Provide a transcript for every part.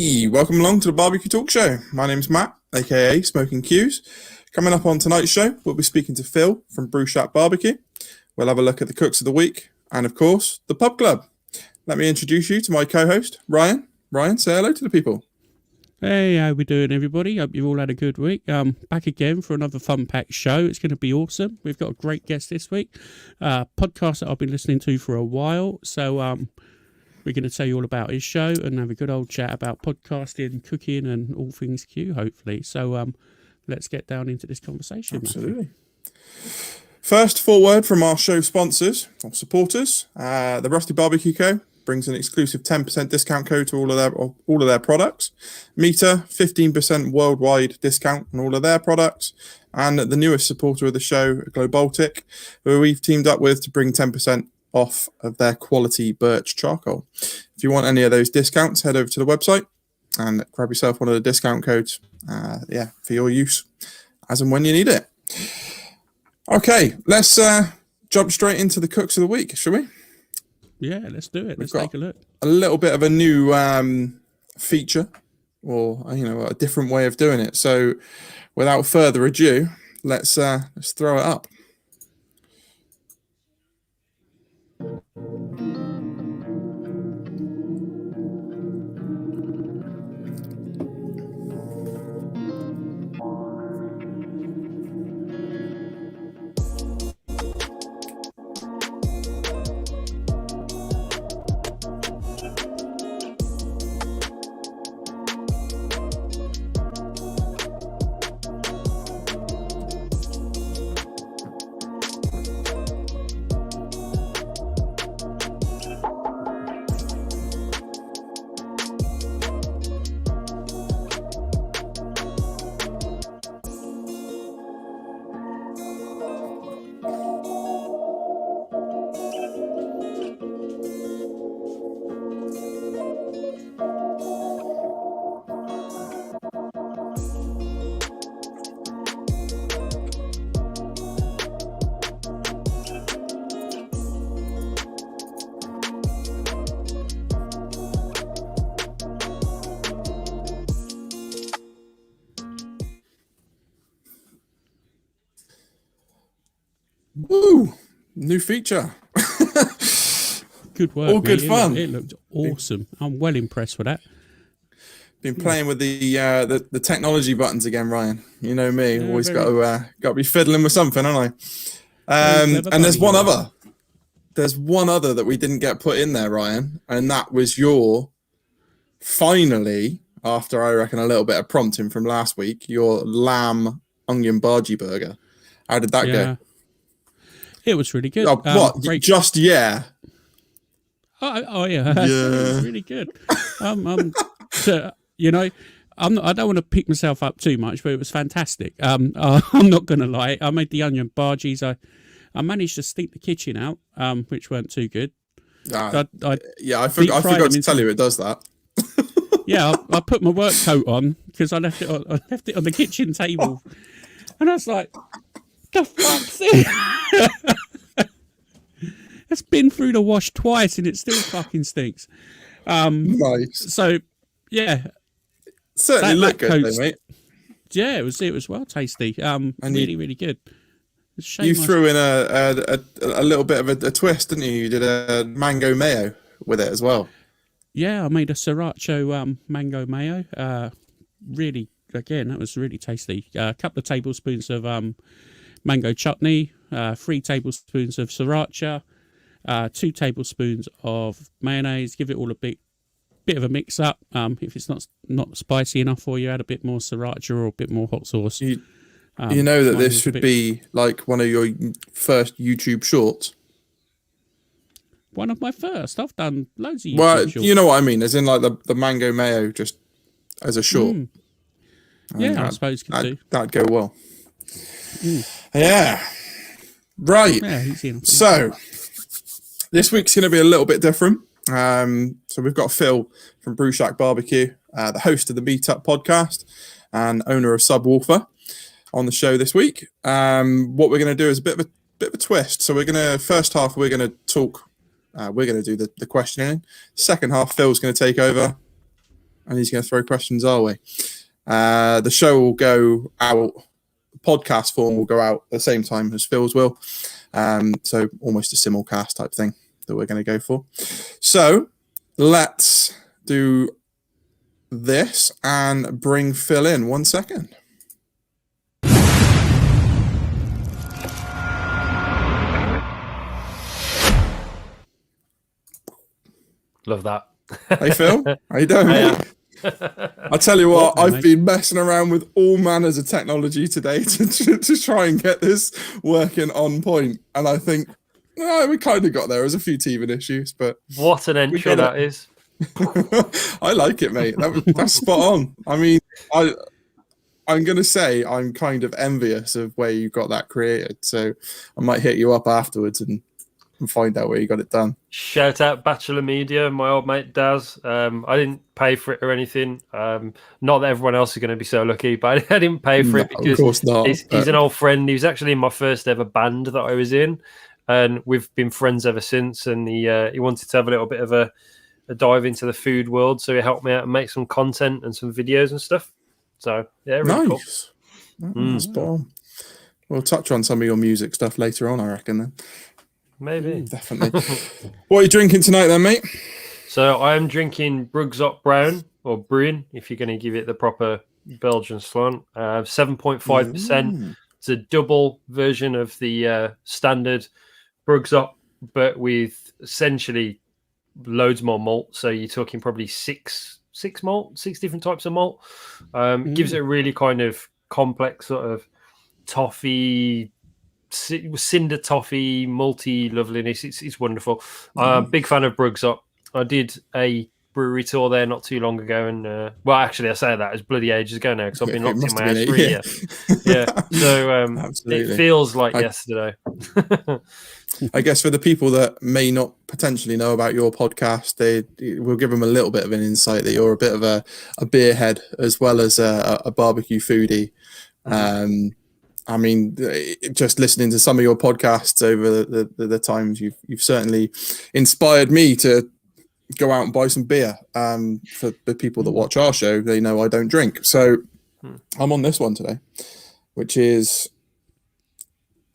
Hey, welcome along to the Barbecue Talk Show. My name's Matt, aka Smoking Q's. Coming up on tonight's show, we'll be speaking to Phil from Brew Shack BBQ. We'll have a look at the cooks of the week and, of course, the pub club. Let me introduce you to my co-host, Ryan. Ryan, say hello to the people. Hey, how we doing, everybody? Hope you've all had a good week. Back again for another fun-packed show. It's going to be awesome. We've got a great guest this week. Podcast that I've been listening to for a while. So we're going to tell you all about his show and have a good old chat about podcasting, cooking, and all things Q, hopefully. So let's get down into this conversation. Absolutely. Matthew. First, forward from our show sponsors or supporters. The Rusty Barbecue Co. brings an exclusive 10% discount code to all of their products. Meter, 15% worldwide discount on all of their products. And the newest supporter of the show, Globaltic, who we've teamed up with to bring 10% off of their quality birch charcoal. If you want any of those discounts, head over to the website and grab yourself one of the discount codes for your use as and when you need it. Okay, let's jump straight into the cooks of the week, shall we? Yeah, let's do it. Let's take a look. A little bit of a new feature, or a different way of doing it. So, without further ado, let's throw it up. Woo! New feature. Good work. All good fun. It looked awesome. I'm well impressed with that. Been playing with the technology buttons again, Ryan. You know me. Yeah, always got to be fiddling with something, haven't I? And there's one other. There's one other that we didn't get put in there, Ryan, and that was your finally, after I reckon a little bit of prompting from last week, your lamb onion bhaji burger. How did that go? It was really good. What? Just yeah. Oh yeah. It was really good. So, I don't want to pick myself up too much, but it was fantastic. I'm not going to lie. I made the onion bhajis. I managed to stink the kitchen out, which weren't too good. I forgot to tell you it does that. Yeah, I put my work coat on because I left it on the kitchen table, and I was like, "The fuck's it?" It's been through the wash twice and it still fucking stinks. Nice. So, yeah. Certainly looked good, though, mate. Yeah, it was well tasty. Really, really good. You threw in a little bit of a twist, didn't you? You did a mango mayo with it as well. Yeah, I made a sriracha mango mayo. Really, again, that was really tasty. A couple of tablespoons of mango chutney, 3 tablespoons of sriracha, 2 tablespoons of mayonnaise. Give it all a bit of a mix up. If it's not spicy enough for you, add a bit more sriracha or a bit more hot sauce. You know that this should be like one of your first YouTube shorts. One of my first. I've done loads of YouTube shorts. You know what I mean, as in like the mango mayo just as a short. Yeah, I suppose could do. That'd go well. Yeah. Right. Yeah, so this week's going to be a little bit different. So we've got Phil from Brew Shack BBQ, the host of the Meetup podcast and owner of Subwoofer, on the show this week. What we're going to do is a bit of a twist. So first half we're going to talk. We're going to do the questioning. Second half, Phil's going to take over, and he's going to throw questions our way. The show will go out, podcast form will go out at the same time as Phil's will. So almost a simulcast type thing that we're going to go for. So let's do this and bring Phil in. 1 second. Love that. Hey Phil, how you doing? I tell you what, I've been messing around with all manners of technology today to try and get this working on point, and I think we kind of got there. There's a few teething issues, but what an entry that is. I like it, mate. That's spot on. I mean, I'm going to say I'm kind of envious of where you got that created, so I might hit you up afterwards and find out where you got it done. Shout out Bachelor Media, my old mate Daz. I didn't pay for it or anything. Not that everyone else is going to be so lucky, but I didn't pay for it because of course not, he's an old friend. He was actually in my first ever band that I was in, and we've been friends ever since. And he wanted to have a little bit of a dive into the food world, so he helped me out and make some content and some videos and stuff. So yeah, really nice. Cool. Spot on. We'll touch on some of your music stuff later on, I reckon. Then. Maybe. Definitely. What are you drinking tonight then, mate? So I am drinking Brugzop Brown, or Bruin, if you're going to give it the proper Belgian slant. 7.5%. It's a double version of the standard Brugzop, but with essentially loads more malt. So you're talking probably six different types of malt. Gives it a really kind of complex sort of toffee, cinder toffee, multi loveliness. It's wonderful. Big fan of Brugzop. I did a brewery tour there not too long ago, and well, actually, I say that it's bloody ages ago now because I've been locked in my house for a year. Yeah, so it feels like yesterday. I guess for the people that may not potentially know about your podcast, we'll give them a little bit of an insight that you're a bit of a beer head as well as a barbecue foodie. I mean, just listening to some of your podcasts over the times, you've certainly inspired me to go out and buy some beer. For the people that watch our show, they know I don't drink. So I'm on this one today, which is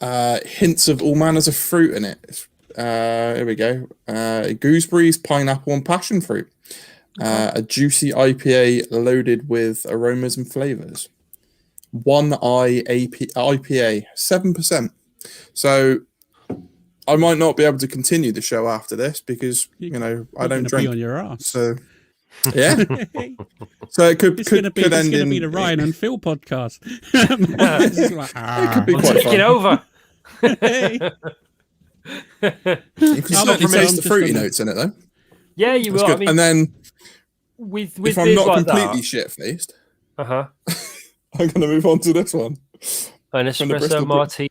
hints of all manners of fruit in it. Here we go. Gooseberries, pineapple, and passion fruit. A juicy IPA loaded with aromas and flavors. 1I IPA, 7%. So I might not be able to continue the show after this because I don't drink. Be on your ass. So yeah. So it could end in the Ryan and Phil podcast. It could be quite fun. It over. You can certainly taste the fruity notes in it though. Yeah, you will. I mean, and then with if I'm not like completely shit faced, I'm going to move on to this one. An espresso martini.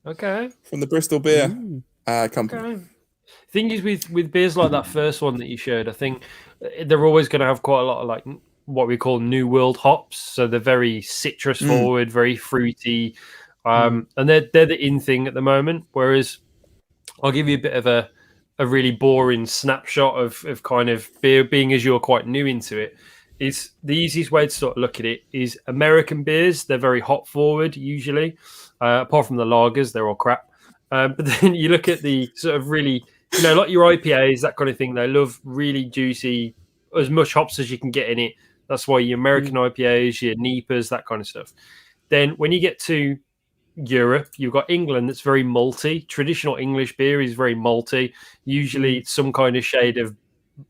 Okay. From the Bristol Beer Company. Okay. Thing is, with beers like that first one that you showed, I think they're always going to have quite a lot of like what we call New World hops. So they're very citrus forward, very fruity, and they're the in thing at the moment. Whereas I'll give you a bit of a really boring snapshot of kind of beer, being as you're quite new into it. Is the easiest way to sort of look at it is American beers. They're very hop forward usually, apart from the lagers, they're all crap. But then you look at the sort of really, like your IPAs, that kind of thing. They love really juicy, as much hops as you can get in it. That's why your American IPAs, your NEPAs, that kind of stuff. Then when you get to Europe, you've got England that's very malty. Traditional English beer is very malty. Usually it's some kind of shade of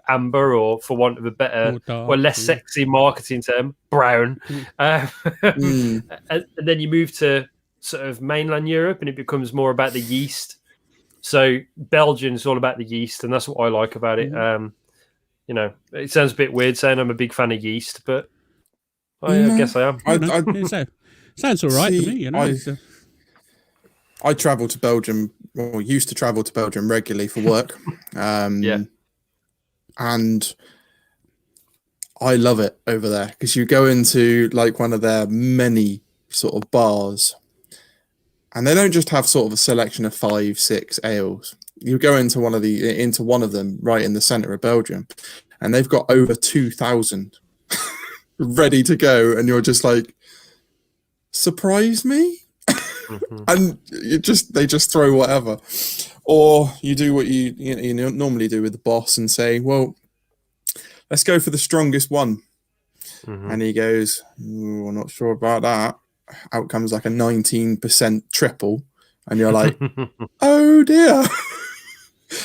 amber, or for want of a better less sexy marketing term, brown. And then you move to sort of mainland Europe and it becomes more about the yeast. So Belgium's all about the yeast, and that's what I like about it. It sounds a bit weird saying I'm a big fan of yeast, but I guess I am. Sounds all right to me, I travel to Belgium, or used to travel to Belgium regularly for work. And I love it over there because you go into like one of their many sort of bars and they don't just have sort of a selection of 5-6 ales. You go into one of them right in the center of Belgium and they've got over 2,000 ready to go, and you're just like, surprise me. And they just throw whatever, or you do what you normally do with the boss and say, well, let's go for the strongest one. And he goes, I'm not sure about that. Out comes like a 19% triple, and you're like, oh dear.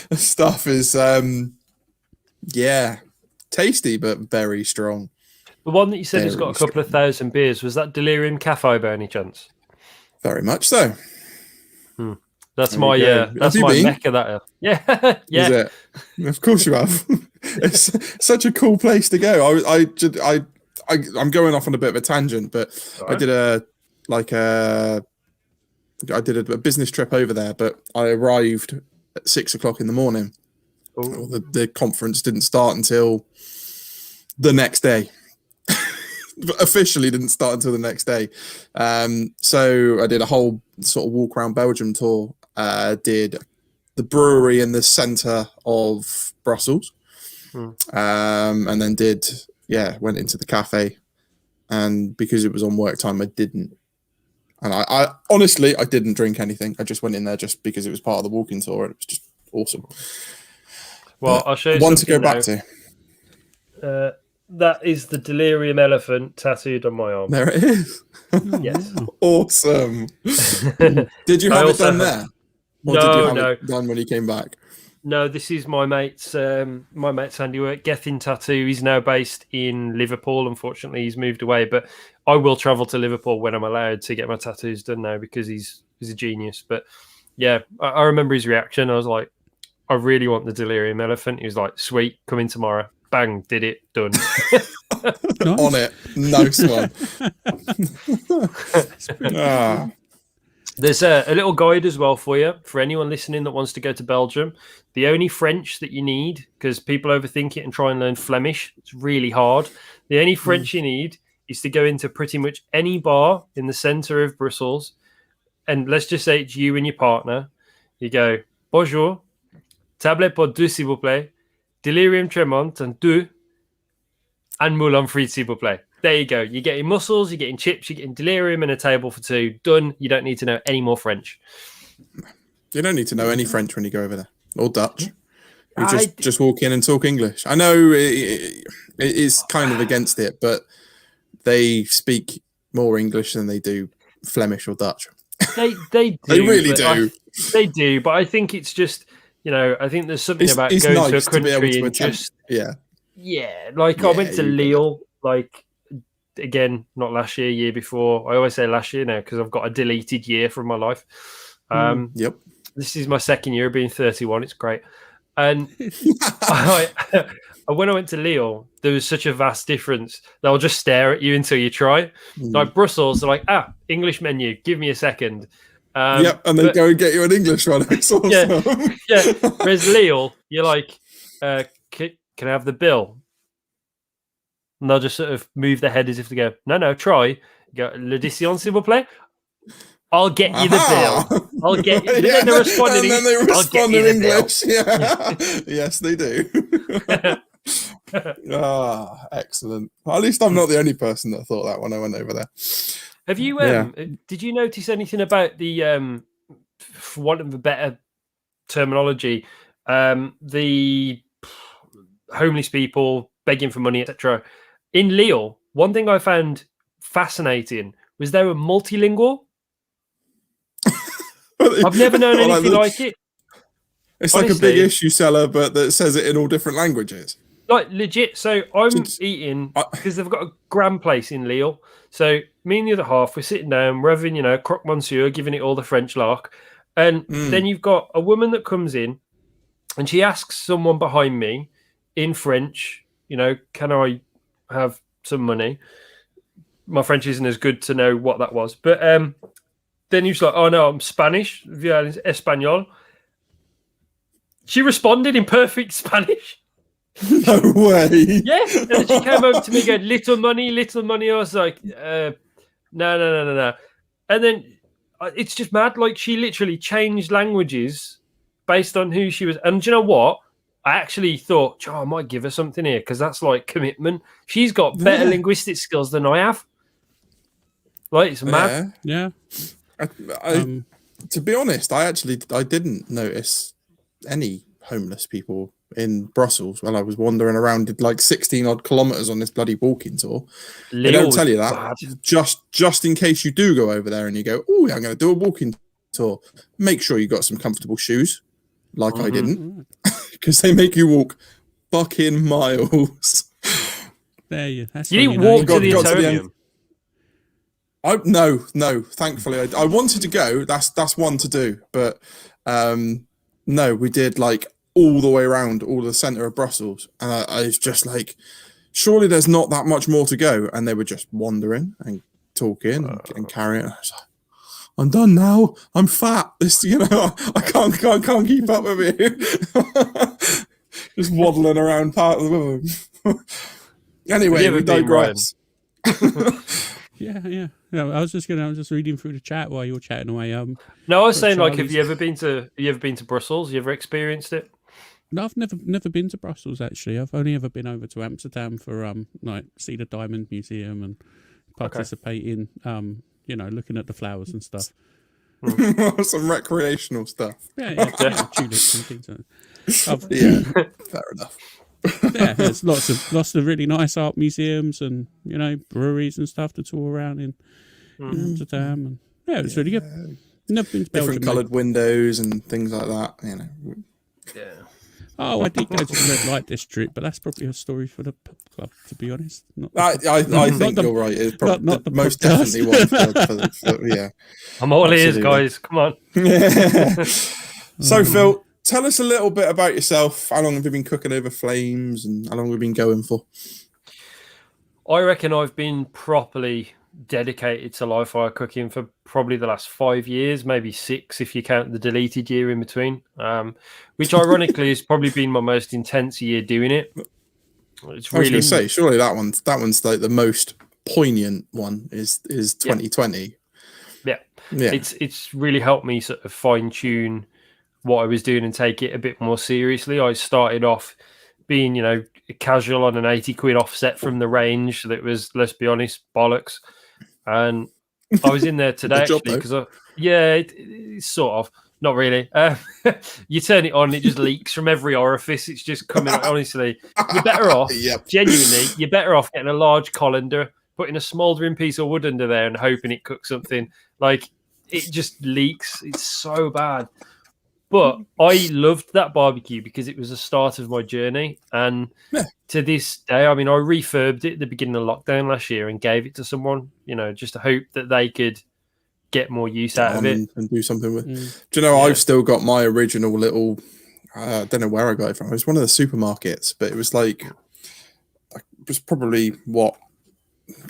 The stuff is tasty but very strong. The one that you said has got a couple of thousand beers, was that Delirium Cafe by any chance? Very much so. That's my mecca. That yeah. Is it? Of course you have. It's such a cool place to go. I'm going off on a bit of a tangent, but right. I did a business trip over there, but I arrived at 6 o'clock in the morning. The conference didn't start until the next day. Officially didn't start until the next day. So I did a whole sort of walk around Belgium tour. Did the brewery in the centre of Brussels, and then went into the cafe. And because it was on work time, I didn't. And I honestly, I didn't drink anything. I just went in there just because it was part of the walking tour, and it was just awesome. Well, I'll show you one to go back to. That is the Delirium Elephant tattooed on my arm. There it is. Yes. Awesome. Did you have it done there? Or did you have it done when you came back? No, this is my mate's handiwork. Gethin Tattoo. He's now based in Liverpool. Unfortunately, he's moved away, but I will travel to Liverpool when I'm allowed to get my tattoos done now because he's a genius. But yeah, I remember his reaction. I was like, I really want the Delirium Elephant. He was like, sweet, come in tomorrow. Bang, did it, done. On it. Nice one. There's a little guide as well for you, for anyone listening that wants to go to Belgium. The only French that you need, because people overthink it and try and learn Flemish, it's really hard. The only French you need is to go into pretty much any bar in the centre of Brussels, and let's just say it's you and your partner. You go, bonjour, table pour deux, s'il vous plaît, Delirium Tremont and deux, and moulin frites, s'il vous plaît. There you go. You're getting mussels, you're getting chips, you're getting Delirium and a table for two. Done. You don't need to know any more French. You don't need to know any French when you go over there. Or Dutch. You just walk in and talk English. I know it is kind of against it, but they speak more English than they do Flemish or Dutch. They do. They really do. They do, but I think it's just, I think there's something about going nice to a country and just... Yeah, like I went to Lille, like... Again, not last year, year before. I always say last year now because I've got a deleted year from my life. Yep. This is my second year of being 31. It's great. And when I went to Lille, there was such a vast difference. They'll just stare at you until you try. Like Brussels, they're like, English menu, give me a second. And they go and get you an English one. It's awesome. Yeah. Whereas Lille, you're like, can I have the bill? And they'll just sort of move their head as if to go, no, try. You go, l'addition, s'il vous plaît. I'll get you the bill. I'll get you. Then they respond in English. Yeah. Yes, they do. Excellent. Well, at least I'm not the only person that thought that when I went over there. Have you? Did you notice anything about the, for want of a better terminology, the homeless people begging for money, etc.? In Lille, one thing I found fascinating was they were multilingual. I've never known anything like it. It's honestly, like a big issue seller, but that says it in all different languages. Like legit. So I'm eating because they've got a grand place in Lille. So me and the other half, we're sitting down, we're having, croque monsieur, giving it all the French lark. And then you've got a woman that comes in and she asks someone behind me in French, can I have some money? My French isn't as good to know what that was. But then he was like, oh no, I'm Spanish, Espanol. She responded in perfect Spanish. No way. Yeah. And then she came over to me going, little money. I was like, no. And then it's just mad. Like she literally changed languages based on who she was. And do you know what? I actually thought, I might give her something here because that's like commitment. She's got better linguistic skills than I have. Like, it's mad. Yeah. To be honest, I didn't notice any homeless people in Brussels while I was wandering around. Did like 16 odd kilometers on this bloody walking tour. They don't tell you that. Bad. Just in case you do go over there and you go, oh, I'm going to do a walking tour. Make sure you got some comfortable shoes, like I didn't, because they make you walk fucking miles. There you. That's you didn't walk to the Atomium. No. Thankfully, I wanted to go. That's one to do, but no, we did like all the way around all the centre of Brussels, and I was just like, surely there's not that much more to go, and they were just wandering and talking and carrying. I was like, I'm done now. I'm fat. This, I can't keep up with it. Just waddling around part of the room. Anyway, we digress. Yeah. No, I was just reading through the chat while you were chatting away. No, I was saying, like, have you ever been to Brussels? You ever experienced it? No, I've never been to Brussels actually. I've only ever been over to Amsterdam for see the Diamond Museum and participate in looking at the flowers and stuff. Some recreational stuff. Yeah, tulips and things. Fair enough. Yeah, there's lots of really nice art museums and breweries and stuff to tour around in Amsterdam, and it was really good. Never been to Belgium. Different coloured windows and things like that. Yeah. Oh, I did go to the red light district, but that's probably a story for the pub club, to be honest. I think you're right. It's probably not the most podcast. definitely one. Yeah, I'm all ears, guys. Come on. So, Phil, tell us a little bit about yourself. How long have you been cooking over flames, and how long have you been going for? I reckon I've been properly dedicated to live fire cooking for probably the last 5 years, maybe 6 if you count the deleted year in between, which ironically has probably been my most intense year doing it. It's really, I was going to say, surely that one's like the most poignant one is 2020. Yeah. It's really helped me sort of fine tune what I was doing and take it a bit more seriously. I started off being casual on an 80 quid offset from the range that was, let's be honest, bollocks. And I was in there today actually because it's sort of not really. You turn it on, it just leaks from every orifice. It's just coming. Honestly, you're better off. Genuinely, you're better off getting a large colander, putting a smouldering piece of wood under there, and hoping it cooks something. Like, it just leaks. It's so bad. But I loved that barbecue because it was the start of my journey. And to this day, I mean, I refurbed it at the beginning of lockdown last year and gave it to someone, just to hope that they could get more use out of it. And do something with Do you know, I've still got my original little, I don't know where I got it from. It was one of the supermarkets, but it was like, it was probably,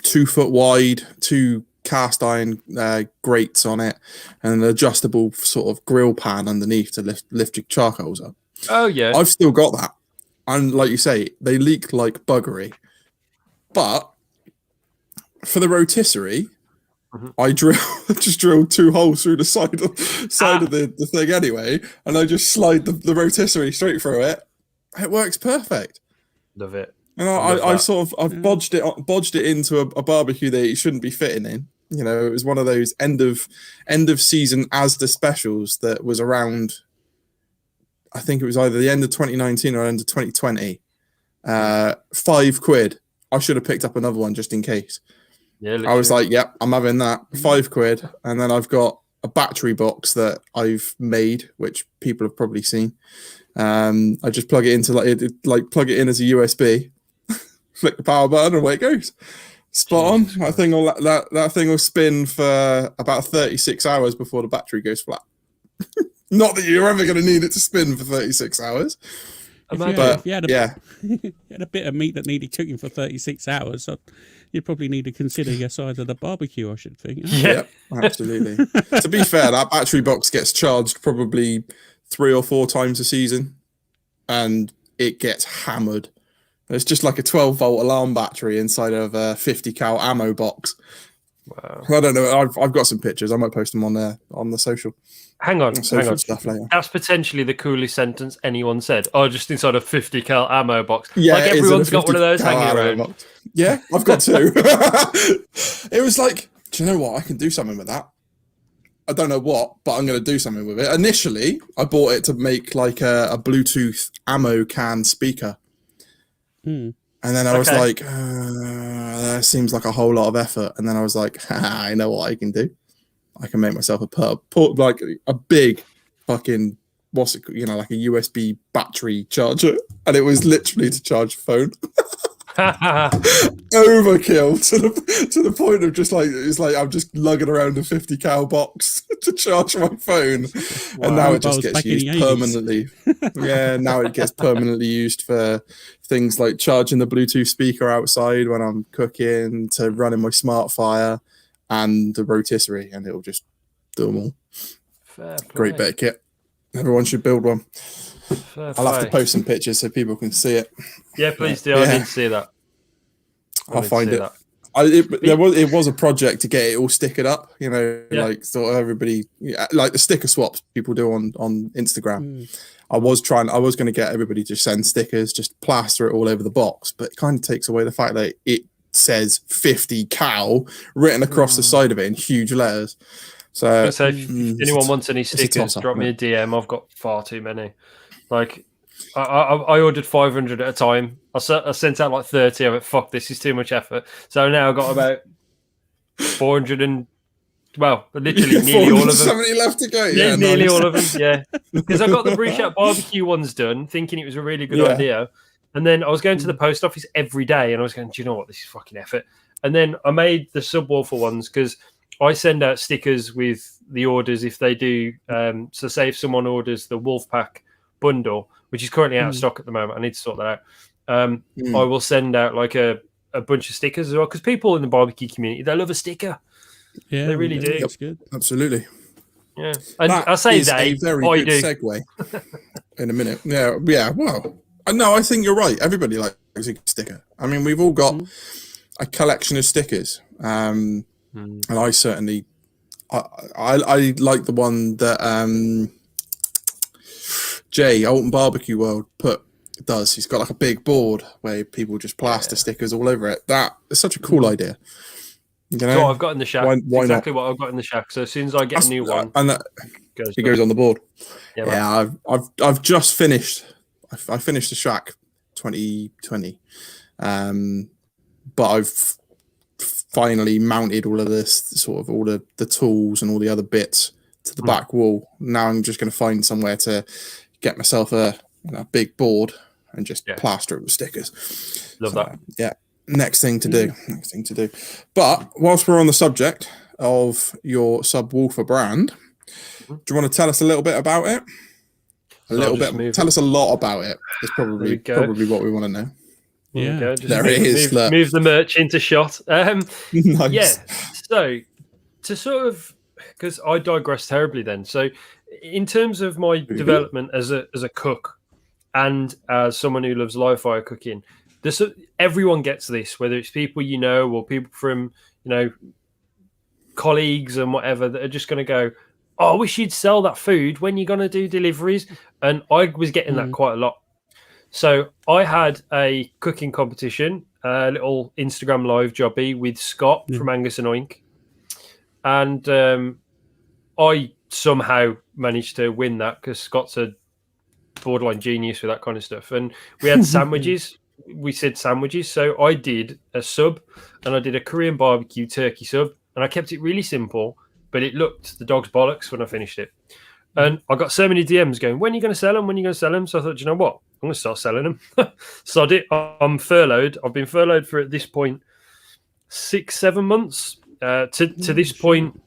2 foot wide, 2 cast iron grates on it, and an adjustable sort of grill pan underneath to lift your charcoals up. Oh yeah, I've still got that, and like you say, they leak like buggery. But for the rotisserie, I just drilled 2 holes through the side of the thing anyway, and I just slide the rotisserie straight through it. It works perfect. Love it. And I've bodged it into a barbecue that it shouldn't be fitting in. It was one of those end of season Asda specials that was around. I think it was either the end of 2019 or end of 2020. £5. I should have picked up another one just in case. Yeah, I was like, "Yep, I'm having that." £5, and then I've got a battery box that I've made, which people have probably seen. I just plug it into plug it in as a USB, flick the power button, and away it goes. Spot on. That thing will spin for about 36 hours before the battery goes flat. Not that you're ever going to need it to spin for 36 hours. If you had a bit of meat that needed cooking for 36 hours, you'd probably need to consider your size of the barbecue, I should think. Yeah, absolutely. To be fair, that battery box gets charged probably 3 or 4 times a season, and it gets hammered. It's just like a 12-volt alarm battery inside of a 50 cal ammo box. Wow. I don't know. I've got some pictures. I might post them on the social. Hang on. Stuff later. That's potentially the coolest sentence anyone said. Oh, just inside a 50 cal ammo box. Yeah, like everyone's got one of those hanging around. Box. Yeah, I've got two. It was like, do you know what? I can do something with that. I don't know what, but I'm going to do something with it. Initially, I bought it to make like a Bluetooth ammo can speaker. And then I was like, that seems like a whole lot of effort. And then I was like, I know what I can do. I can make myself like a big fucking, like a USB battery charger. And it was literally to charge a phone. Overkill to the point of just like, it's like I'm just lugging around a 50 cal box to charge my phone. Wow. And now it just gets used permanently. Yeah, now it gets permanently used for things like charging the Bluetooth speaker outside when I'm cooking, to running my smart fire and the rotisserie, and it'll just do them all. Great bit of kit. Everyone should build one. I'll have to post some pictures so people can see it. Yeah, please do. I need to see that. I'll find it. It was a project to get it all stickered up, like sort of everybody, like the sticker swaps people do on Instagram. I was going to get everybody to send stickers, just plaster it all over the box, but it kind of takes away the fact that it says 50 cal written across the side of it in huge letters. So if anyone wants any stickers, drop me a DM. I've got far too many. Like, I ordered 500 at a time. I sent out like 30 of it. Fuck, this is too much effort. So now I've got about 400 and, literally nearly all of them. 70 left to go. Yeah, nearly all of them, yeah. Because I got the Brew Shack BBQ ones done, thinking it was a really good idea. And then I was going to the post office every day, and I was going, do you know what? This is fucking effort. And then I made the Subwoofer ones because I send out stickers with the orders if they do. So say if someone orders the Wolfpack bundle, which is currently out of stock at the moment, I need to sort that out. I will send out like a bunch of stickers as well, because people in the barbecue community, they love a sticker. Yeah, they really do. That's good. Absolutely. Yeah, and I say a very good segue in a minute. Yeah. Well, no, I think you're right. Everybody likes a sticker. I mean, we've all got a collection of stickers, and I certainly, I like the one that Jay Alton Barbecue World does. He's got like a big board where people just plaster stickers all over it. That is such a cool idea. You know? So what I've got in the shack. Why exactly not? what I've got in the shack. So as soon as I get a new one, and that it goes on the board. Yeah, I've just finished. I finished the shack 2020, but I've finally mounted all of this, sort of all the tools and all the other bits to the back wall. Now I'm just going to find somewhere to get myself a big board and just plaster it with stickers. Love that. Yeah. Next thing to do. But whilst we're on the subject of your Subwoofer brand, do you want to tell us a little bit about it? Tell us a lot about it. It's probably what we want to know. Yeah, there it is. Move the merch into shot. Nice. Yeah. So to sort of, because I digress terribly then. So in terms of my development as a cook and as someone who loves live fire cooking, everyone gets this, whether it's people you know or people from colleagues and whatever, that are just going to go, oh, I wish you'd sell that food. When you're going to do deliveries? And I was getting that quite a lot. So I had a cooking competition, a little Instagram live jobby with Scott from Angus and Oink. And I somehow managed to win that because Scott's a borderline genius for that kind of stuff. And we had sandwiches. We said sandwiches. So I did a sub, and I did a Korean barbecue turkey sub, and I kept it really simple, but it looked the dog's bollocks when I finished it. And I got so many DMs going, when are you going to sell them? When are you going to sell them? So I thought, you know what? I'm going to start selling them. So I'm furloughed. I've been furloughed for, at this point, 6-7 months. To this point,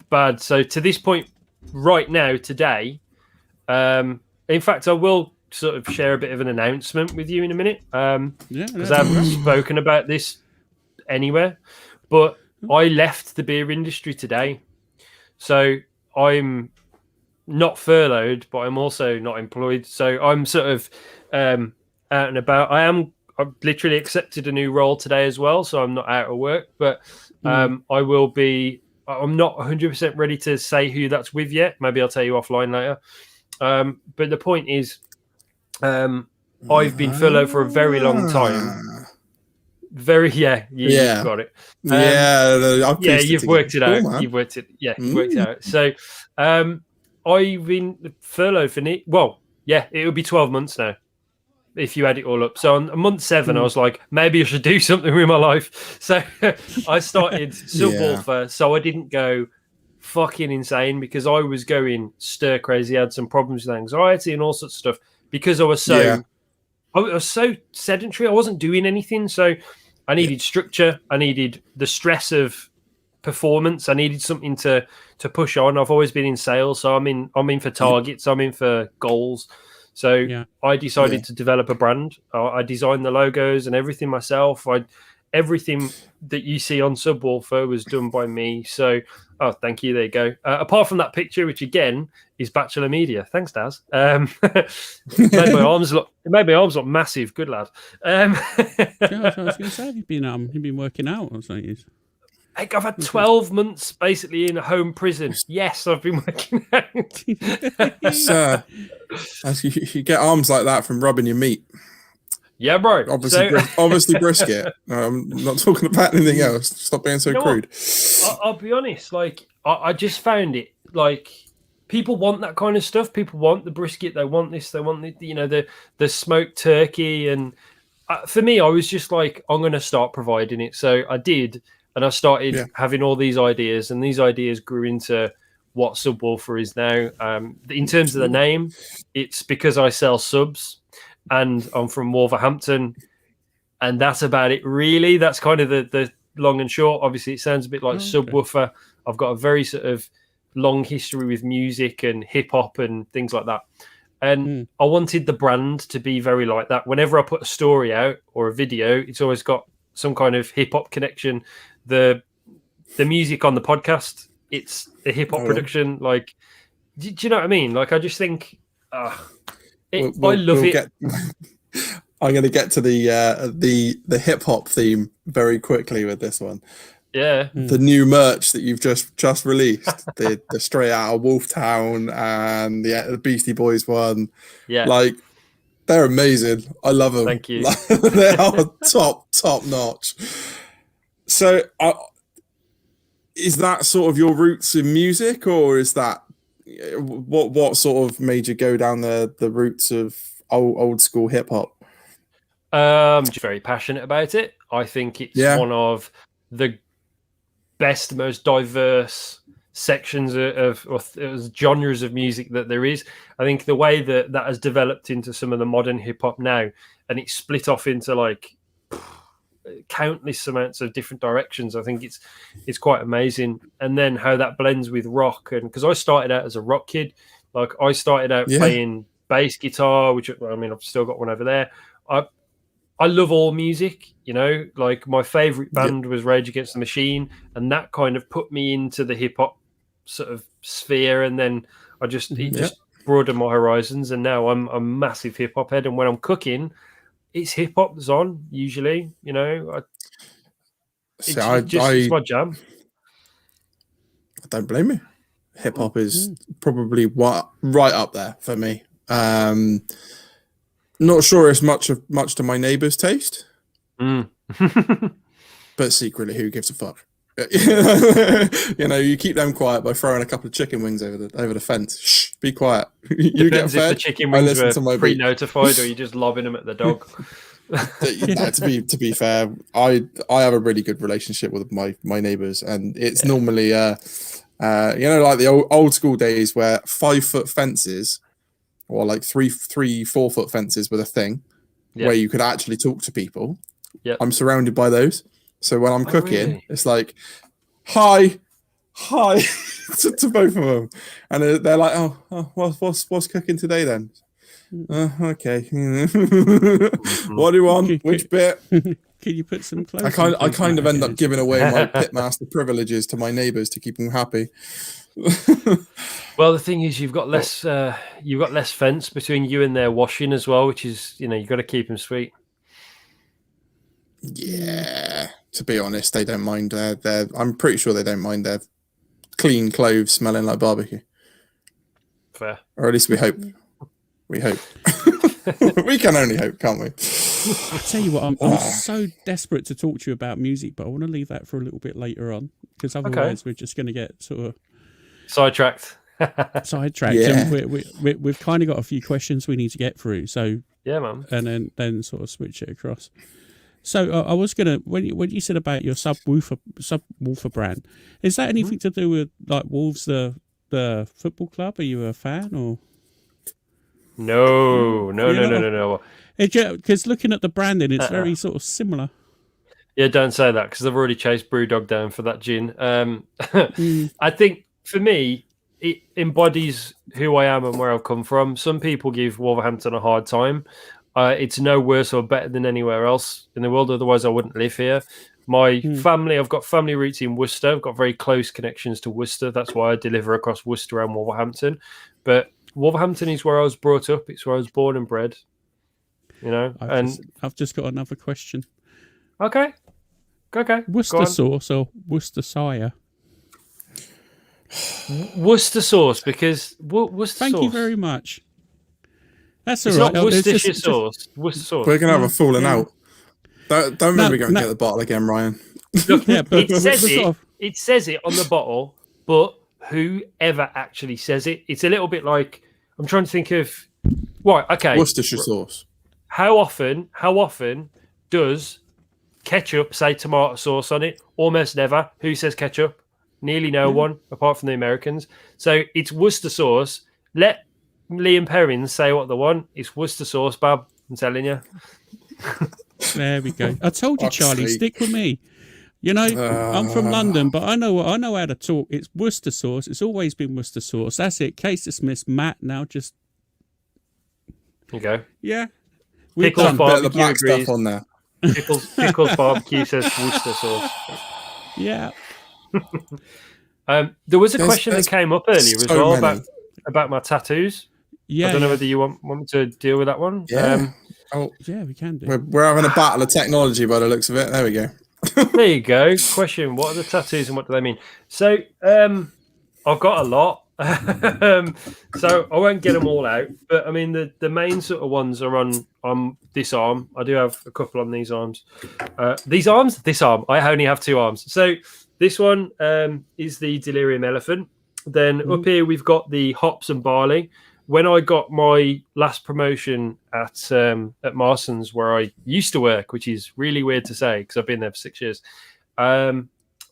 bad. So to this point, right now, today, in fact, I will sort of share a bit of an announcement with you in a minute, because I haven't spoken about this anywhere. But I left the beer industry today. So I'm not furloughed, but I'm also not employed. So I'm sort of out and about. I've literally accepted a new role today as well, so I'm not out of work. But I will be. I'm not 100% ready to say who that's with yet. Maybe I'll tell you offline later. But the point is, I've been furloughed for a very long time. You've got it. You've worked it out. Man. You've worked it. Yeah, you've worked it out. So, I've been furloughed for it would be 12 months now if you add it all up. So on month 7, I was like, maybe I should do something with my life. So I started Subwoofer, so I didn't go fucking insane because I was going stir crazy. I had some problems with anxiety and all sorts of stuff because I was so sedentary. I wasn't doing anything, so I needed structure. I needed the stress of performance. I needed something to push on. I've always been in sales, so I'm in for targets. I'm in for goals. So I decided to develop a brand. I designed the logos and everything myself. Everything that you see on Subwoofer was done by me. So, thank you. There you go. Apart from that picture, which again is Bachelor Media. Thanks, Daz. It made my arms look massive. Good lad. I was going to say, you've been working out or something. I've had 12 months basically in a home prison. Yes, I've been working out. So, you get arms like that from rubbing your meat. Yeah, bro. Obviously brisket. I'm not talking about anything else. Stop being so crude. I'll be honest. Like, I just found it like people want that kind of stuff. People want the brisket. They want this. They want the smoked turkey. And for me, I was just like, I'm going to start providing it. So I did. And I started having all these ideas, and these ideas grew into what Subwoofer is now. In terms of the name, it's because I sell subs, and I'm from Wolverhampton, and that's about it, really. That's kind of the long and short. Obviously, it sounds a bit like Subwoofer. I've got a very sort of long history with music and hip-hop and things like that. And I wanted the brand to be very like that. Whenever I put a story out or a video, it's always got some kind of hip-hop connection. The music on the podcast, it's a hip hop production. Like, do you know what I mean? Like, I just think, I love it. I'm going to get to the hip hop theme very quickly with this one. Yeah, the new merch that you've just released, the Straight Out of Wolftown and the Beastie Boys one. Yeah, like they're amazing. I love them. Thank you. They are top notch. So, is that sort of your roots in music, or is that what sort of made you go down the roots of old school hip hop? Just very passionate about it. I think it's one of the best, most diverse sections of genres of music that there is. I think the way that has developed into some of the modern hip hop now, and it's split off into like countless amounts of different directions. I think it's quite amazing. And then how that blends with rock, and because I started out as a rock kid, like I started out playing bass guitar, which I mean I've still got one over there. I love all music, like my favorite band was Rage Against the Machine, and that kind of put me into the hip hop sort of sphere. And then it just broadened my horizons, and now I'm a massive hip hop head. And when I'm cooking, it's hip hop that's on usually, it's my jam. I don't blame you. Hip hop is probably right up there for me. Not sure it's much to my neighbour's taste, but secretly, who gives a fuck? You keep them quiet by throwing a couple of chicken wings over the fence. Shh, be quiet. You Depends get fed. if the chicken wings were pre-notified or you're just lobbing them at the dog. To be fair, I have a really good relationship with my neighbours, and it's normally like the old school days where 5-foot fences or like 3-4 foot fences were a thing where you could actually talk to people. I'm surrounded by those. So when I'm cooking, it's like, hi to both of them, and they're like, oh, what's cooking today then? Okay. What do you want? Which bit? Can you put some clothes? I kind of end up giving away my pitmaster privileges to my neighbours to keep them happy. Well, the thing is, you've got less fence between you and their washing as well, which is you've got to keep them sweet. Yeah. to be honest, they don't mind. I'm pretty sure they don't mind their clean clothes smelling like barbecue. Fair. Or at least we hope. We hope. We can only hope, can't we? I tell you what, I'm so desperate to talk to you about music, but I want to leave that for a little bit later on, because otherwise we're just going to get sort of sidetracked. And we've kind of got a few questions we need to get through. So yeah, man. And then sort of switch it across. So I was gonna when you said about your Subwoofer brand, is that anything to do with like Wolves the football club? Are you a fan or? No. Because looking at the branding, it's very sort of similar. Yeah, don't say that, because I've already chased Brewdog down for that gin. I think for me, it embodies who I am and where I've come from. Some people give Wolverhampton a hard time. It's no worse or better than anywhere else in the world. Otherwise, I wouldn't live here. My family, I've got family roots in Worcester. I've got very close connections to Worcester. That's why I deliver across Worcester and Wolverhampton. But Wolverhampton is where I was brought up. It's where I was born and bred. You know, I've just got another question. Okay. Worcester sauce or Worcestershire? Worcester sauce, because Worcester Thank sauce. you very much. That's all it's right. Not Worcestershire sauce. Worcester sauce. We're gonna have a falling out. Don't make me go and get the bottle again, Ryan. Look, it says it on the bottle, but whoever actually says it, it's a little bit like, I'm trying to think of. Right. Okay. Worcestershire sauce. How often does ketchup say tomato sauce on it? Almost never. Who says ketchup? Nearly no one, apart from the Americans. So it's Worcester sauce. Let Liam Perrins say what they want. It's Worcester sauce, Bob. I'm telling you. There we go. I told you, Charlie. Stick with me. You know, I'm from London, but I know how to talk. It's Worcester sauce. It's always been Worcester sauce. That's it. Case dismissed. Matt, now just. You go. Yeah. Pickles barbecue the black agrees. stuff on there. Pickles barbecue says Worcester sauce. Yeah. There was a question that came up earlier as well about my tattoos. Yeah. I don't know whether you want me to deal with that one. Yeah. Yeah, we can do. We're having a battle of technology by the looks of it. There we go. There you go. Question: what are the tattoos and what do they mean? So, I've got a lot. So I won't get them all out, but I mean the main sort of ones are on this arm. I do have a couple on these arms. This arm. I only have two arms. So this one is the delirium elephant. Then up here we've got the hops and barley. When I got my last promotion at Marston's, where I used to work, which is really weird to say because I've been there for 6 years, I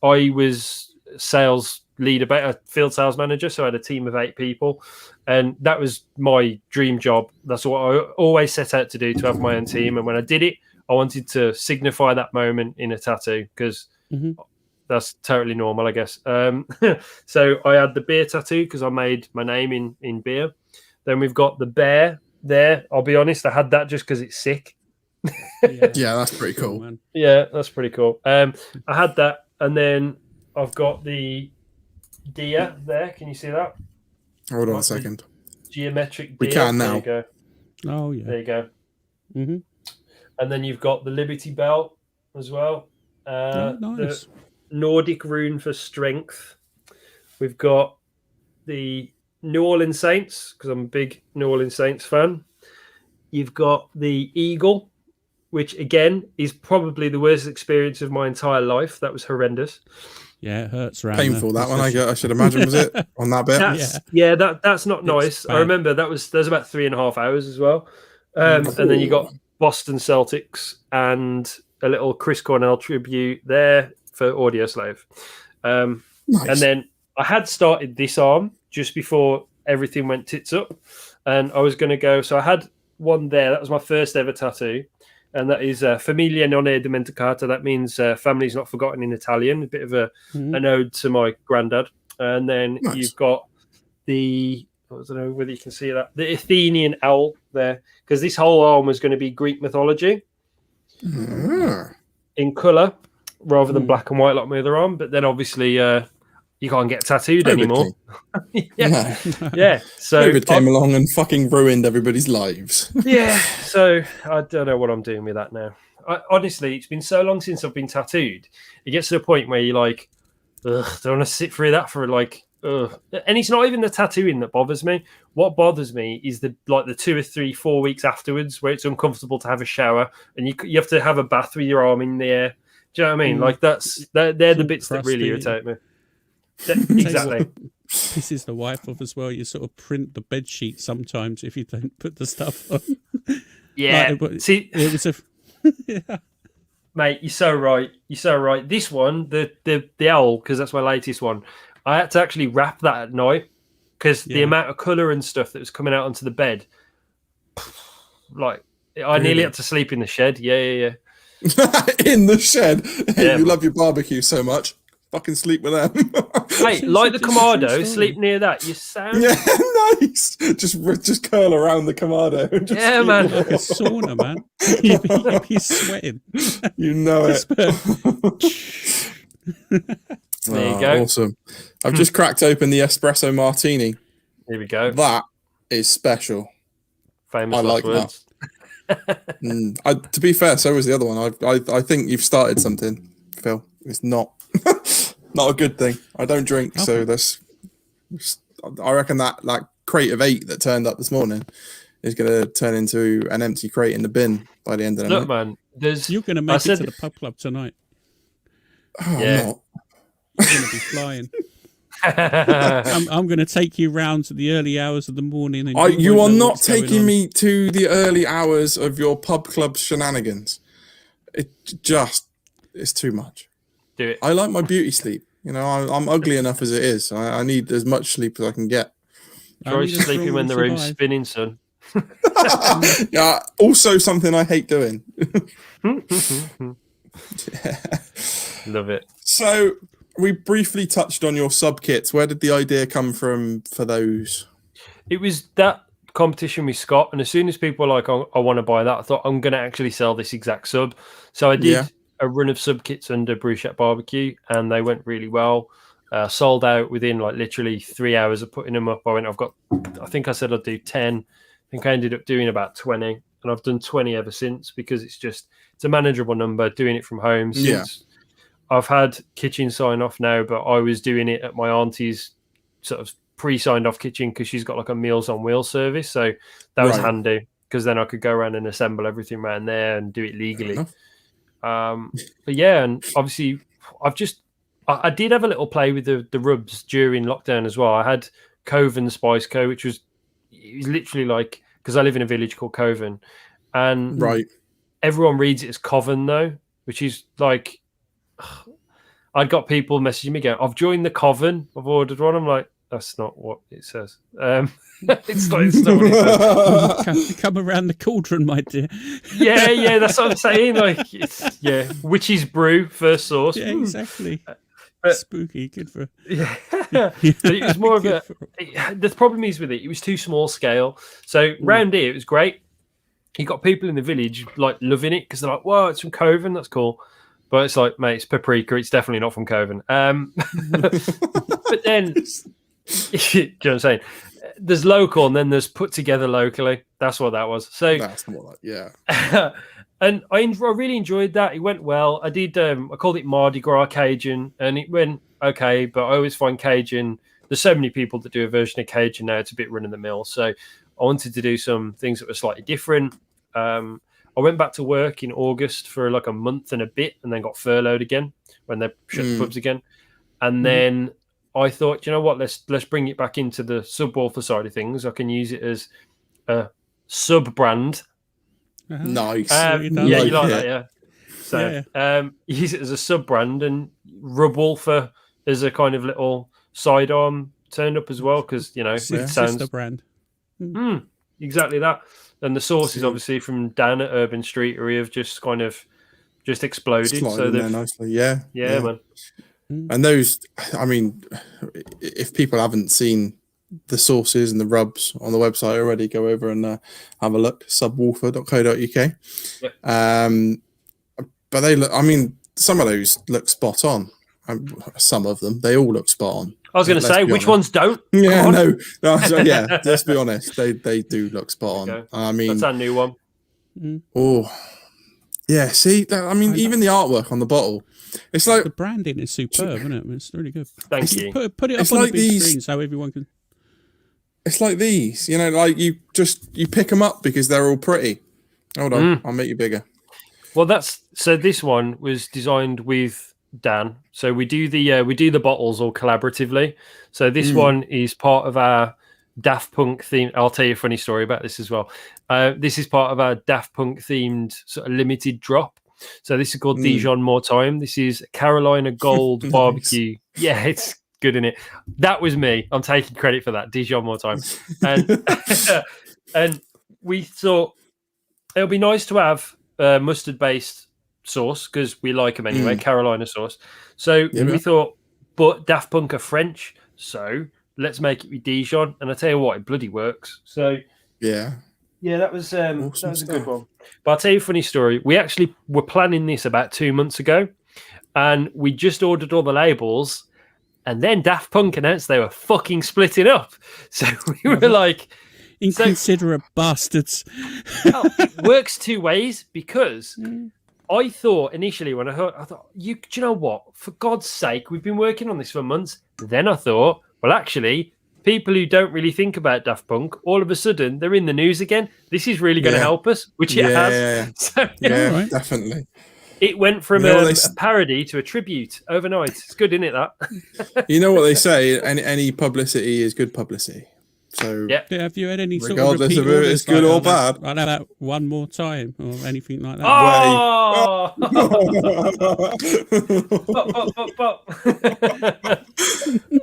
was sales leader, a field sales manager. So I had a team of 8 people, and that was my dream job. That's what I always set out to do, to have my own team. And when I did it, I wanted to signify that moment in a tattoo because that's totally normal, I guess. So I had the beer tattoo because I made my name in beer. Then we've got the bear there. I'll be honest, I had that just because it's sick. Yeah, that's pretty cool. Man. Yeah, that's pretty cool. I had that, and then I've got the deer there. Can you see that? Hold on a second. Geometric deer. We can now. There you go. Oh, yeah. There you go. And then you've got the Liberty Belt as well. Nice. The Nordic rune for strength. We've got the New Orleans Saints, because I'm a big New Orleans Saints fan. You've got the eagle, which again is probably the worst experience of my entire life. That was horrendous. Yeah, it hurts around Painful there. that one. I should imagine, was it on that bit? That's not nice. I remember there's about 3.5 hours as well. And then you got Boston Celtics and a little Chris Cornell tribute there for Audio Slave. Nice. And then I had started this arm just before everything went tits up, and I was going to go. So I had one there. That was my first ever tattoo, and that is Famiglia non è dimenticata. That means family's not forgotten in Italian. A bit of an ode to my granddad. And then you've got the, I don't know whether you can see that, the Athenian owl there, because this whole arm was going to be Greek mythology in colour rather than black and white like my other arm. But then obviously you can't get tattooed anymore. Yeah. So COVID came along and fucking ruined everybody's lives. Yeah. So I don't know what I'm doing with that now. honestly, it's been so long since I've been tattooed. It gets to a point where you're like, ugh, don't want to sit through that for like, ugh. And it's not even the tattooing that bothers me. What bothers me is the 2 or 3, 4 weeks afterwards, where it's uncomfortable to have a shower and you have to have a bath with your arm in the air. Do you know what I mean? Like they're the bits that really irritate me. Exactly. This is the wife of as well. You sort of print the bed sheet sometimes if you don't put the stuff on. Yeah. See, it was a. Yeah. Mate, you're so right. You're so right. This one, the owl, because that's my latest one. I had to actually wrap that at night because the amount of colour and stuff that was coming out onto the bed, like I nearly had to sleep in the shed. Yeah. In the shed. Yeah, you love your barbecue so much. Fucking sleep with them. Mate, like the Kamado, sleep near that. You sound nice. Just curl around the Kamado. And man. Like a sauna, man. You'd be sweating. You know it. There you go. Awesome. I've just cracked open the espresso martini. Here we go. That is special. Famous I last like words. that. To be fair, so was the other one. I think you've started something, Phil. It's not not a good thing. I don't drink, so I reckon that crate of 8 that turned up this morning is going to turn into an empty crate in the bin by the end of the night. Man, you're going to make it to the pub club tonight. Oh, yeah. I'm not. You're going to be flying. I'm going to take you round to the early hours of the morning. And you are not taking me to the early hours of your pub club shenanigans. It's too much. Do it. I like my beauty sleep. You know, I'm ugly enough as it is. I need as much sleep as I can get. Try sleeping when the room's spinning, son. Yeah. Also, something I hate doing. Love it. So we briefly touched on your sub kits. Where did the idea come from for those? It was that competition with Scott, and as soon as people were like, I want to buy that, I thought I'm going to actually sell this exact sub. So I did a run of sub kits under Brew Shack BBQ, and they went really well. Sold out within literally 3 hours of putting them up. I think I said I'd do 10. I think I ended up doing about 20, and I've done 20 ever since because it's a manageable number doing it from home. Since I've had kitchen sign off now, but I was doing it at my auntie's sort of pre-signed off kitchen because she's got a Meals on Wheels service. So that was handy because then I could go around and assemble everything around there and do it legally. But yeah, and obviously I did have a little play with the rubs during lockdown as well. I had Coven Spice Co, which was literally because I live in a village called Coven, and everyone reads it as Coven though, which is I'd got people messaging me going, I've joined the Coven, I've ordered one. I'm like, that's not what it says. It's not what it says. Come around the cauldron, my dear. Yeah, that's what I'm saying. Witch's brew, first source. Yeah, exactly. Spooky, good for. Yeah, but it was more of the problem is with it was too small scale. So round here, it was great. You got people in the village loving it because they're like, "Whoa, it's from Coven, that's cool." But it's like, mate, it's paprika. It's definitely not from Coven. But then, do you know what I'm saying? There's local, and then there's put together locally. That's what that was. So that's more and I really enjoyed that. It went well. I did. I called it Mardi Gras Cajun, and it went okay. But I always find Cajun. There's so many people that do a version of Cajun now. It's a bit run of the mill. So I wanted to do some things that were slightly different. I went back to work in August for a month and a bit, and then got furloughed again when they shut the pubs again. And then I thought, you know what? Let's bring it back into the Subwoofer side of things. I can use it as a sub brand. Nice. You like that, yeah. So use it as a sub brand, and Subwoofer as a kind of little sidearm turned up as well because it sounds sister brand. Exactly that. And the sources obviously from Dan at Urban Streetery have just kind of exploded. So they're nicely, yeah, man. And those, I mean, if people haven't seen the sources and the rubs on the website already, go over and have a look. Subwoofer.co.uk. Yep. But they look. I mean, some of those look spot on. Some of them, they all look spot on. I was going to say, which ones don't? Yeah, no. Let's be honest. They do look spot on. Okay. I mean, that's our new one. Oh, Yeah, see, I mean, even the artwork on the bottle, it's like The branding is superb, isn't it? It's really good. Thank you. Put it up It's on like the big these- screen so everyone can. it's like these, you know, like you pick them up because they're all pretty. Hold on, I'll make you bigger. Well, this one was designed with Dan. So we do the bottles all collaboratively. So this one is part of our Daft Punk theme. I'll tell you a funny story about this as well. This is part of our Daft Punk themed sort of limited drop. So this is called Dijon More Time. This is Carolina Gold Nice. barbecue. Yeah, it's good in it. That was me. I'm taking credit for that. Dijon More Time. And and we thought it'll be nice to have mustard-based sauce because we like them anyway, Carolina sauce. So we thought, but Daft Punk are French, so let's make it with Dijon. And I tell you what, it bloody works. So Yeah, that was awesome a good stuff. one. But I'll tell you a funny story. We actually were planning this about 2 months ago, and we just ordered all the labels, and then Daft Punk announced they were fucking splitting up. So we were like, Inconsiderate bastards. well, it works two ways because I thought initially when I thought, do you know what? For God's sake, we've been working on this for months. Then I thought, well, actually, people who don't really think about Daft Punk, all of a sudden, they're in the news again. This is really going to help us, which it has. Yeah, So, right. definitely. it went from You know what a parody to a tribute overnight. It's good, isn't it, that? You know what they say? Any publicity is good publicity. So Yeah. Have you had any sort of regardless repeat of if orders, it's good or bad. I'll have that one more time or anything like that. Oh! Pop.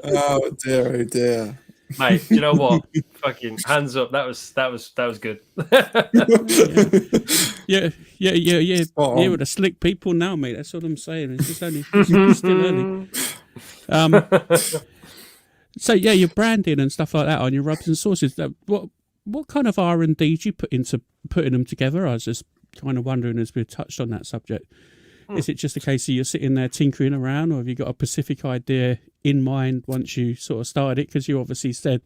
Oh dear. Mate, do you know what? Fucking hands up. That was good. Yeah. Spot on. Yeah, with the slick people now, mate. That's what I'm saying. It's just only it's still early. So yeah, your branding and stuff like that on your rubs and sauces. What kind of R&D do you put into putting them together? I was just kind of wondering as we touched on that subject. Is it just a case of you're sitting there tinkering around, or have you got a specific idea in mind once you sort of started it? Because you obviously said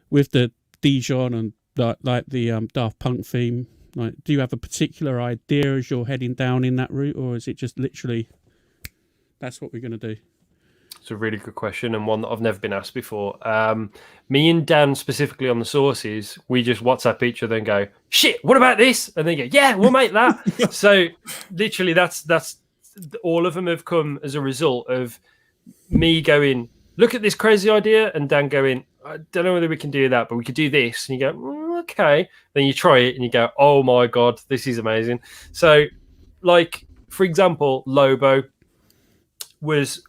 with the Dijon and like the Daft Punk theme, like, do you have a particular idea as you're heading down in that route, or is it just literally that's what we're going to do? It's a really good question and one that I've never been asked before. Me and Dan specifically on the sauces, we just WhatsApp each other and go, "Shit, what about this?" And they go, "Yeah, we'll make that." So literally, that's all of them have come as a result of me going, "Look at this crazy idea," and Dan going, "I don't know whether we can do that, but we could do this." And you go, "Okay." Then you try it and you go, "Oh my God, this is amazing." So, like for example, Lobo was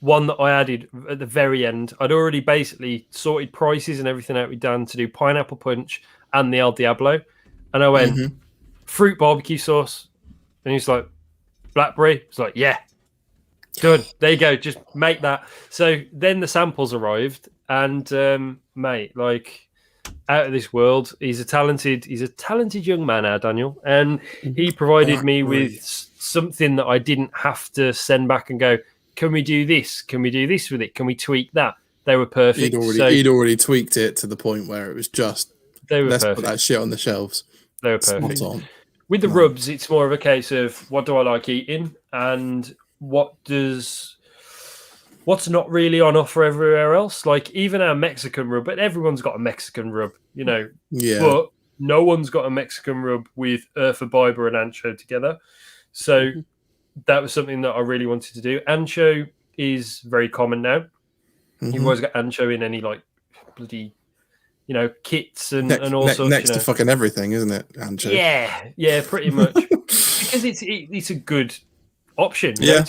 one that I added at the very end. I'd already basically sorted prices and everything out with Dan to do pineapple punch and the El Diablo. And I went, fruit barbecue sauce. And he's like, blackberry. It's like, yeah, good. There you go. Just make that. So then the samples arrived and mate, like out of this world. He's a talented young man, our Daniel. And he provided me with something that I didn't have to send back and go, can we do this? Can we do this with it? Can we tweak that? They were perfect. He'd already tweaked it to the point where it was just, let's perfect. put that shit on the shelves. They were perfect. Spot on. With the rubs, it's more of a case of what do I like eating and what's not really on offer everywhere else. Like even our Mexican rub, but everyone's got a Mexican rub, you know. Yeah. But no one's got a Mexican rub with Eartha Biber and Ancho together. So that was something that I really wanted to do. Ancho is very common now. You've always got Ancho in any like bloody, you know, kits and all sorts. Next to fucking everything, isn't it, Ancho? Yeah, pretty much. Because it's a good option. Yeah.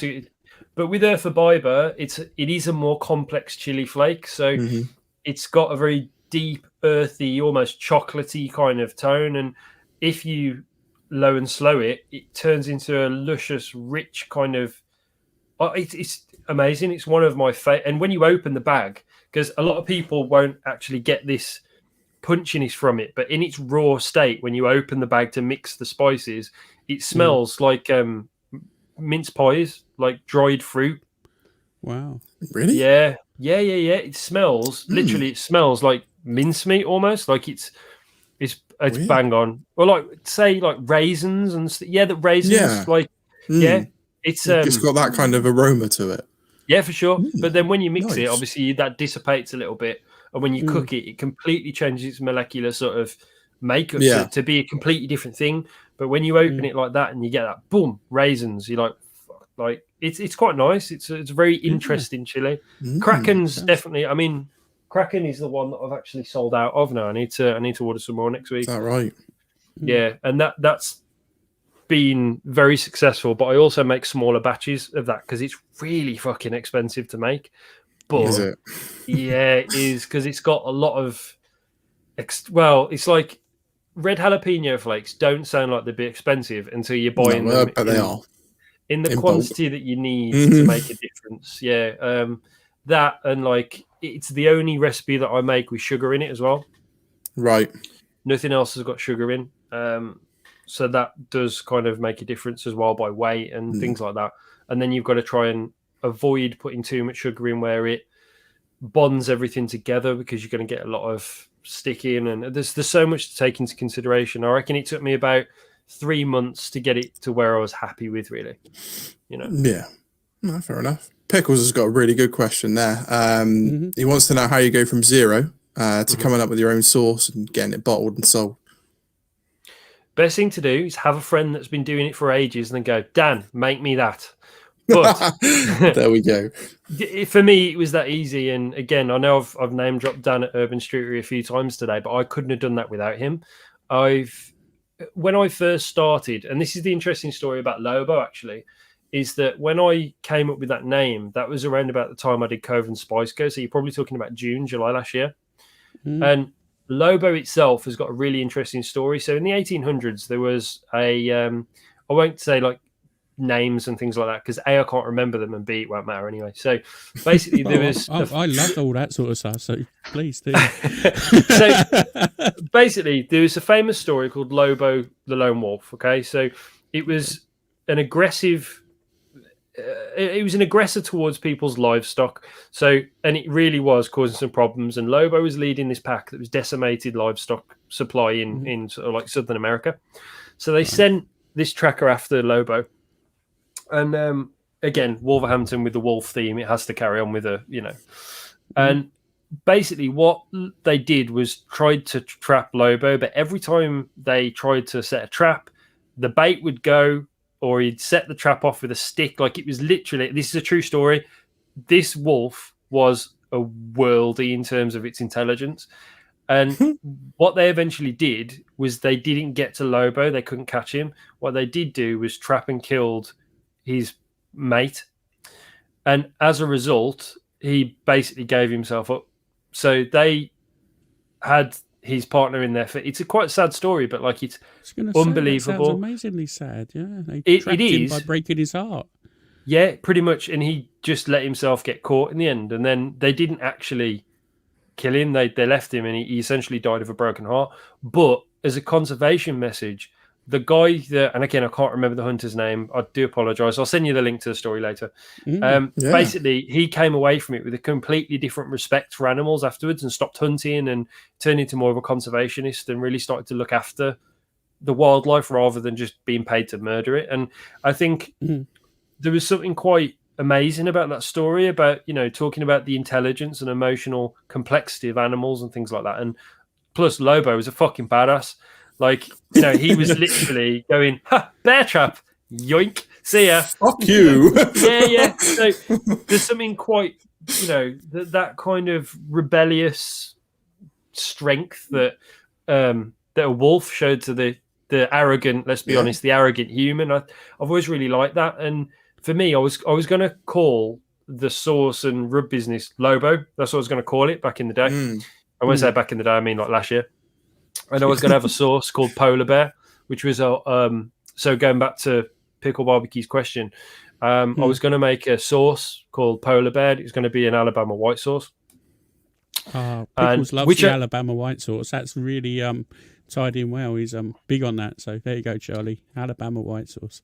But with Eartha Biber, it is a more complex chili flake. So it's got a very deep, earthy, almost chocolatey kind of tone. And if you low and slow it turns into a luscious, rich kind of. It's amazing. It's one of my favorite. And when you open the bag, because a lot of people won't actually get this punchiness from it, but in its raw state, when you open the bag to mix the spices, it smells like mince pies, like dried fruit. Wow. Really? Yeah. It smells literally. It smells like mincemeat almost. Like it's It's Weird. bang on. Or like say like raisins and the raisins Yeah. it's It's got that kind of aroma to it. yeah, for sure. But then when you mix it, Nice. obviously that dissipates a little bit, and when you cook it, it completely changes its molecular sort of makeup to be a completely different thing. But when you open it like that and you get that boom raisins, you're like, fuck, like it's quite nice. It's a very interesting chili. Kraken's definitely. I mean, Kraken is the one that I've actually sold out of now. I need to order some more next week. Is that right? Yeah, and that's been very successful. But I also make smaller batches of that because it's really fucking expensive to make. But Is it? yeah, it is because it's got a lot of. It's like red jalapeno flakes don't sound like they'd be expensive until you're buying them. But they are in the in quantity that you need to make a difference. Yeah, that and like it's the only recipe that I make with sugar in it as well. Right. Nothing else has got sugar in. So that does kind of make a difference as well by weight and things like that. And then you've got to try and avoid putting too much sugar in where it bonds everything together because you're going to get a lot of sticking and there's so much to take into consideration. I reckon it took me about 3 months to get it to where I was happy with, really. You know? Yeah. No, fair enough. Pickles has got a really good question there. He wants to know how you go from zero to coming up with your own sauce and getting it bottled and sold. Best thing to do is have a friend that's been doing it for ages and then go, Dan, make me that. But there we go. For me, it was that easy. And again, I know I've name dropped Dan at Urban Streetery a few times today, but I couldn't have done that without him. When I first started, and this is the interesting story about Lobo, actually, is that when I came up with that name, that was around about the time I did Cove and Spice Go. So you're probably talking about June, July last year. And Lobo itself has got a really interesting story. So in the 1800s, there was I won't say like names and things like that because A, I can't remember them, and B, it won't matter anyway. So basically, there was. I loved all that sort of stuff. So please do. So basically, there was a famous story called Lobo the Lone Wolf. Okay, so it was an aggressive. It was an aggressor towards people's livestock. So, and it really was causing some problems. And Lobo was leading this pack that was decimated livestock supply in sort of like Southern America. So they sent this tracker after Lobo. And again, Wolverhampton with the wolf theme, it has to carry on with a, you know. And basically what they did was tried to trap Lobo, but every time they tried to set a trap, the bait would go, or he'd set the trap off with a stick. Like it was literally, this is a true story. This wolf was a worldie in terms of its intelligence. And what they eventually did was they didn't get to Lobo. They couldn't catch him. What they did do was trap and killed his mate. And as a result, he basically gave himself up. So they had his partner in there. It's a quite sad story, but like it's unbelievable. That sounds amazingly sad. Yeah, they trapped him by breaking his heart. Yeah, pretty much. And he just let himself get caught in the end. And then they didn't actually kill him. They left him, and he essentially died of a broken heart. But as a conservation message, the guy that, and again, I can't remember the hunter's name. I do apologize. I'll send you the link to the story later. Basically, he came away from it with a completely different respect for animals afterwards and stopped hunting and turned into more of a conservationist and really started to look after the wildlife rather than just being paid to murder it. And I think there was something quite amazing about that story about, you know, talking about the intelligence and emotional complexity of animals and things like that. And plus Lobo was a fucking badass. Like, you know, he was literally going, ha, bear trap, yoink, see ya. Fuck you. Yeah. So there's something quite, you know, that kind of rebellious strength that that a wolf showed to the arrogant, let's be honest, the arrogant human. I've always really liked that. And for me, I was going to call the sauce and rub business Lobo. That's what I was going to call it back in the day. I won't say back in the day, I mean like last year. And I was going to have a sauce called Polar Bear, which was so going back to Pickle Barbecue's question, I was going to make a sauce called Polar Bear. It was going to be an Alabama white sauce. Pickles loves the Alabama white sauce. That's really tied in well. He's big on that. So there you go, Charlie. Alabama white sauce.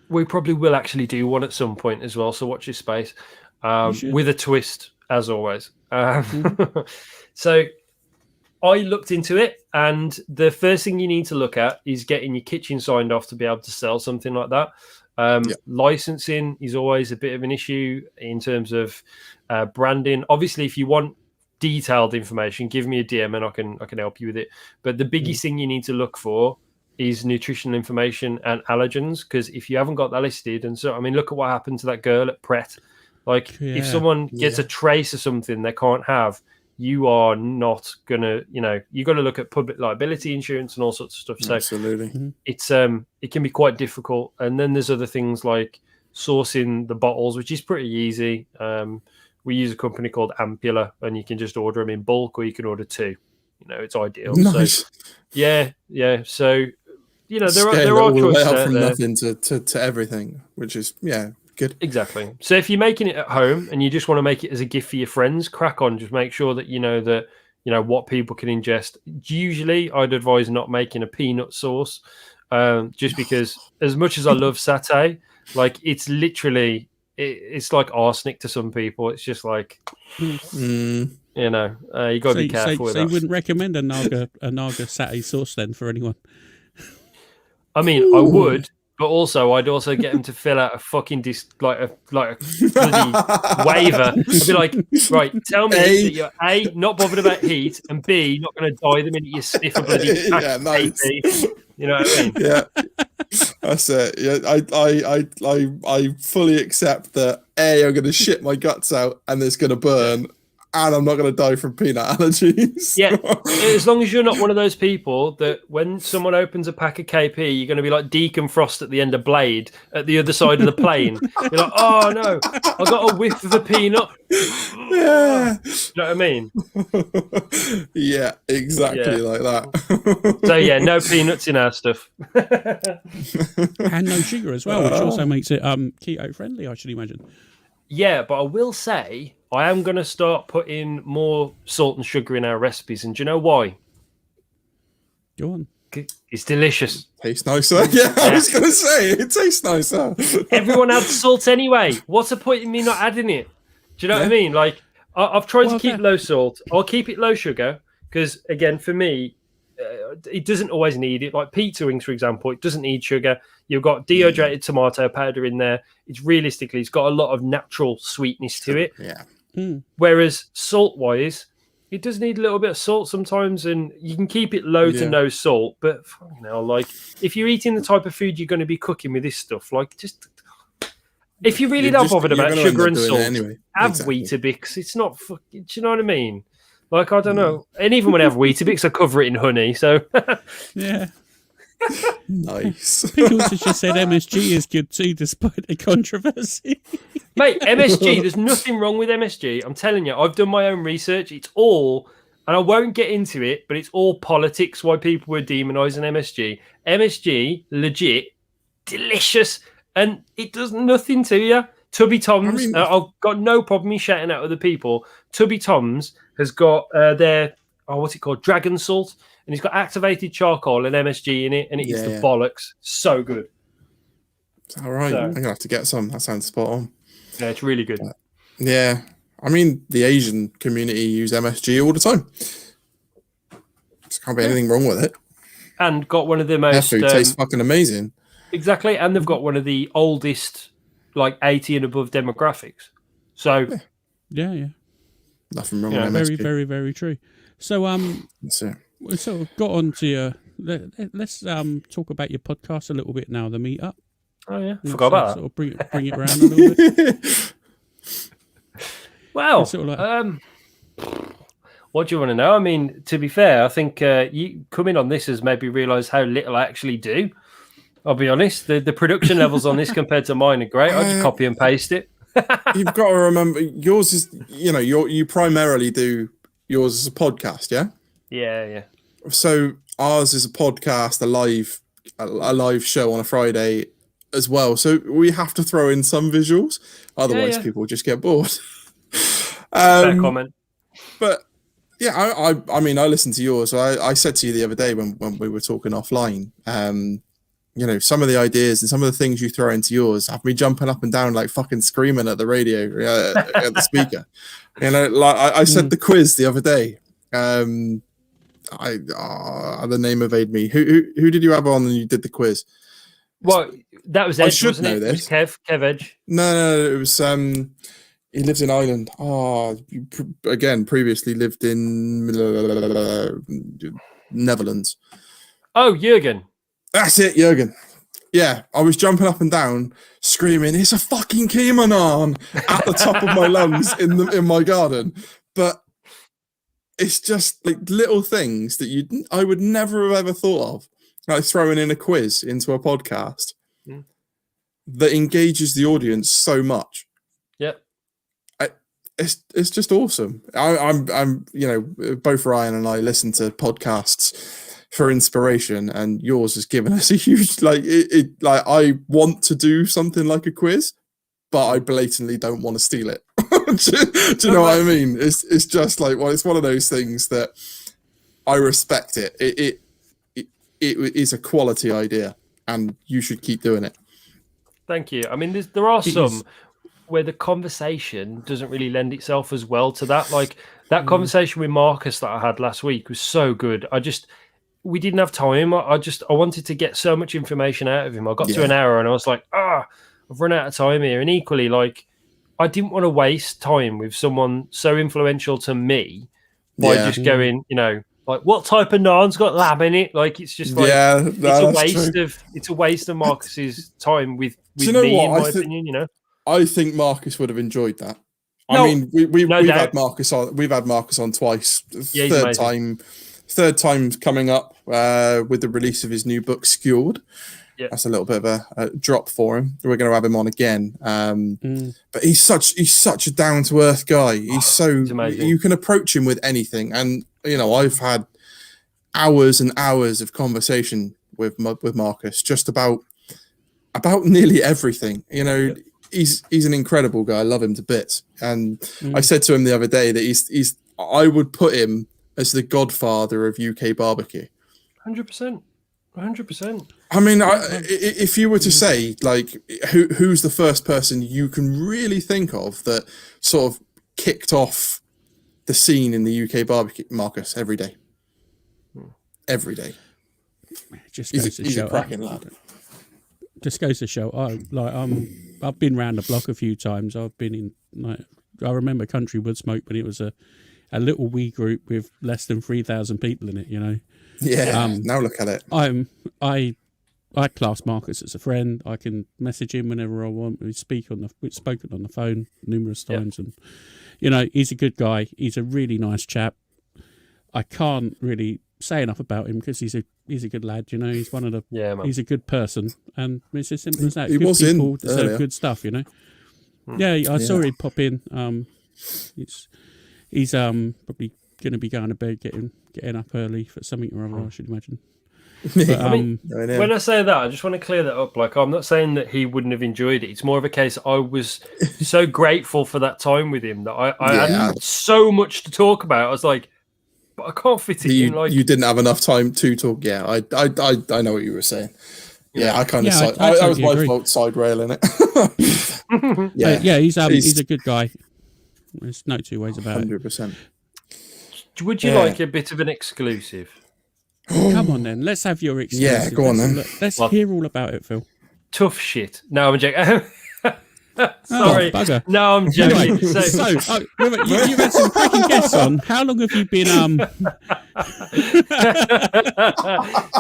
We probably will actually do one at some point as well. So watch your space with a twist, as always. So I looked into it, and the first thing you need to look at is getting your kitchen signed off to be able to sell something like that. Licensing is always a bit of an issue in terms of branding. Obviously, if you want detailed information, give me a DM and I can help you with it. But the biggest thing you need to look for is nutritional information and allergens, because if you haven't got that listed, and so I mean, look at what happened to that girl at Pret. Like, if someone gets a trace of something they can't have, you are not gonna, you got to look at public liability insurance and all sorts of stuff. So absolutely, it's it can be quite difficult. And then there's other things like sourcing the bottles, which is pretty easy. We use a company called Ampula, and you can just order them in bulk, or you can order 2. It's ideal. Nice. So, yeah. So, there Scale are all the way choices out out from there. nothing to everything, which is good. Exactly. So if you're making it at home and you just want to make it as a gift for your friends, crack on. Just make sure that you know what people can ingest. Usually, I'd advise not making a peanut sauce, just because as much as I love satay, like it's literally it's like arsenic to some people. It's just like you got to be careful with so that. you wouldn't recommend a naga satay sauce then for anyone? I mean, I would. But also, I'd also get them to fill out a fucking like a bloody waiver. I'd be like, right, tell me that you're A, not bothered about heat, and B, not going to die the minute you sniff a bloody nice. You know what I mean? Yeah, that's it. Yeah, I fully accept that. A, I'm going to shit my guts out, and it's going to burn. And I'm not going to die from peanut allergies. Yeah, as long as you're not one of those people that when someone opens a pack of KP, you're going to be like Deacon Frost at the end of Blade at the other side of the plane. You're like, oh no, I got a whiff of a peanut. Yeah. You know what I mean? Yeah, exactly like that. So yeah, no peanuts in our stuff. And no sugar as well, which also makes it keto friendly, I should imagine. Yeah, but I will say I am going to start putting more salt and sugar in our recipes. And do you know why? Go on. It's delicious. Tastes nicer. Yeah, I was going to say, it tastes nicer. Everyone adds salt anyway. What's the point in me not adding it? Do you know what I mean? Like, I've tried to keep low salt. I'll keep it low sugar because, again, for me, it doesn't always need it. Like pizza wings, for example, it doesn't need sugar. You've got dehydrated tomato powder in there. It's got a lot of natural sweetness to it. Yeah. Whereas salt-wise, it does need a little bit of salt sometimes, and you can keep it low to no salt. But like if you're eating the type of food you're going to be cooking with this stuff, like just if you're really not bothered about sugar and salt, have Weetabix. It's not. Do you know what I mean? Like, I don't know. And even when I have Weetabix, I cover it in honey. So, yeah. Nice. Pickles has just said MSG is good too, despite the controversy. Mate, MSG, there's nothing wrong with MSG. I'm telling you, I've done my own research. It's all, and I won't get into it, but it's all politics why people were demonizing MSG. MSG, legit, delicious, and it does nothing to you. Tubby Tom's, I've got no problem me shouting out other people. Tubby Tom's has got their, what's it called? Dragon salt. And it's got activated charcoal and MSG in it. And it is the bollocks. So good. All right. I'm going to have to get some. That sounds spot on. Yeah, it's really good. Yeah. I mean, the Asian community use MSG all the time. There can't be anything wrong with it. And got one of the most... Their food tastes fucking amazing. Exactly. And they've got one of the oldest, like 80 and above demographics. So... Yeah. Nothing wrong with MSG. Very, very, very true. So, that's it. We sort of got on to your... Let's talk about your podcast a little bit now, the meetup. Oh, yeah. Forgot about that. Sort of bring it around a little bit. Well, sort of like... what do you want to know? I mean, to be fair, I think you coming on this has maybe realised how little I actually do. I'll be honest. The production levels on this compared to mine are great. I just copy and paste it. You've got to remember, yours is, you primarily do yours as a podcast, yeah? Yeah. So ours is a podcast, a live show on a Friday as well. So we have to throw in some visuals, otherwise people just get bored. Fair comment. But yeah, I mean, I listened to yours. So I said to you the other day when we were talking offline, some of the ideas and some of the things you throw into yours have me jumping up and down like fucking screaming at the radio, at the speaker. Like I said the quiz the other day. The name evade me. Who did you have on and you did the quiz? Well, that was I Edge, should wasn't know it? this. It was Kev Edge. No, it was he lives in Ireland. Again, previously lived in Netherlands. Oh, Jurgen. That's it, Jurgen. Yeah, I was jumping up and down, screaming, "It's a fucking Kimonon!" at the top of my lungs in my garden. But it's just like little things that I would never have ever thought of, like throwing in a quiz into a podcast that engages the audience so much. Yep. It's just awesome. I'm both Ryan and I listen to podcasts for inspiration, and yours has given us a huge like I want to do something like a quiz, but I blatantly don't want to steal it. do you know what I mean? It's just like, well, it's one of those things that I respect it. It is a quality idea, and you should keep doing it. Thank you. I mean, there are some where the conversation doesn't really lend itself as well to that. Like that conversation with Marcus that I had last week was so good. We didn't have time. I wanted to get so much information out of him. I got to an hour and I was like, I've run out of time here. And equally, like, I didn't want to waste time with someone so influential to me by just going, like, what type of naan's got lamb in it? Like, it's just like, it's a waste of Marcus's time with me, in my opinion, I think Marcus would have enjoyed that. I mean, we've had Marcus on. We've had Marcus on twice. Third time coming up with the release of his new book, Skewered. Yeah. That's a little bit of a drop for him. We're going to have him on again. But he's such a down to earth guy. He's you can approach him with anything, and I've had hours and hours of conversation with Marcus just about nearly everything. He's an incredible guy. I love him to bits. And I said to him the other day that I would put him as the godfather of UK barbecue. 100%. I mean, if you were to say, like, who's the first person you can really think of that sort of kicked off the scene in the UK barbecue? Marcus, every day. Every day. He's a cracking lad. Just goes to show, I've been around the block a few times. I've been in, I remember Country Wood Smoke, but it was a little wee group with less than 3,000 people in it, Yeah, now look at it. I class Marcus as a friend. I can message him whenever I want. We've spoken on the phone numerous times, and he's a good guy. He's a really nice chap. I can't really say enough about him because he's a good lad. He's one of the he's a good person, and it's as simple as that. He good was people in deserve earlier. good stuff. I saw him pop in. He's probably going to be going to bed, getting up early for something or other, I should imagine. But, when I say that, I just want to clear that up. Like, I'm not saying that he wouldn't have enjoyed it. It's more of a case I was so grateful for that time with him that I had so much to talk about. I was like, but I can't fit it in. Like, you didn't have enough time to talk. Yeah, I know what you were saying. Yeah, I kind of that was my fault side railing it. He's a good guy. There's no two ways about 100%. it. Would you like a bit of an exclusive? Come on then, let's have your exclusive. Yeah, go on then. Let's hear all about it, Phil. Tough shit. No, I'm joking. Sorry. Bugger. No, I'm joking. You've had some cracking guests on. How long have you been?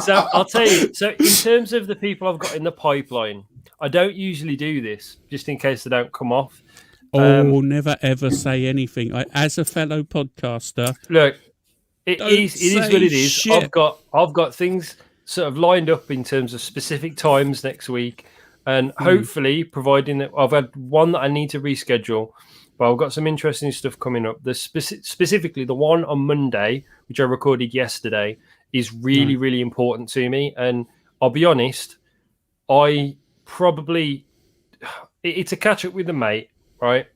So I'll tell you. So in terms of the people I've got in the pipeline, I don't usually do this just in case they don't come off. Never ever say anything. As a fellow podcaster, look, it is what it is. Shit. I've got things sort of lined up in terms of specific times next week, and hopefully, providing that I've had one that I need to reschedule, but I've got some interesting stuff coming up. The specifically the one on Monday, which I recorded yesterday, is really really important to me. And I'll be honest, it's a catch up with a mate. Right,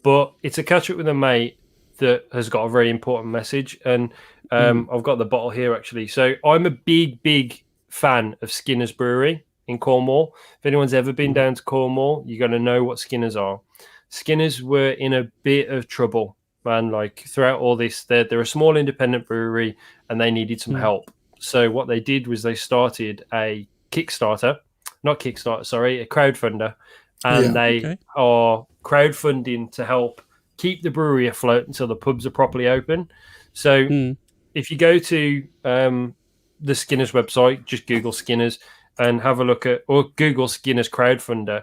but it's a catch up with a mate that has got a very important message, and I've got the bottle here actually. So I'm a big fan of Skinner's Brewery in Cornwall. If anyone's ever been down to Cornwall, you're going to know what Skinner's are. Skinner's were in a bit of trouble, man. Like throughout all this, they're a small independent brewery, and they needed some help. So what they did was they started a crowdfunder, and they are crowdfunding to help keep the brewery afloat until the pubs are properly open. So if you go to the Skinner's website, just Google Skinner's and have a look at, or Google Skinner's crowdfunder,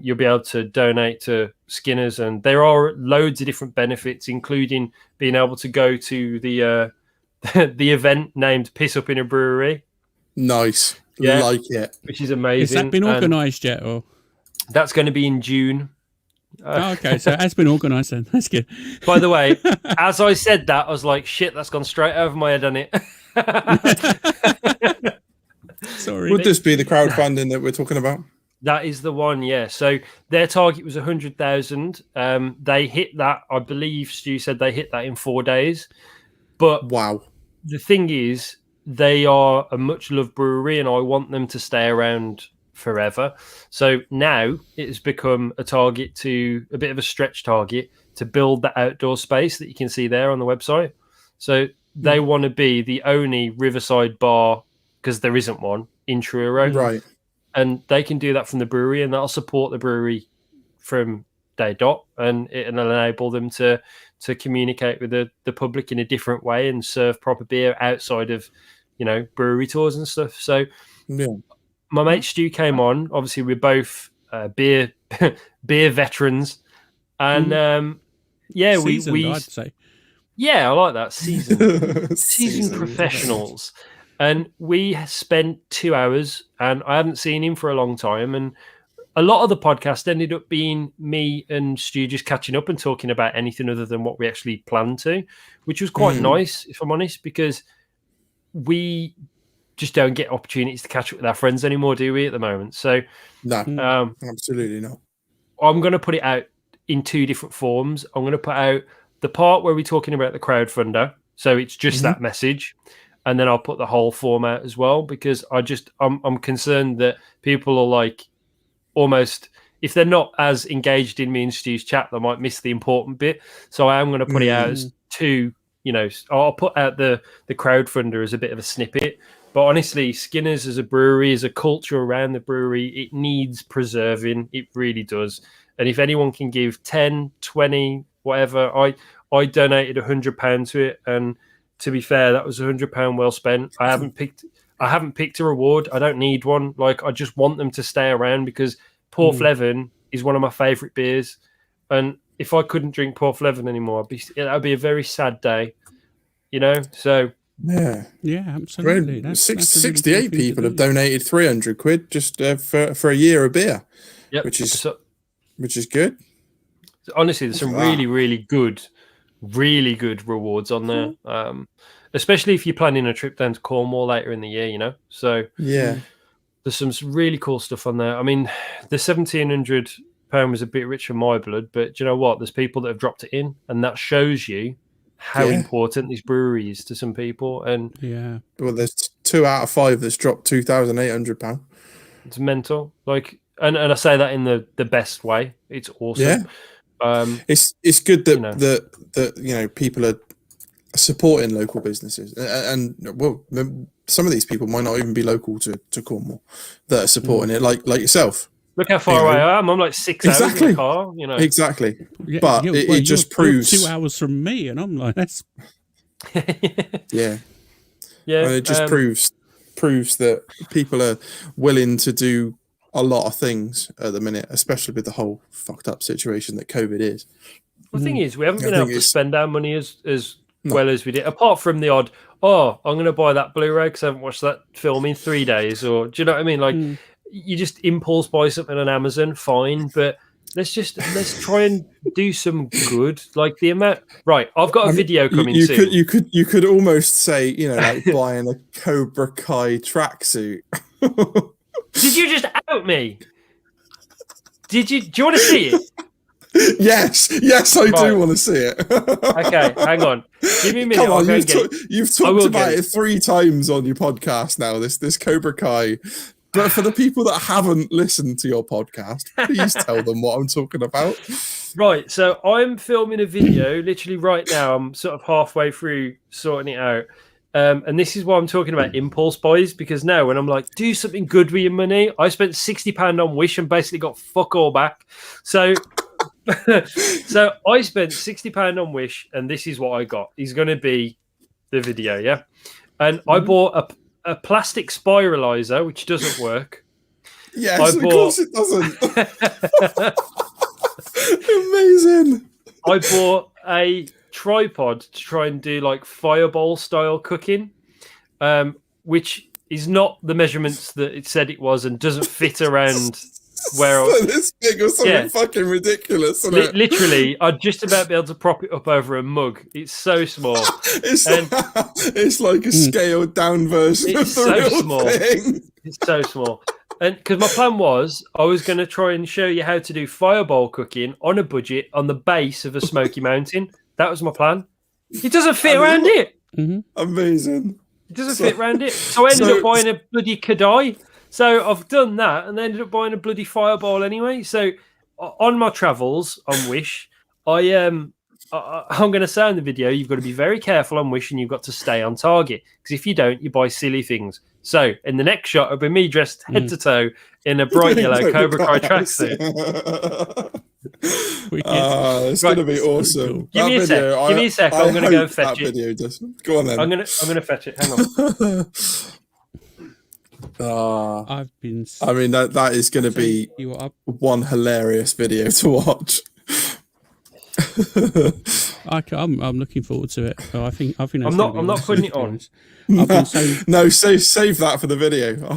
you'll be able to donate to Skinner's, and there are loads of different benefits, including being able to go to the the event named Piss Up in a Brewery. Nice. Like it. Which is amazing. Has that been organised yet? Or that's going to be in June. Okay, so it has been organised then. That's good. By the way, as I said that, I was like, shit, that's gone straight over my head on it. Sorry. Would this be the crowdfunding that we're talking about? That is the one, yeah. So their target was 100,000. They hit that, I believe Stu said they hit that in 4 days. But wow. The thing is, they are a much loved brewery, and I want them to stay around forever. So now it has become a bit of a stretch target to build the outdoor space that you can see there on the website. So they want to be the only riverside bar, because there isn't one, in Truro. Right. And they can do that from the brewery, and that'll support the brewery from day dot, and it'll enable them to communicate with the public in a different way and serve proper beer outside of, brewery tours and stuff. So my mate Stu came on. Obviously, we're both beer veterans, and seasoned, I'd say. Yeah, I like that. Seasoned professionals. And we spent 2 hours, and I hadn't seen him for a long time. And a lot of the podcast ended up being me and Stu just catching up and talking about anything other than what we actually planned to, which was quite nice, if I'm honest, because we just don't get opportunities to catch up with our friends anymore, do we, at the moment? So no, absolutely not. I'm going to put it out in 2 different forms. I'm going to put out the part where we're talking about the crowdfunder, so it's just that message, and then I'll put the whole form out as well, because I'm concerned that people are like, almost, if they're not as engaged in me and Stu's chat, they might miss the important bit. So I am going to put it out as 2, I'll put out the crowdfunder as a bit of a snippet. But honestly, Skinner's as a brewery, as a culture around the brewery, it needs preserving. It really does. And if anyone can give 10, 20, whatever, I donated £100 to it. And to be fair, that was £100 well spent. I haven't picked a reward. I don't need one. Like, I just want them to stay around, because Porthleven is one of my favourite beers. And if I couldn't drink Porthleven anymore, that would be a very sad day, So yeah, absolutely. That's 68 people have donated £300 just for a year of beer, which is good. Honestly, there's some really, really good rewards on there. Especially if you're planning a trip down to Cornwall later in the year, So there's some really cool stuff on there. I mean, the £1,700 was a bit rich for my blood, but do you know what? There's people that have dropped it in, and that shows you how important this brewery is to some people. And well, there's 2 out of 5 that's dropped £2,800. It's mental. Like, and I say that in the best way. It's awesome. It's good that people are supporting local businesses, and some of these people might not even be local to Cornwall that are supporting it, like yourself. Look how far away I am. I'm like 6 hours in the car, Exactly. But it just proves 2 hours from me, and I'm like, that's yeah. And it just proves that people are willing to do a lot of things at the minute, especially with the whole fucked up situation that COVID is. The thing is, we haven't been able to spend our money as well as we did, apart from the odd, I'm going to buy that Blu-ray because I haven't watched that film in 3 days, or do you know what I mean? Like, you just impulse buy something on Amazon, fine, but let's try and do some good. Like the amount, right? I've got a video coming soon. You could almost say, like buying a Cobra Kai tracksuit. Did you just out me? Do you want to see it? Yes, I do want to see it. Okay, hang on. Give me a minute. Come on, you've talked about it 3 times on your podcast now. This Cobra Kai. But for the people that haven't listened to your podcast, please tell them what I'm talking about. Right, so I'm filming a video literally right now. I'm sort of halfway through sorting it out. And this is why I'm talking about impulse buys, because now when I'm like, do something good with your money, I spent £60 on Wish and basically got fuck all back. So, so I spent £60 on Wish, and this is what I got. Is going to be the video, yeah. And I bought a plastic spiralizer, which doesn't work. Yes, of course it doesn't. Amazing. I bought a tripod to try and do like fireball style cooking, which is not the measurements that it said it was and doesn't fit around where I was. This big or something fucking ridiculous. Literally, I'd just about be able to prop it up over a mug. It's so small. It's like a scaled down version of the real thing. It's so small. And because my plan was, I was going to try and show you how to do fireball cooking on a budget on the base of a smoky mountain. That was my plan. It doesn't fit around it. Mm-hmm. Amazing. It doesn't fit around it. So I ended up buying a bloody kadai. So I've done that and ended up buying a bloody fireball anyway. So on my travels on Wish, I'm going to say in the video, you've got to be very careful on Wish and you've got to stay on target. Because if you don't, you buy silly things. So in the next shot, it'll be me dressed head to toe in a bright yellow Cobra Kai tracksuit. It's going to be awesome. Cool. Give me a sec. I'm going to go and fetch it. Go on then. I'm going to fetch it. Hang on. I mean, that is going to be one hilarious video to watch. I'm looking forward to it. I think I'm not putting it on. No, save that for the video. Look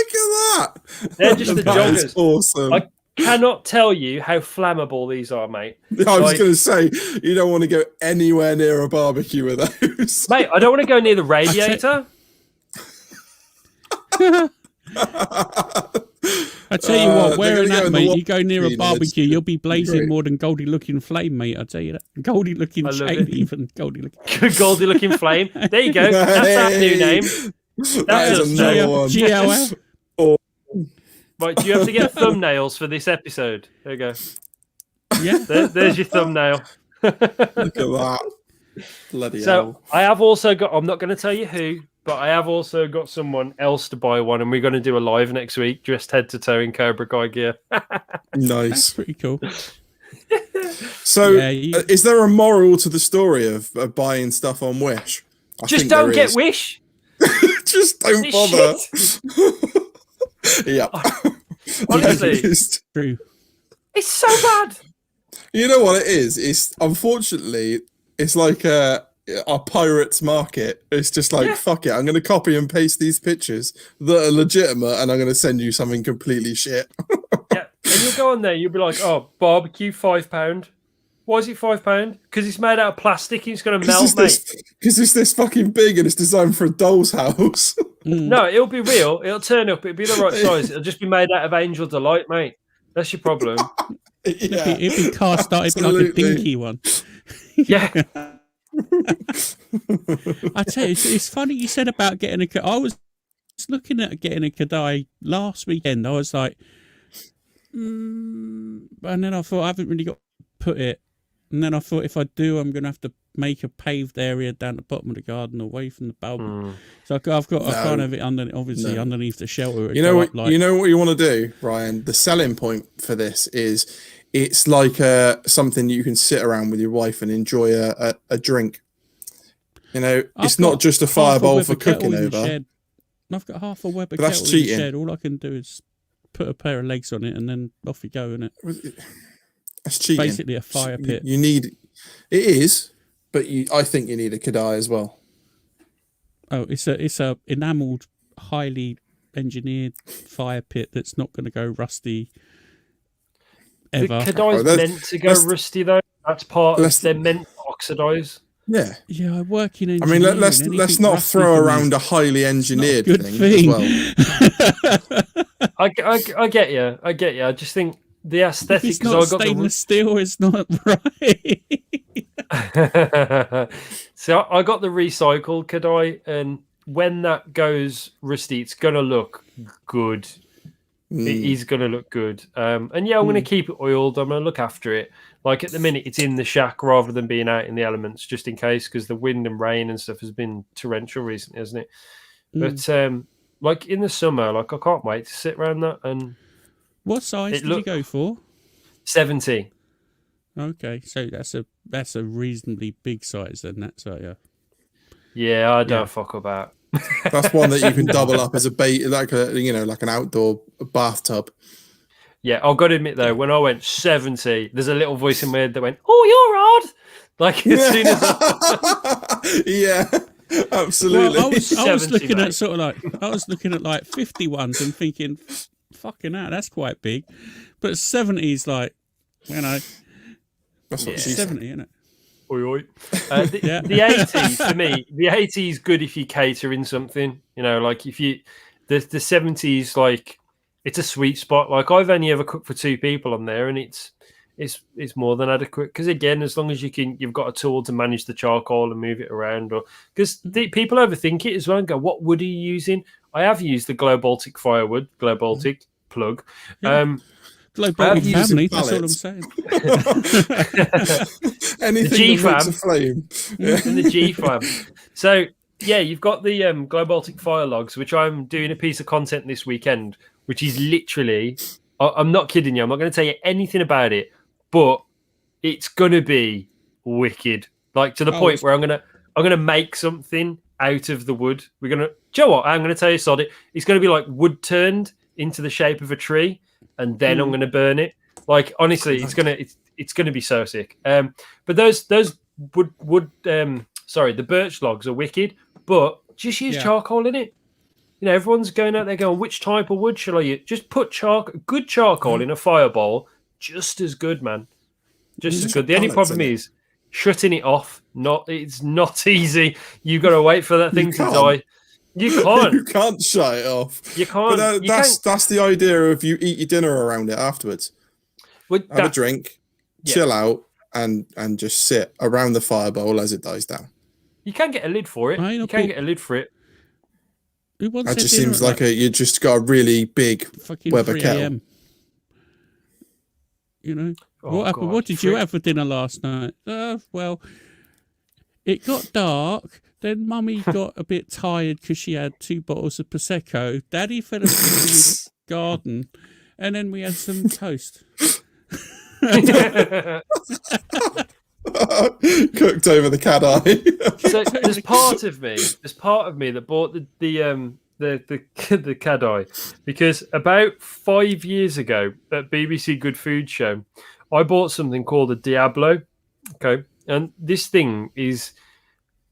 at that! They're just the joggers. Awesome. I cannot tell you how flammable these are, mate. I was going to say, you don't want to go anywhere near a barbecue with those. Mate, I don't want to go near the radiator. I tell you what, wearing that, mate, you go near a barbecue, you'll be blazing more than Goldie Looking Flame, mate. I tell you that. Goldie Looking Chain, even. Goldie Looking Flame. There you go. That's our new name. That is another one. GLF. Right, do you have to get thumbnails for this episode? There you go. Yeah. There's your thumbnail. Look at that. Bloody hell. I have also got, I'm not going to tell you who, but I have also got someone else to buy one, and we're going to do a live next week, dressed head to toe in Cobra Kai gear. Nice. That's pretty cool. So, is there a moral to the story of buying stuff on Wish? Just don't get Wish. Just don't bother. Yeah. Honestly, it's true. It's so bad. You know what it is? It's unfortunately, it's like a pirate's market. It's just like, fuck it, I'm going to copy and paste these pictures that are legitimate, and I'm going to send you something completely shit. Yeah, and you'll go on there, you'll be like, oh, barbecue, £5. Why is it £5? Because it's made out of plastic and it's going to melt, mate. Because it's this fucking big and it's designed for a doll's house. No, it'll be real. It'll turn up. It'll be the right size. It'll just be made out of Angel Delight, mate. That's your problem. Yeah, it'd be cast out. It'd be like a dinky one. Yeah. I tell you, it's funny you said about getting a. I was looking at getting a Kadai last weekend. I was like, and then I thought I haven't really got to put it. And then I thought if I do, I'm going to have to make a paved area down the bottom of the garden away from the balcony. So I've got I can't have it underneath the shelter. You know what? You know what you want to do, Ryan. The selling point for this is it's like something you can sit around with your wife and enjoy a drink. You know, it's not just a fireball for cooking over. I've got half a Weber kettle in the shed. All I can do is put a pair of legs on it and then off you go, innit? That's cheating. Basically a fire pit. You need it is, but I think you need a Kadai as well. Oh, it's a enamelled, highly engineered fire pit that's not going to go rusty ever. The Kadai's meant to go rusty though. That's part of they're meant to oxidise. Yeah. Yeah, I work in I engineering. mean, let's not throw around a highly engineered thing as well. I get you. I just think the aesthetic. If it's not stainless steel, it's not right. So I got the recycled Kadai, and when that goes rusty, it's gonna look good. It is going to look good. And yeah, I'm going to keep it oiled. I'm going to look after it. Like at the minute, it's in the shack rather than being out in the elements, just in case, because the wind and rain and stuff has been torrential recently, hasn't it? But like in the summer, like I can't wait to sit around that. And what size did you go for? 70. Okay, so that's a reasonably big size then. That's Yeah, I don't fuck about. That's one that you can double up as a bait, like like an outdoor bathtub. Yeah, I've got to admit though, when I went 70, there's a little voice in my head that went, "Oh, you're odd." Like as soon as yeah, absolutely. Well, I was 70, looking mate. at I was looking at like 51s and thinking, fucking hell, that's quite big. But 70 is like, That's what she 70, isn't it? Oi, oi. The 80 for me, the 80 is good if you cater in something. Like if you the 70s, like it's a sweet spot. Like I've only ever cooked for 2 people on there, and it's more than adequate. Because again, as long as you've got a tool to manage the charcoal and move it around, or because people overthink it as well and go, "What wood are you using?" I have used the Glow Baltic firewood, Glow Baltic plug. Yeah. Glow Baltic family. That's all I'm saying. Anything the that makes a flame. And the G-Fam. So yeah, you've got the Glow Baltic fire logs, which I'm doing a piece of content this weekend, which is literally, I'm not kidding you, I'm not going to tell you anything about it, but it's going to be wicked. Like to the point where I'm going to make something out of the wood. We're going to, do you know what? I'm going to tell you, sod it. It's going to be like wood turned into the shape of a tree, and then I'm going to burn it. Like honestly, it's going to be so sick. But those wood the birch logs are wicked, but just use charcoal in it. Everyone's going out there going, which type of wood shall I use? Just put good charcoal in a fireball, just as good, man. Just as good. The only problem is shutting it off. It's not easy. You got to wait for that thing to die. You can't. You can't shut it off. You can't. But that's the idea of you eat your dinner around it afterwards. Have a drink, chill out, and just sit around the fireball as it dies down. You can get a lid for it. You can get a lid for it. That just seems like you just got a really big Weber kettle. What happened? God. What did you have for dinner last night? Well, it got dark. Then Mummy got a bit tired because she had 2 bottles of Prosecco. Daddy fell asleep in his garden. And then we had some toast. Cooked over the cat eye. So there's part of me that bought the cad eye, because about 5 years ago at BBC Good Food Show, I bought something called a Diablo. Okay, and this thing is,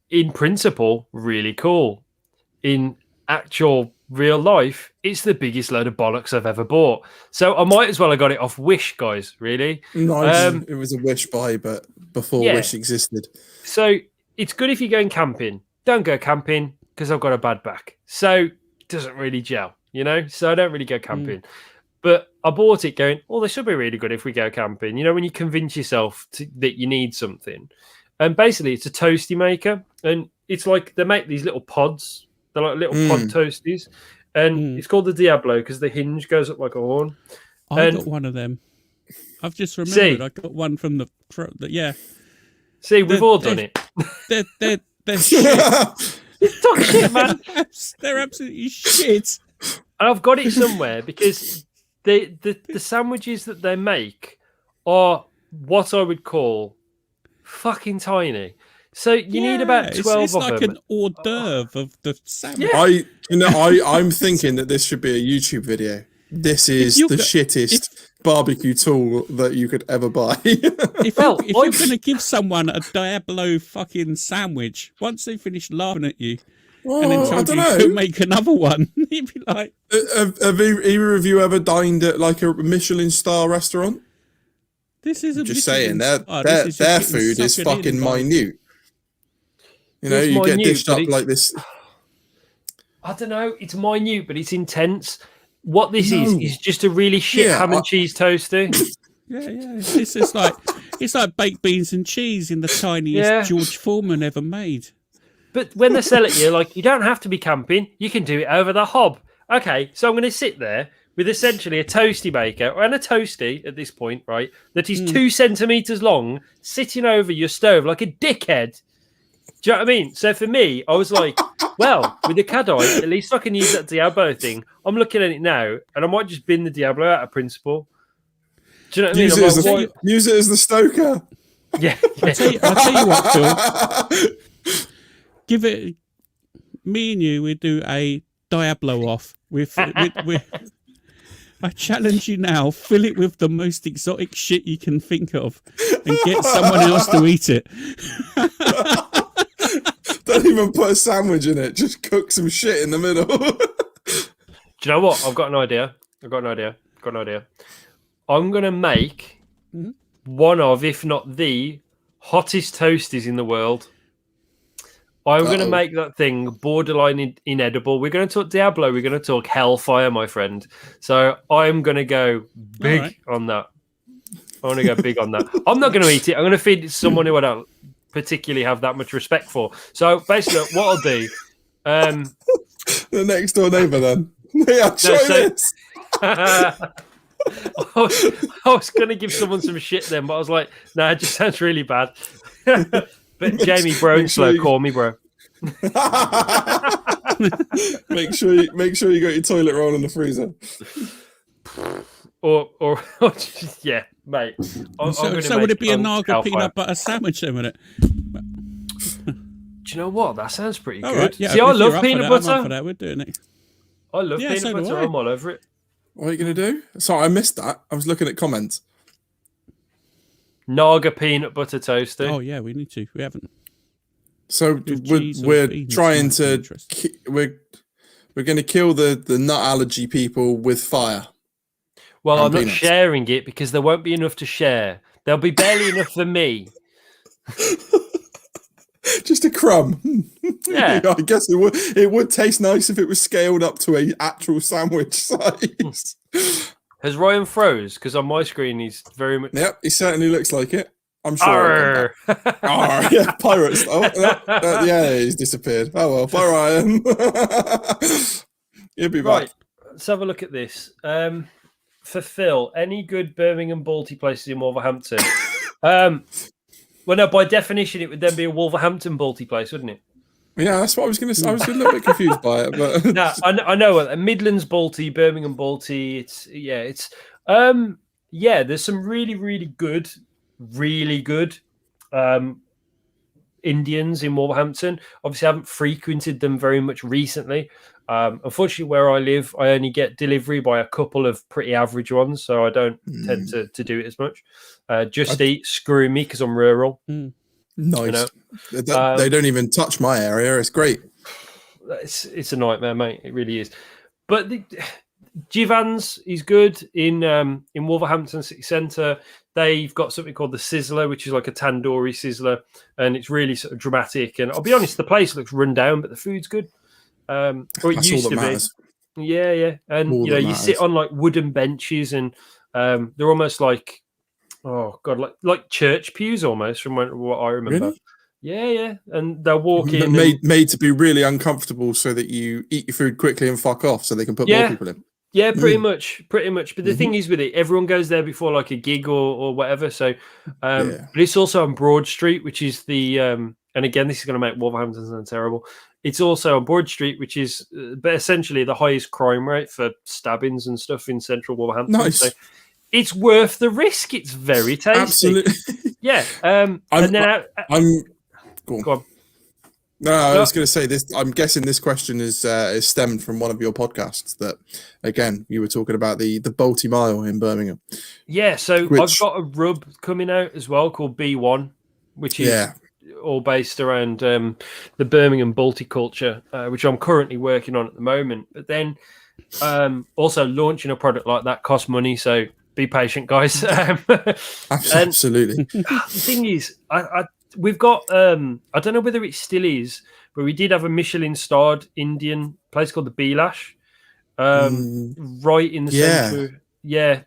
in principle, really cool. In actual real life, it's the biggest load of bollocks I've ever bought. So I might as well have got it off Wish, guys. Really? Nice. It was a Wish buy, but before Wish existed. So it's good if you're going camping. Don't go camping because I've got a bad back. So it doesn't really gel, So I don't really go camping. But I bought it going, this should be really good if we go camping. When you convince yourself that you need something. And basically, it's a toasty maker. And it's like they make these little pods. They're like little pod toasties. And it's called the Diablo because the hinge goes up like a horn. I got one of them. I've just remembered I got one from the yeah. See, we've all done it. They're shit. It's dog shit, man. They're absolutely shit. I've got it somewhere because the sandwiches that they make are what I would call fucking tiny. So you need about 12 it's of like them. An hors d'oeuvre of the sandwich. I'm thinking that this should be a YouTube video. This is the shittest barbecue tool that you could ever buy. If you're going to give someone a Diablo fucking sandwich, once they finish laughing at you, and then told you to make another one, you'd be like... Have either of you ever dined at like a Michelin star restaurant? This is just saying, their food is fucking minute. You get dished up like this. I don't know. It's minute, but it's intense. What this is just a really shit ham and cheese toaster. Yeah. It's like baked beans and cheese in the tiniest George Foreman ever made. But when they sell it, you're like, you don't have to be camping. You can do it over the hob. Okay, so I'm going to sit there with essentially a toasty maker and a toasty at this point, right? That is 2 centimeters long, sitting over your stove like a dickhead. Do you know what I mean? So for me, I was like, well, with the Cadite, at least I can use that Diablo thing. I'm looking at it now, and I might just bin the Diablo out of principle. Do you know what I mean? Use it as the stoker. Yeah. I'll tell you what, Phil. Give it. Me and you, we do a Diablo off with. I challenge you now. Fill it with the most exotic shit you can think of, and get someone else to eat it. Don't even put a sandwich in it. Just cook some shit in the middle. Do you know what? I've got an idea. I'm going to make one of, if not the hottest toasties in the world. I'm going to make that thing borderline inedible. We're going to talk Diablo. We're going to talk Hellfire, my friend. So I'm going to go big on that. I want to go big on that. I'm not going to eat it. I'm going to feed it to someone who I don't particularly have that much respect for. So basically, what I'll do... the next door neighbour, then. Yeah, this. I was going to give someone some shit then, but I was like, nah, it just sounds really bad. But Jamie Brownslow, call me, bro. make sure you got your toilet roll in the freezer. Or yeah, mate. So would it be a Naga peanut butter sandwich then, would it? Do you know what? That sounds pretty good. Right, yeah, see, I love peanut butter. I'm up for that. We're doing it. I love peanut butter. I'm all over it. What are you going to do? Sorry, I missed that. I was looking at comments. Naga peanut butter toaster. Oh yeah, we need to. We haven't. So we're trying to we're going to kill the nut allergy people with fire. Well, I'm not sharing it because there won't be enough to share. There'll be barely enough for me. Just a crumb. Yeah. I guess it would taste nice if it was scaled up to a actual sandwich size. Has Ryan froze? Because on my screen he's very much. Yep, he certainly looks like it. I'm sure. Yeah, pirates. Yeah, he's disappeared. Oh well, bye Ryan. He'll be back. Let's have a look at this. For Phil, any good Birmingham Balti places in Wolverhampton? Well, no, by definition, it would then be a Wolverhampton Balti place, wouldn't it? Yeah, that's what I was going to say. I was a little bit confused by it, but no, I know a Midlands Balti, Birmingham Balti. There's some really good Indians in Wolverhampton. Obviously, I haven't frequented them very much recently. Unfortunately, where I live, I only get delivery by a couple of pretty average ones, so I don't tend to do it as much. Eat, screw me, because I'm rural. Nice. You know? They don't even touch my area. It's great. It's a nightmare, mate. It really is. But Jivan's is good in Wolverhampton City Centre. They've got something called the Sizzler, which is like a tandoori sizzler, and it's really sort of dramatic. And I'll be honest, the place looks run down, but the food's good. Or it used to be. Yeah. And you sit on like wooden benches, and they're almost like, oh god, like church pews almost from what I remember. Really? Yeah. And they'll walk in. Made to be really uncomfortable so that you eat your food quickly and fuck off, so they can put more people in. Yeah, pretty much. But the thing is with it, everyone goes there before like a gig or whatever. So, but it's also on Broad Street, which is the and again, this is going to make Wolverhampton sound terrible. It's also on Broad Street, which is but essentially the highest crime rate for stabbings and stuff in central Wolverhampton. Nice. So it's worth the risk. It's very tasty. Absolutely. Yeah. Go on. No, I was going to say this. I'm guessing this question is stemmed from one of your podcasts. That again, you were talking about the Balti Mile in Birmingham. Yeah, so I've got a rub coming out as well called B1, which is all based around the Birmingham Balti culture, which I'm currently working on at the moment. But then also launching a product like that costs money, so be patient, guys. Absolutely. The thing is, we've got, I don't know whether it still is, but we did have a Michelin-starred Indian place called the Bilash, right in the centre. Yeah,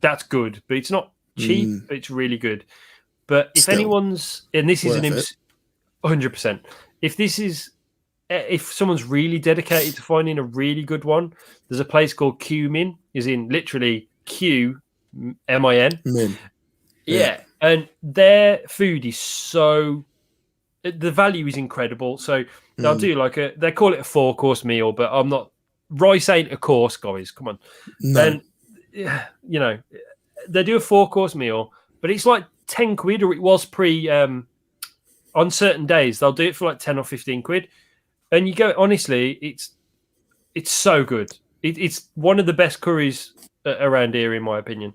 that's good, but it's not cheap, but it's really good. But if anyone's, and this is 100%, if this is if someone's really dedicated to finding a really good one, there's a place called Cumin, is in literally QMIN. Min. Yeah, and their food is so. The value is incredible. So they'll do like they call it a 4-course meal, but I'm not. Rice ain't a course, guys. Come on. No. And you know, they do a 4-course meal, but it's like 10 quid, or it was on certain days they'll do it for like 10 or 15 quid. And you go, honestly, it's so good. It's one of the best curries around here, in my opinion.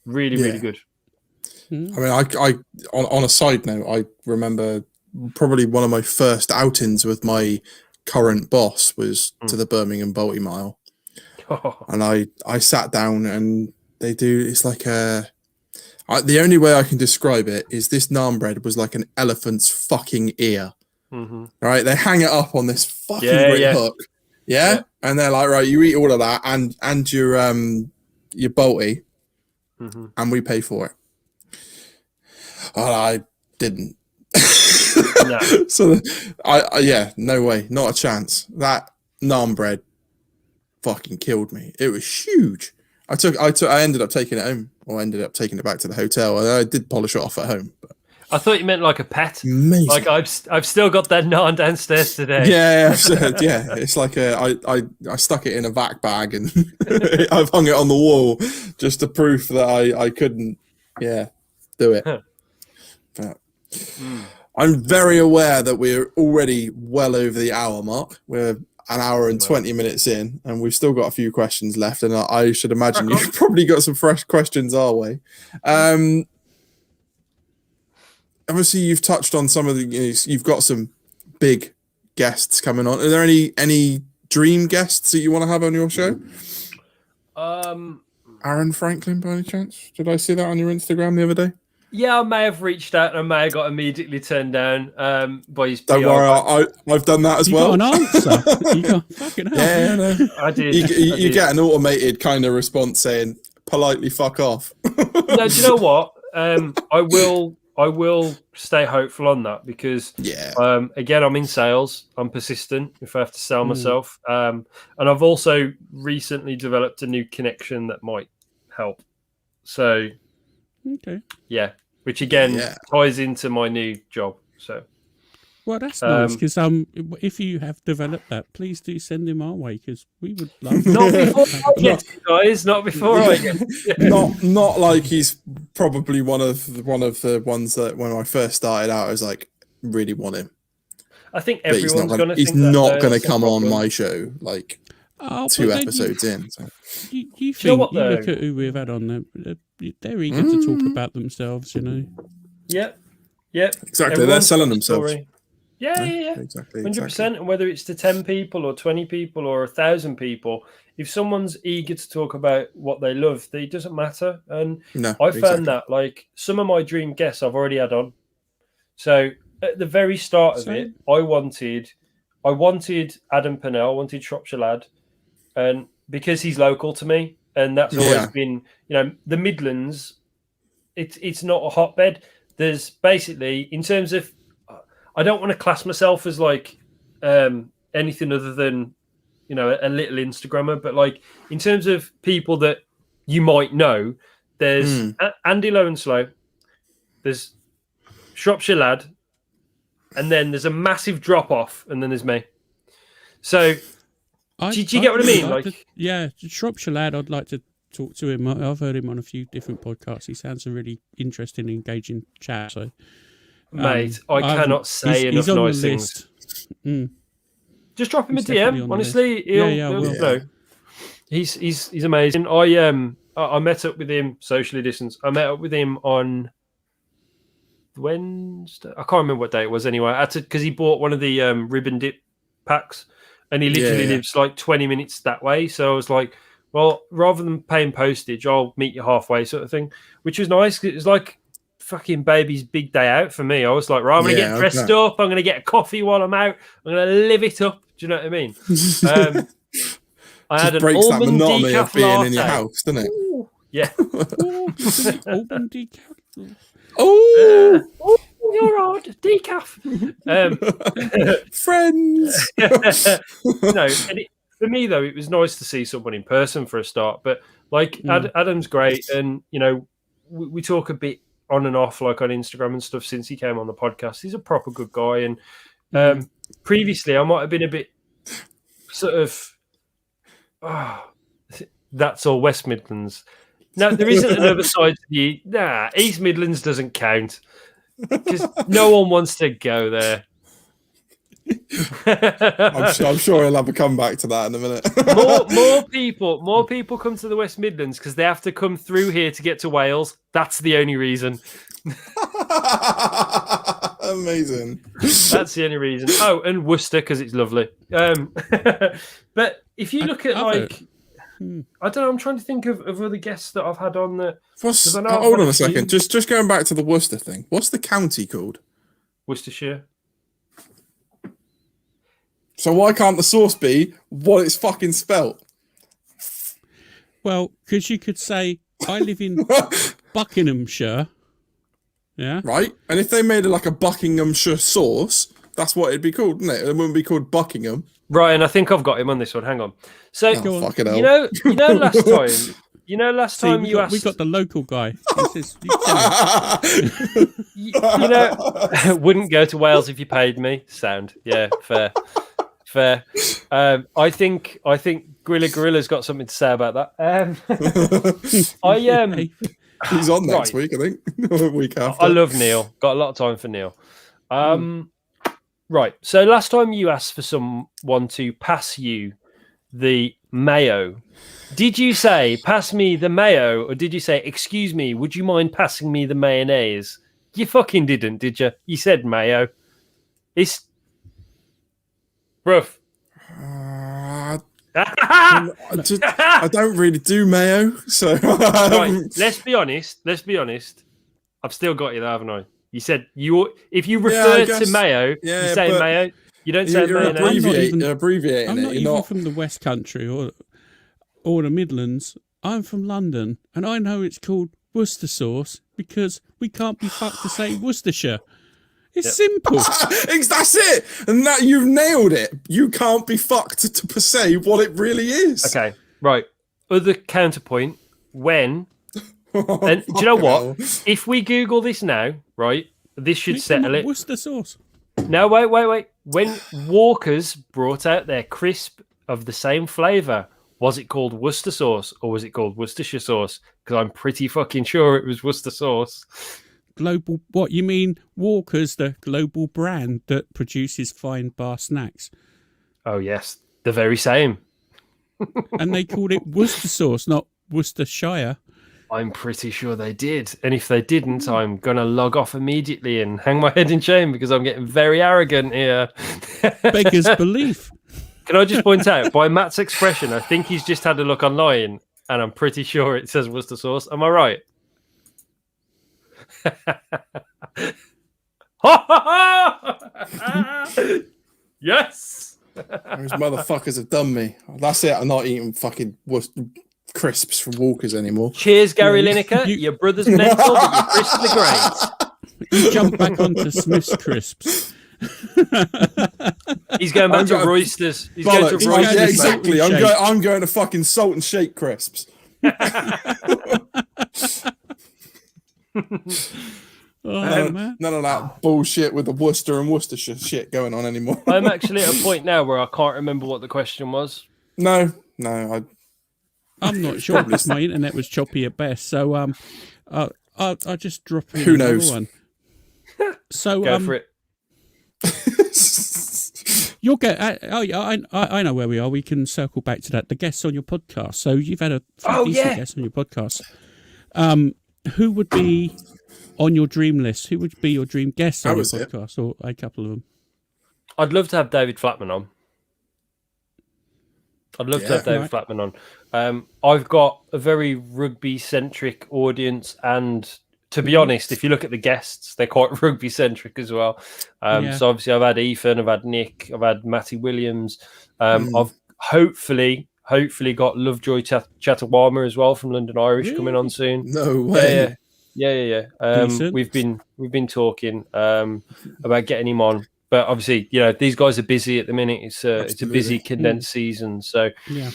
Really, really good. I mean, I on a side note, I remember probably one of my first outings with my current boss was to the Birmingham Balti Mile. And I sat down and they do, it's like the only way I can describe it is this naan bread was like an elephant's fucking ear. Right? They hang it up on this fucking great hook. Yeah? And they're like, right, you eat all of that and your Balti and we pay for it. And I didn't. No. So I no way, not a chance. That naan bread fucking killed me. It was huge. I ended up taking it home, or ended up taking it back to the hotel. I did polish it off at home. But I thought you meant like a pet. amazing. Like I've still got that naan downstairs today. Yeah, yeah. It's like I stuck it in a vac bag and I've hung it on the wall just to prove that I couldn't do it. But I'm very aware that we're already well over the hour mark. We're an hour and 20 minutes in, and we've still got a few questions left. And I should imagine you've probably got some fresh questions our way. Obviously, you've touched on some of the. You've got some big guests coming on. Are there any dream guests that you want to have on your show? Aaron Franklin, by any chance? Did I see that on your Instagram the other day? Yeah, I may have reached out and I may have got immediately turned down by his PR. Don't worry, I've done that as well. You got an answer. You got fucking hell. Yeah, no. I did. You get an automated kind of response saying politely "fuck off." No, do you know what? I will stay hopeful on that because again, I'm in sales. I'm persistent if I have to sell myself. And I've also recently developed a new connection that might help. So. Okay. Yeah, which again ties into my new job. So, well, that's nice because if you have developed that, please do send him our way because we would love. Not before I get to, guys. Not before I get. Not like he's probably one of the ones that when I first started out, I was like really want him. I think everyone's going to. He's not going to come on my show like 2 episodes in. So. You think you look at who we've had on there. They're eager to talk about themselves, you know. Yep. Exactly, they're selling themselves. Yeah. Exactly. 100%. And whether it's to 10 people or 20 people or 1,000 people, if someone's eager to talk about what they love, it doesn't matter. And I found that like some of my dream guests I've already had on. So at the very start of it, I wanted Adam Pennell, I wanted Shropshire Lad, and because he's local to me. And that's always been, the Midlands, it's not a hotbed. There's basically, in terms of, I don't want to class myself as like anything other than, a little Instagrammer, but like in terms of people that you might know, there's Andy Low and Slow, there's Shropshire Lad, and then there's a massive drop off, and then there's me. So... Do you get what I mean? Shropshire Lad, I'd like to talk to him. I've heard him on a few different podcasts. He sounds a really interesting, engaging chat. So, mate, I cannot say enough nice things. Just drop him a DM. Honestly, he'll know. He's amazing. I met up with him socially distanced. I met up with him on Wednesday. I can't remember what day it was. Anyway, because he bought one of the ribbon dip packs. And he literally lives like 20 minutes that way. So I was like, well, rather than paying postage, I'll meet you halfway sort of thing, which was nice. It was like fucking baby's big day out for me. I was like, right, I'm going to get dressed up. I'm going to get a coffee while I'm out. I'm going to live it up. Do you know what I mean? I had an breaks that almond monotony decaf of being latte. in your house, doesn't it? Ooh, yeah. Almond decaf. You're odd, decaf. Friends. For me though, it was nice to see someone in person for a start. But like Adam's great, and we talk a bit on and off, like on Instagram and stuff, since he came on the podcast. He's a proper good guy, and previously I might have been a bit sort of, that's all West Midlands. No, there isn't another side to you. Nah, East Midlands doesn't count because no one wants to go there. I'm sure he'll have a comeback to that in a minute. more people come to the West Midlands because they have to come through here to get to Wales. That's the only reason. Amazing. That's the only reason. Oh, and Worcester because it's lovely. But if you look at I don't know. I'm trying to think of other guests that I've had on that. Hold on a second. Just going back to the Worcester thing. What's the county called? Worcestershire. So why can't the sauce be what it's fucking spelt? Well, because you could say, I live in Buckinghamshire. Yeah. Right. And if they made it like a Buckinghamshire sauce, that's what it'd be called, wouldn't it? It wouldn't be called Buckingham. Right, and I think I've got him on this one. Hang on. So fucking hell. last time you asked, we got the local guy. Wouldn't go to Wales if you paid me. Sound, yeah, fair. I think Gorilla's got something to say about that. He's on next week, I think. Week after. I love Neil. Got a lot of time for Neil. Right. So last time you asked for someone to pass you the mayo, did you say pass me the mayo, or did you say excuse me, would you mind passing me the mayonnaise? You fucking didn't, did you? You said mayo. It's rough. I don't really do mayo, so right, let's be honest. I've still got you there, haven't I? You said if you refer to mayo, you say mayo. You don't say mayonnaise. You're abbreviating I'm it. not even from the West Country or the Midlands. I'm from London, and I know it's called Worcester sauce because we can't be fucked to say Worcestershire. It's simple. That's it. And that you've nailed it. You can't be fucked to say what it really is. Okay, right. Other counterpoint, when... And do you know what? If we Google this now, right, this should settle it. Worcester sauce. No, wait. When Walker's brought out their crisp of the same flavour, was it called Worcester sauce or was it called Worcestershire sauce? Because I'm pretty fucking sure it was Worcester sauce. Global, what you mean? Walker's the global brand that produces fine bar snacks. Oh yes, the very same. And they called it Worcester sauce, not Worcestershire. I'm pretty sure they did. And if they didn't, I'm going to log off immediately and hang my head in shame because I'm getting very arrogant here. Beggars belief. Can I just point out, by Matt's expression, I think he's just had a look online and I'm pretty sure it says Worcester sauce. Am I right? Yes! Those motherfuckers have done me. That's it. I'm not eating fucking crisps from Walker's anymore. Cheers, Gary Lineker. Your brother's mental, but your crisps are great. You jump back onto Smith's crisps. He's going back to Roysters. He's going to Roysters. Yeah, exactly. I'm going to fucking Salt and Shake crisps. Man. None of that bullshit with the Worcester and Worcestershire shit going on anymore. I'm actually at a point now where I can't remember what the question was. No. I'm not sure because my internet was choppy at best. So I'll just drop in. Who knows? One. So go for it. You'll get. I know where we are. We can circle back to that. The guests on your podcast. So you've had a few decent guests on your podcast. Who would be on your dream list? Who would be your dream guest on your podcast, or a couple of them? I'd love to have David Flatman on. Flatman on. I've got a very rugby-centric audience, and to be honest, if you look at the guests, they're quite rugby-centric as well. So obviously I've had Ethan, I've had Nick, I've had Matty Williams. I've hopefully got Lovejoy Chatawama as well from London Irish coming on soon. No way. Yeah. Decent. We've been talking about getting him on, but obviously, these guys are busy at the minute. It's a Absolutely. busy condensed season, so Yeah.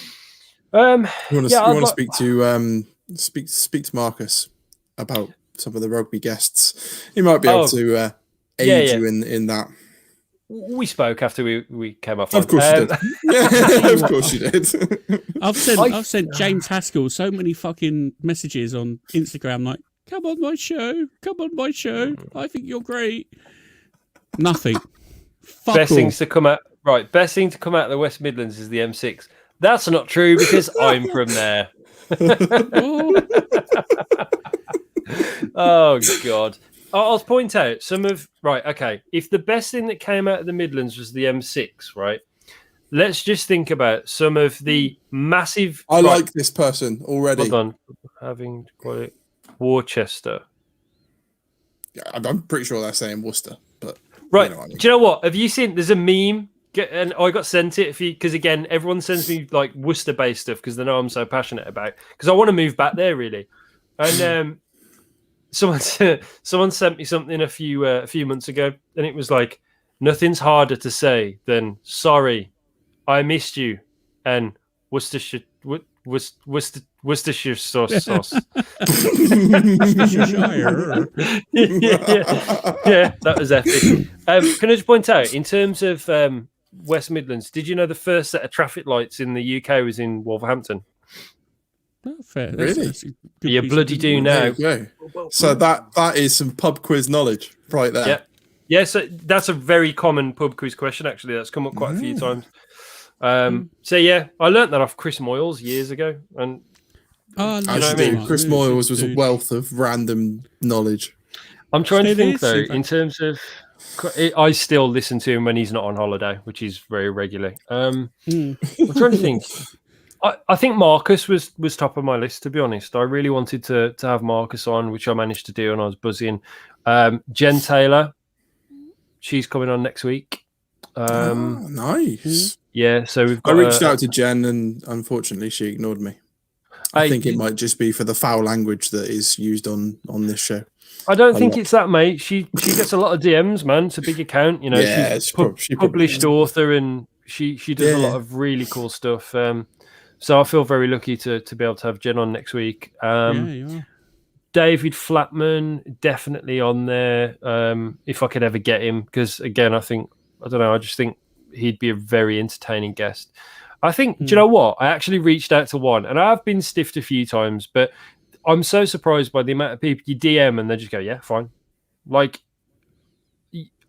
You want yeah, I'd to like- speak to speak to Marcus about some of the rugby guests. He might be able to aid you in that. We spoke after we came off. Of course you did. Yeah, of course you did. I've sent James Haskell so many fucking messages on Instagram like, come on my show, I think you're great. Nothing. Fuck Best all. things to come out. Right, best thing to come out of the West Midlands is the M6. That's not true because I'm from there. Oh God. I'll point out some of if the best thing that came out of the Midlands was the M6, right? Let's just think about some of the massive. I like this person already. Hold on, having quite Worcester. Yeah, I'm pretty sure they're saying Worcester, but Right. You know what I mean. Do you know what? Have you seen? There's a meme, and I got sent it because again, everyone sends me like Worcester-based stuff because they know I'm so passionate about. Because I want to move back there really, and someone sent me something a few months ago, and it was like, nothing's harder to say than sorry, I missed you, and Worcestershire Worcestershire sauce. yeah, that was epic. Can I just point out, in terms of West Midlands, did you know the first set of traffic lights in the UK was in Wolverhampton? Oh, fair. Really? That's a good You piece bloody of do info. now. There you go. So that is some pub quiz knowledge right there. Yeah. Yeah, so that's a very common pub quiz question, actually. That's come up quite a few times. So, yeah, I learnt that off Chris Moyles years ago. And Oh, As know you what I do. mean? Chris Moyles was a wealth of random knowledge. I'm trying to Still think, is, though, in fact. in terms of... I still listen to him when he's not on holiday, which is very regularly. I'm trying to think. I think Marcus was top of my list, to be honest. I really wanted to have Marcus on, which I managed to do, and I was buzzing. Jen Taylor, she's coming on next week. Nice. Yeah, so we've got. I reached out to Jen, and unfortunately, she ignored me. I think it might just be for the foul language that is used on this show. I don't think it's that, mate. She gets a lot of DMs, man. It's a big account, Yeah, she's she published author, and she does a lot of really cool stuff. So I feel very lucky to be able to have Jen on next week. Yeah, you are. David Flatman, definitely on there. If I could ever get him, because again, I just think he'd be a very entertaining guest. I think, do you know what? I actually reached out to one, and I've been stiffed a few times, but I'm so surprised by the amount of people you DM and they just go, yeah, fine. Like,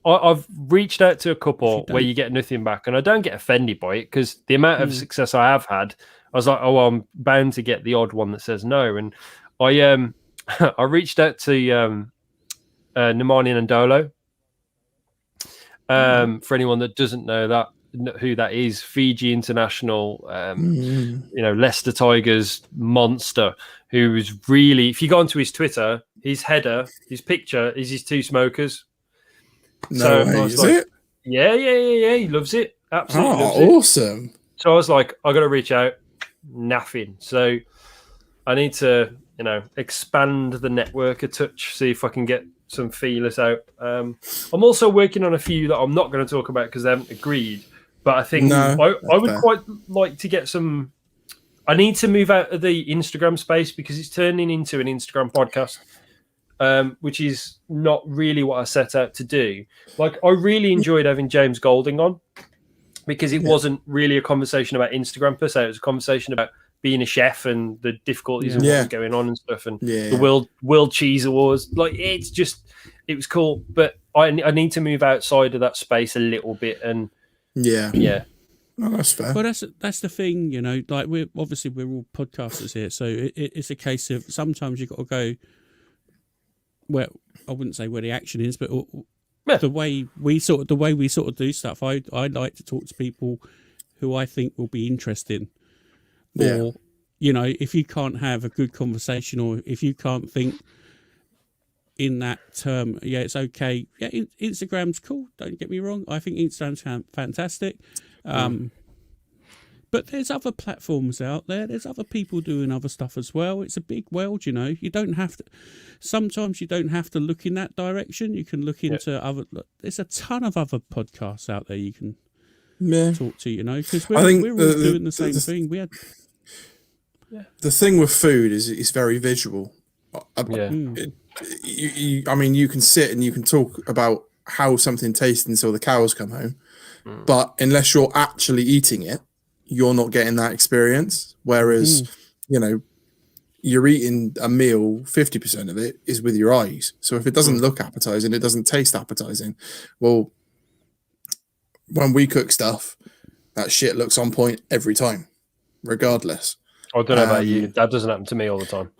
I've reached out to a couple where you get nothing back, and I don't get offended by it because the amount of success I have had, I was like, oh, well, I'm bound to get the odd one that says no. And I I reached out to Nemani and Dolo. For anyone that doesn't know who that is, Fiji international, Leicester Tigers monster, who is really, if you go onto his Twitter, his header, his picture is his two smokers. No way, is it? Yeah, he loves it. Absolutely loves it. Awesome. So I was like, I got to reach out. Nothing. So I need to, expand the network a touch, see if I can get some feelers out. I'm also working on a few that I'm not going to talk about because they haven't agreed. But I think I would quite like to get some. I need to move out of the Instagram space because it's turning into an Instagram podcast, which is not really what I set out to do. Like, I really enjoyed having James Golding on because it wasn't really a conversation about Instagram per se. It was a conversation about being a chef and the difficulties of what was going on and stuff, and the World Cheese Awards. Like, it was cool, but I need to move outside of that space a little bit. And yeah. No, that's fair. Well, that's the thing, like we're all podcasters here, so it's a case of sometimes you've got to go where, I wouldn't say where the action is, but the way we sort of do stuff. I like to talk to people who I think will be interesting. Or, if you can't have a good conversation, or if you can't think in that term, it's okay. Yeah, Instagram's cool. Don't get me wrong. I think Instagram's fantastic. But But there's other platforms out there. There's other people doing other stuff as well. It's a big world, you know. You don't have to. Sometimes you don't have to look in that direction. You can look into other. There's a ton of other podcasts out there you can talk to, you know, because we're all doing the same thing. We had. The thing with food is it's very visual. I mean, you can sit and you can talk about how something tastes until the cows come home, but unless you're actually eating it, you're not getting that experience. Whereas, you know, you're eating a meal, 50% of it is with your eyes. So if it doesn't look appetizing, it doesn't taste appetizing. Well, when we cook stuff, that shit looks on point every time, regardless. I don't know about you. That doesn't happen to me all the time.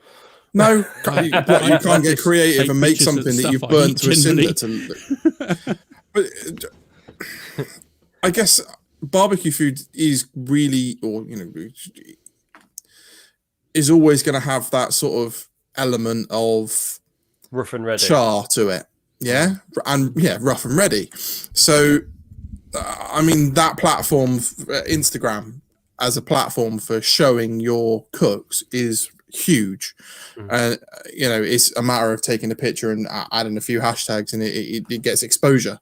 No, you can't get creative and make something that you've burnt to a cinder. But I guess barbecue food is really, or you know, is always going to have that sort of element of rough and ready char to it. Yeah, and rough and ready. So, I mean, that platform, Instagram, as a platform for showing your cooks is huge. And you know, it's a matter of taking a picture and adding a few hashtags and it gets exposure.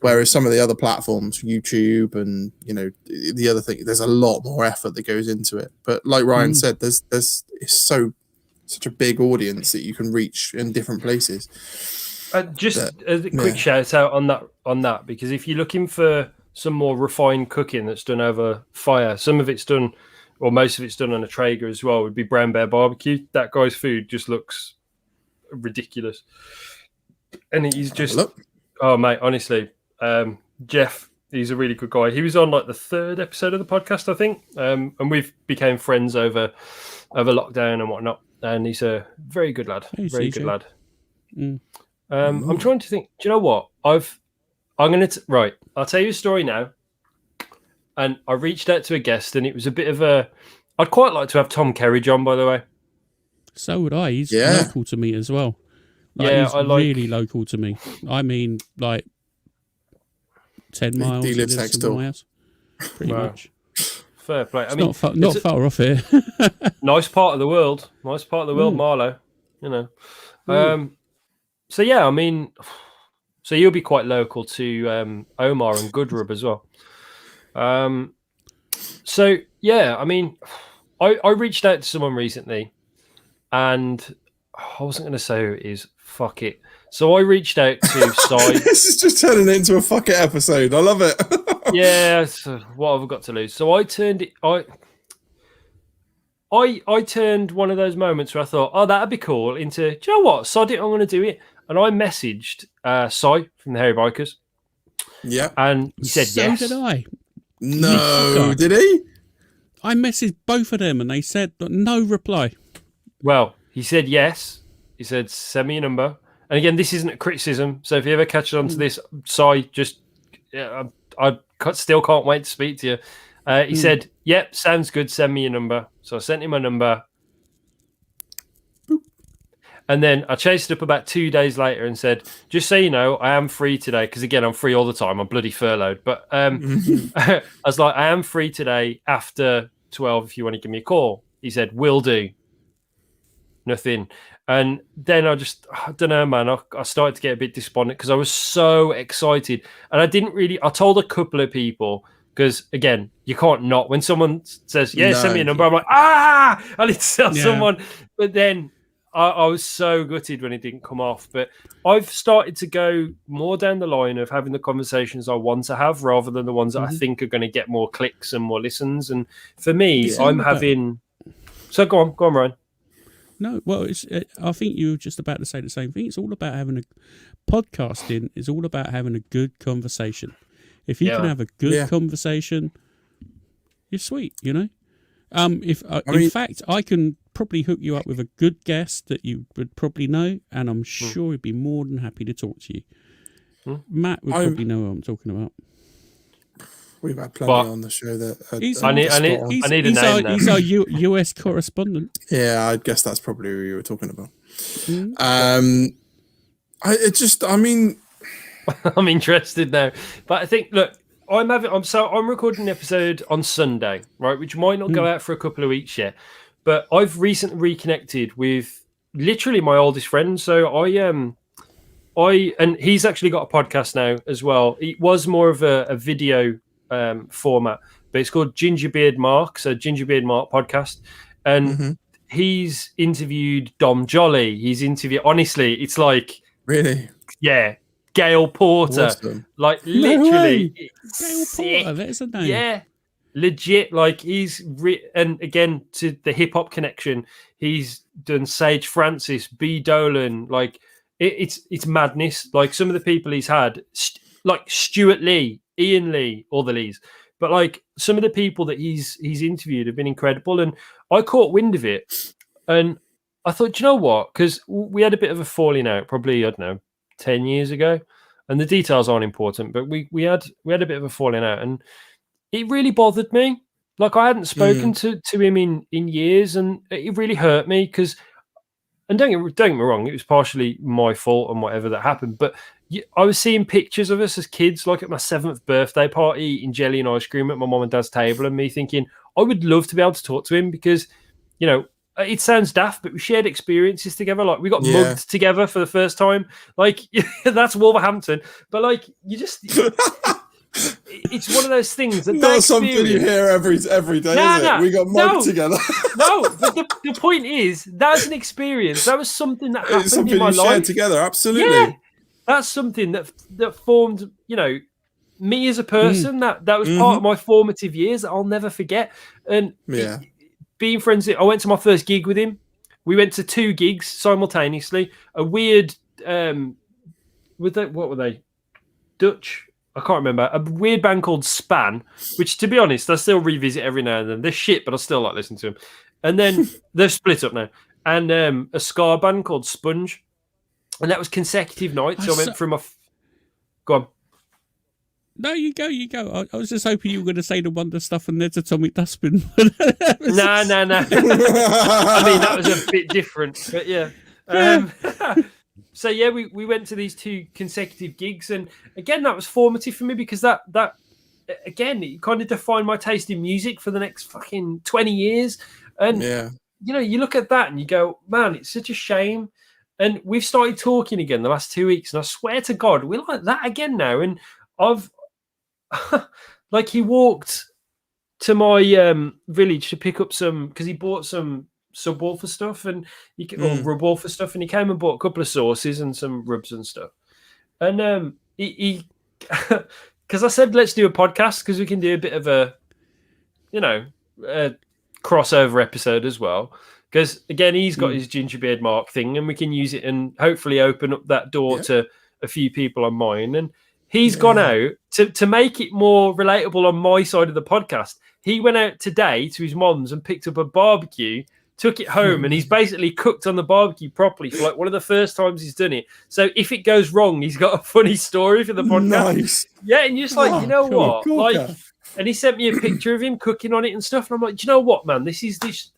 Whereas some of the other platforms, YouTube and, you know, the other thing, there's a lot more effort that goes into it. But like Ryan said, there's it's such a big audience that you can reach in different places. Just a quick shout out on that, because if you're looking for some more refined cooking that's done over fire, some of it's done, or most of it's done on a Traeger as well, would be Brown Bear Barbecue. That guy's food just looks ridiculous. And he's just, oh mate, honestly, Jeff, he's a really good guy. He was on like the 3rd episode of the podcast, I think. And we've became friends over lockdown and whatnot. And he's a very good lad. Very good lad. I'm trying to think, do you know what? I'll tell you a story now. And I reached out to a guest, and it was a bit of I'd quite like to have Tom Kerridge on, by the way. So would I. He's local to me as well. He's really local to me. I mean, like 10 miles. He lives next door. My house. Pretty much. Fair play. I mean, not far off here. Nice part of the world. Marlow. You know. So yeah, I mean, so you'll be quite local to Omar and Good Rub as well. So yeah, I mean, I reached out to someone recently, and I wasn't going to say who it is. Fuck it. So I reached out to Sai. This is just turning into a fuck it episode. I love it. Yeah. So what have I got to lose? So I turned it. I turned one of those moments where I thought, oh, that'd be cool, into, do you know what? Sod it, I'm going to do it. And I messaged Sai from the Hairy Bikers. Yeah. And he said yes. So did I. No, did he? I messaged both of them and they said no reply. Well, he said yes. He said, send me your number. And again, this isn't a criticism. So if you ever catch on to this, Sai, just, I still can't wait to speak to you. He said, yep, sounds good. Send me your number. So I sent him my number. And then I chased it up about 2 days later and said, just so you know, I am free today. Because again, I'm free all the time. I'm bloody furloughed. But I was like, I am free today after 12 if you want to give me a call. He said, will do. Nothing. And then I don't know, man. I started to get a bit despondent because I was so excited. And I told a couple of people, because again, you can't not. When someone says, send me a number, I'm like, I need to tell someone. But then I was so gutted when it didn't come off. But I've started to go more down the line of having the conversations I want to have rather than the ones that I think are going to get more clicks and more listens. And for me, I'm having... So go on, Ryan. No, well, I think you were just about to say the same thing. It's all about having podcasting is all about having a good conversation. If you can have a good conversation, you're sweet, you know? In fact, I can probably hook you up with a good guest that you would probably know, and I'm sure he'd be more than happy to talk to you. Matt would probably know what I'm talking about. We've had plenty on the show that he's our US correspondent. Yeah, I guess that's probably who you were talking about. I'm interested now, but I think, look, I'm recording an episode on Sunday, right, which might not go out for a couple of weeks yet, but I've recently reconnected with literally my oldest friend. So and he's actually got a podcast now as well. It was more of a video format, but it's called Gingerbeard Mark, so Gingerbeard Mark podcast, and he's interviewed Dom Jolly. He's interviewed. Honestly, it's like Really? yeah. Gail Porter, Awesome. like literally, Gail Porter, that's a name. Yeah, legit. Like and again to the hip hop connection, he's done Sage Francis, B Dolan. Like it's madness. Like some of the people he's had, like Stuart Lee, Ian Lee, all the Lees. But like some of the people that he's interviewed have been incredible, and I caught wind of it, and I thought, do you know what? Because we had a bit of a falling out, probably I don't know. 10 years ago, and the details aren't important, but we had a bit of a falling out, and it really bothered me. Like I hadn't spoken to him in years, and it really hurt me because, and don't get me wrong, it was partially my fault and whatever that happened, but I was seeing pictures of us as kids, like at my 7th birthday party, eating jelly and ice cream at my mum and dad's table, and me thinking I would love to be able to talk to him because, you know, it sounds daft, but we shared experiences together. Like we got mugged together for the first time. Like that's Wolverhampton, but like you just, it's one of those things that not something you hear every day, is it? We got mugged together. No, but the point is that's an experience. That was something that happened something in my you life. shared together. Absolutely. Yeah, that's something that formed, you know, me as a person. That was part of my formative years that I'll never forget. And being friends, I went to my first gig with him. We went to 2 gigs simultaneously. A weird, what were they? Dutch? I can't remember. A weird band called Span, which, to be honest, I still revisit every now and then. They're shit, but I still like listening to them. And then they've split up now. And a ska band called Sponge. And that was consecutive nights. So I went through my... Go on. No, you go. I was just hoping you were going to say the Wonder Stuff and Ned's Atomic Dustbin. No. I mean, that was a bit different, but yeah. So yeah, we went to these 2 consecutive gigs, and again, that was formative for me because that again, it kind of defined my taste in music for the next fucking 20 years. And you know, you look at that and you go, man, it's such a shame. And we've started talking again the last 2 weeks, and I swear to God, we're like that again now. And I've like he walked to my village to pick up some because he bought some Subwoofer stuff and or Rubwoofer stuff, and he came and bought a couple of sauces and some rubs and stuff. And he because I said let's do a podcast because we can do a bit of a, you know, a crossover episode as well. Because again, he's got his Gingerbeard Mark thing, and we can use it and hopefully open up that door to a few people on mine. And he's gone out to make it more relatable on my side of the podcast. He went out today to his mom's and picked up a barbecue, took it home, and he's basically cooked on the barbecue properly for like one of the first times he's done it. So if it goes wrong, he's got a funny story for the podcast. Nice. Yeah, and you're just like, you know what? Cool, like, and he sent me a picture of him cooking on it and stuff. And I'm like, do you know what, man? This.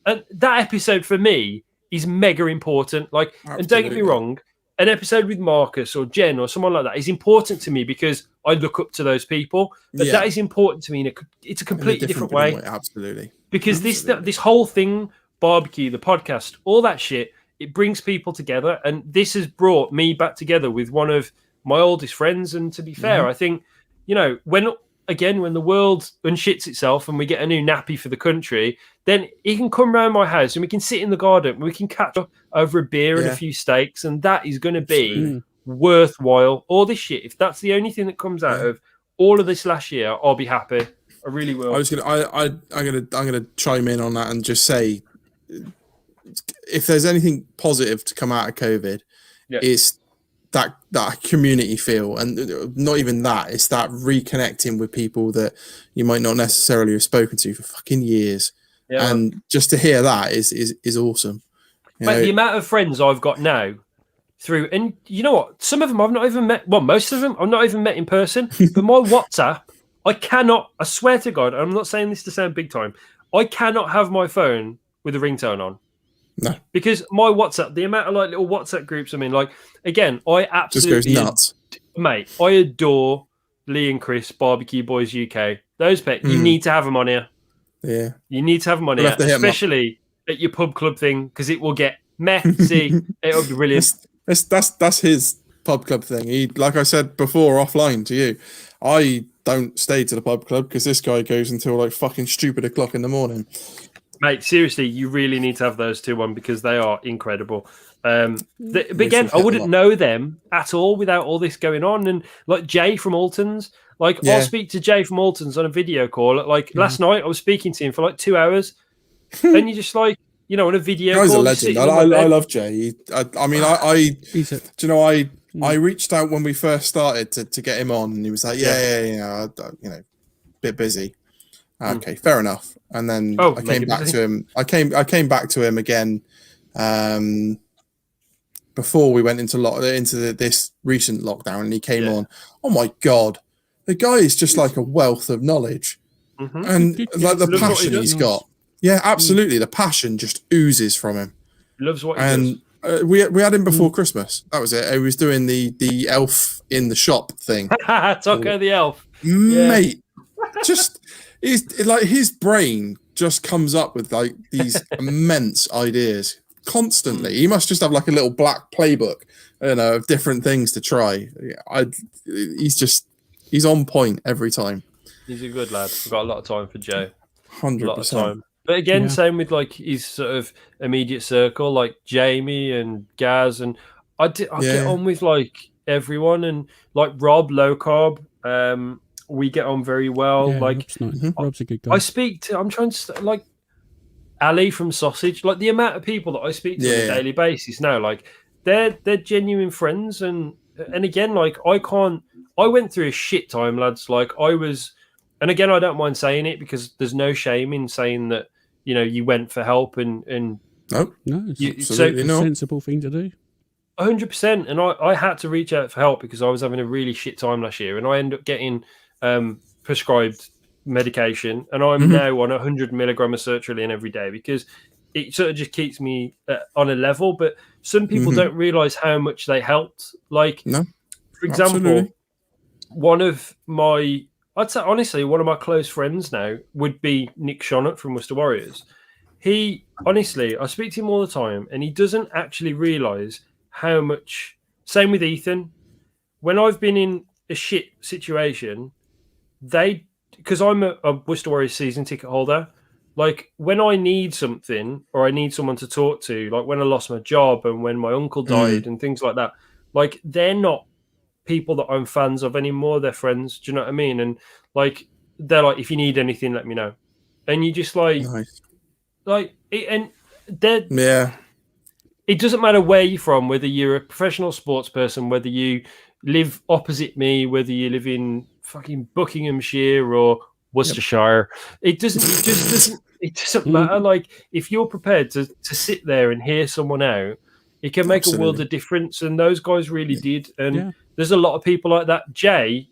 And that episode for me is mega important. Like, absolutely. And don't get me wrong, an episode with Marcus or Jen or someone like that is important to me because I look up to those people. But that is important to me it's a completely different way. Absolutely. Because this whole thing, barbecue, the podcast, all that shit, it brings people together. And this has brought me back together with one of my oldest friends. And to be fair, I think, you know, when the world unshits itself and we get a new nappy for the country, then he can come round my house and we can sit in the garden and we can catch up over a beer and a few steaks, and that is going to be worthwhile. All this shit, if that's the only thing that comes out of all of this last year, I'll be happy. I really will. I'm gonna chime in on that and just say, if there's anything positive to come out of COVID, it's that community feel, and not even that, it's that reconnecting with people that you might not necessarily have spoken to for fucking years. And just to hear that is awesome. But the amount of friends I've got now through, and you know what, some of them I've not even met, well, most of them I've not even met in person, but my WhatsApp, I swear to God, I'm not saying this to sound big time, I cannot have my phone with a ringtone on. No. Because my WhatsApp, the amount of like little WhatsApp groups I'm in, like, again, I absolutely just goes nuts. Mate, I adore Lee and Chris, Barbecue Boys UK. Those you need to have them on here. Yeah, you need to have them on here, especially at your pub club thing, because it will get messy. It'll be brilliant. That's his pub club thing. He, like I said before, offline to you, I don't stay to the pub club because this guy goes until like fucking stupid o'clock in the morning. Mate, seriously, you really need to have those two on because they are incredible. But again, I wouldn't know them at all without all this going on. And like Jay from Alton's, like I'll speak to Jay from Alton's on a video call. Like last night, I was speaking to him for like 2 hours, and you just like, you know, on a video call. He's a legend. I love Jay. I mean, do you know, I reached out when we first started to get him on, and he was like, yeah, you know, bit busy. Okay, fair enough. And then I came back to him. I came back to him again before we went into this recent lockdown, and he came on. Oh my god, the guy is just like a wealth of knowledge, and like the passion he's got. Yeah, absolutely. The passion just oozes from him. Loves what he does. We had him before Christmas. That was it. He was doing the elf in the shop thing. Taco the elf, mate. Just. It's like his brain just comes up with like these immense ideas constantly. He must just have like a little black playbook, you know, of different things to try. He's on point every time. He's a good lad. I've got a lot of time for Joe. 100%. A lot of time. But again, same with like his sort of immediate circle, like Jamie and Gaz, and I get on with like everyone, and like Rob Low Carb. We get on very well. Yeah, like Rob's a good guy. I'm trying to like Ali from Sausage. Like the amount of people that I speak to on a daily basis now, like they're genuine friends. And again, like I went through a shit time, lads. Like and again, I don't mind saying it because there's no shame in saying that, you know, you went for help and no, it's absolutely a sensible thing to do. 100%. And I had to reach out for help because I was having a really shit time last year, and I ended up getting prescribed medication, and I'm now on 100 milligram of sertraline every day because it sort of just keeps me on a level. But some people don't realize how much they helped. Like, for example, I'd say honestly, one of my close friends now would be Nick Shonut from Worcester Warriors. He honestly, I speak to him all the time, and he doesn't actually realize how much. Same with Ethan. When I've been in a shit situation, because I'm a Worcester Warriors season ticket holder, like when I need something or I need someone to talk to, like when I lost my job and when my uncle died and things like that, like they're not people that I'm fans of anymore. They're friends. Do you know what I mean? And like they're like, if you need anything, let me know. And you just like, it doesn't matter where you're from, whether you're a professional sports person, whether you live opposite me, whether you live in fucking Buckinghamshire or Worcestershire. It doesn't matter. Like if you're prepared to sit there and hear someone out, it can make a world of difference. And those guys really did. And there's a lot of people like that. Jay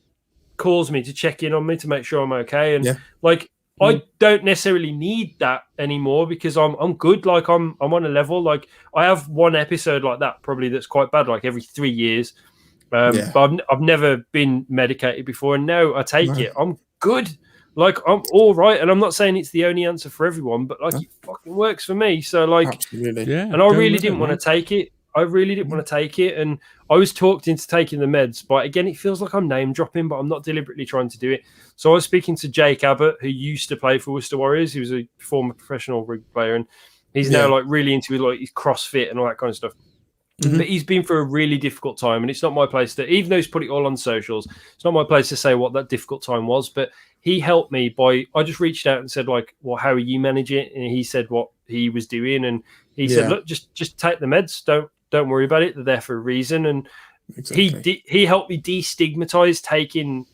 calls me to check in on me to make sure I'm okay. And I don't necessarily need that anymore because I'm good. Like I'm on a level. Like I have one episode like that probably that's quite bad, like every 3 years. But I've never been medicated before, and now I take it. I'm good. Like I'm all right, and I'm not saying it's the only answer for everyone, but like it fucking works for me. So like, and I really didn't want to take it. I really didn't want to take it, and I was talked into taking the meds. But again, it feels like I'm name dropping, but I'm not deliberately trying to do it. So I was speaking to Jake Abbott, who used to play for Worcester Warriors. He was a former professional rugby player, and he's now like really into like his CrossFit and all that kind of stuff. But he's been through a really difficult time, and it's not my place to, even though he's put it all on socials, it's not my place to say what that difficult time was. But he helped me I just reached out and said like, well, how are you managing it? And he said what he was doing, and he said, look, just take the meds. Don't worry about it. They're there for a reason. And he helped me destigmatize taking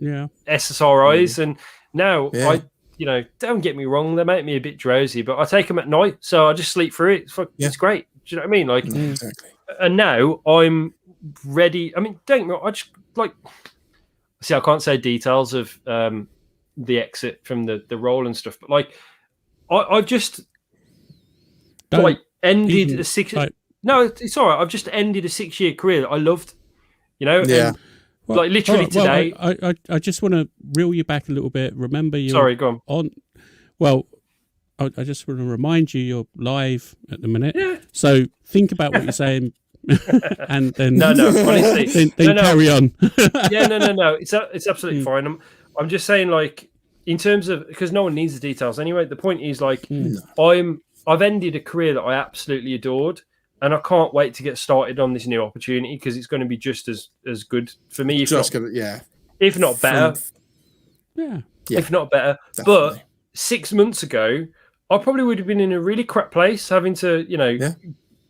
SSRIs, and now I, you know, don't get me wrong, they make me a bit drowsy, but I take them at night, so I just sleep through it. It's great. Do you know what I mean? Like, and now I'm ready. I mean, don't get me wrong, I just like. See, I can't say details of the exit from the role and stuff, but like, I've just ended a 6. No, it's all right. I've just ended a 6-year career that I loved. You know. Yeah. like literally today. I just want to reel you back a little bit. Remember, you're Sorry, go on. Well, I just want to remind you you're live at the minute. Yeah. So think about what you're saying, and then No, honestly, then carry on. No. It's absolutely fine. I'm just saying, like, in terms of, because no one needs the details anyway. The point is, like, I've ended a career that I absolutely adored, and I can't wait to get started on this new opportunity because it's going to be just as good for me, if not better. If not better. Definitely. But 6 months ago, I probably would have been in a really crap place, having to,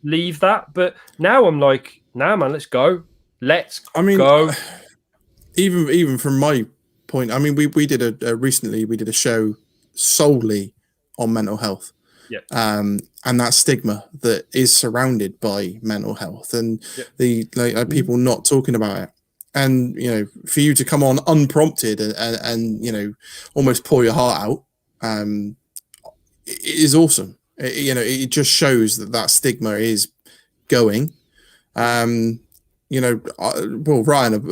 leave that. But now I'm like, nah, man, let's go. Go. Even from my point, I mean, we did recently we did a show solely on mental health. Yeah. And that stigma that is surrounded by mental health and people not talking about it. And, for you to come on unprompted and almost pour your heart out, it is awesome. It just shows that stigma is going. Ryan, a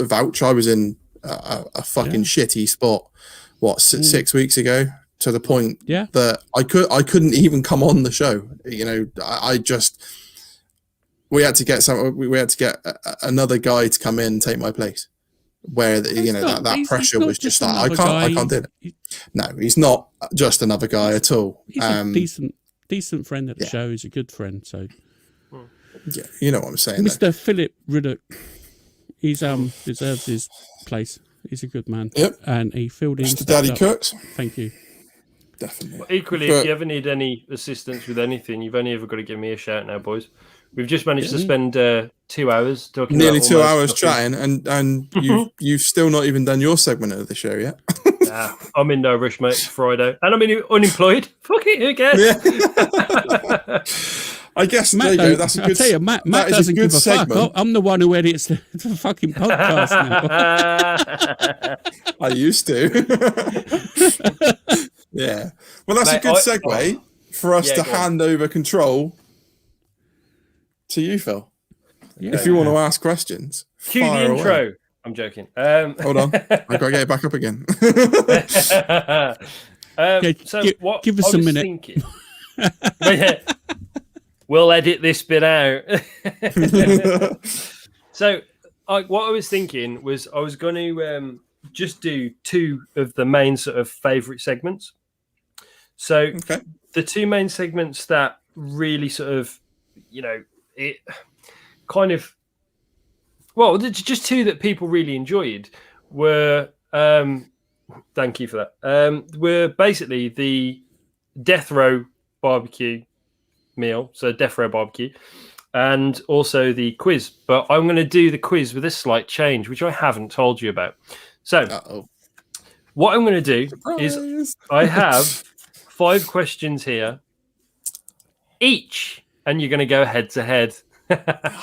vouch. I was in a fucking shitty spot. 6 weeks ago, to the point that I couldn't even come on the show. We had to get another guy to come in and take my place. Where that pressure was just like, I can't do it. No, he's not just another guy at all. He's a decent friend at the show. He's a good friend. So yeah, you know what I'm saying. Mr. Philip Riddock, he's deserves his place. He's a good man. Yep. And he filled in. Mr. Daddy Cooks. Thank you. Definitely. Well, equally, if you ever need any assistance with anything, you've only ever got to give me a shout now, boys. We've just managed to spend 2 hours talking. Nearly 2 hours chatting, and you've still not even done your segment of the show yet. I'm in no rush, mate. It's Friday, and I'm unemployed. Fuck it, who cares? Yeah. I guess Matt, there you go. That's a good. I tell you, Matt doesn't give a fuck. I'm the one who edits the fucking podcast now. I used to. Yeah. Well, that's a good segue for us to hand over control to you, Phil. Yeah. If you want to ask questions, cue the intro. Away. I'm joking. Hold on, I've got to get it back up again. Give us a minute. We'll edit this bit out. So, what I was thinking was I was going to just do 2 of the main sort of favourite segments. So, the 2 main segments that really sort of, it kind of, just 2 that people really enjoyed were, thank you for that, were basically the Death Row barbecue meal, so Death Row barbecue, and also the quiz. But I'm going to do the quiz with a slight change, which I haven't told you about. So, what I'm going to do is I have 5 questions here, each, and you're going to go head to head.